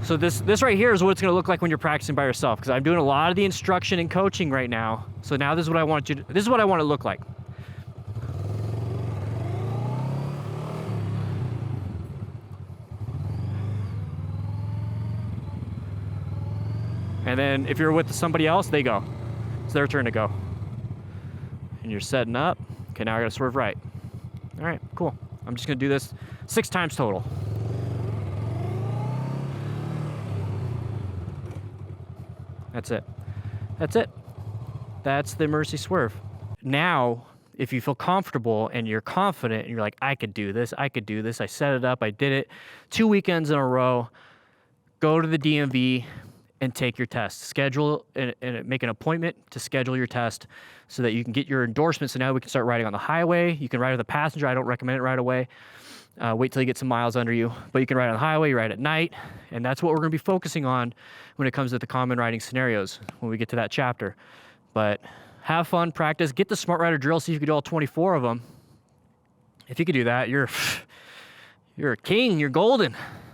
So this right here is what it's gonna look like when you're practicing by yourself, because I'm doing a lot of the instruction and coaching right now. So now this is what I want you to, this is what I want to look like. And then if you're with somebody else, they go. It's their turn to go. And you're setting up. Okay, now I gotta swerve right. All right, cool. I'm just gonna do this 6 times total. That's it. That's it. That's the emergency swerve. Now, if you feel comfortable and you're confident and you're like, I could do this, I could do this, I set it up, I did it 2 weekends in a row, go to the DMV and take your test. Schedule and make an appointment to schedule your test so that you can get your endorsement. So now we can start riding on the highway. You can ride with a passenger. I don't recommend it right away. Wait till you get some miles under you. But you can ride on the highway, you ride at night, and that's what we're going to be focusing on when it comes to the common riding scenarios when we get to that chapter. But have fun, practice, get the Smart Rider drill, see if you can do all 24 of them. If you could do that, You're a king. You're golden.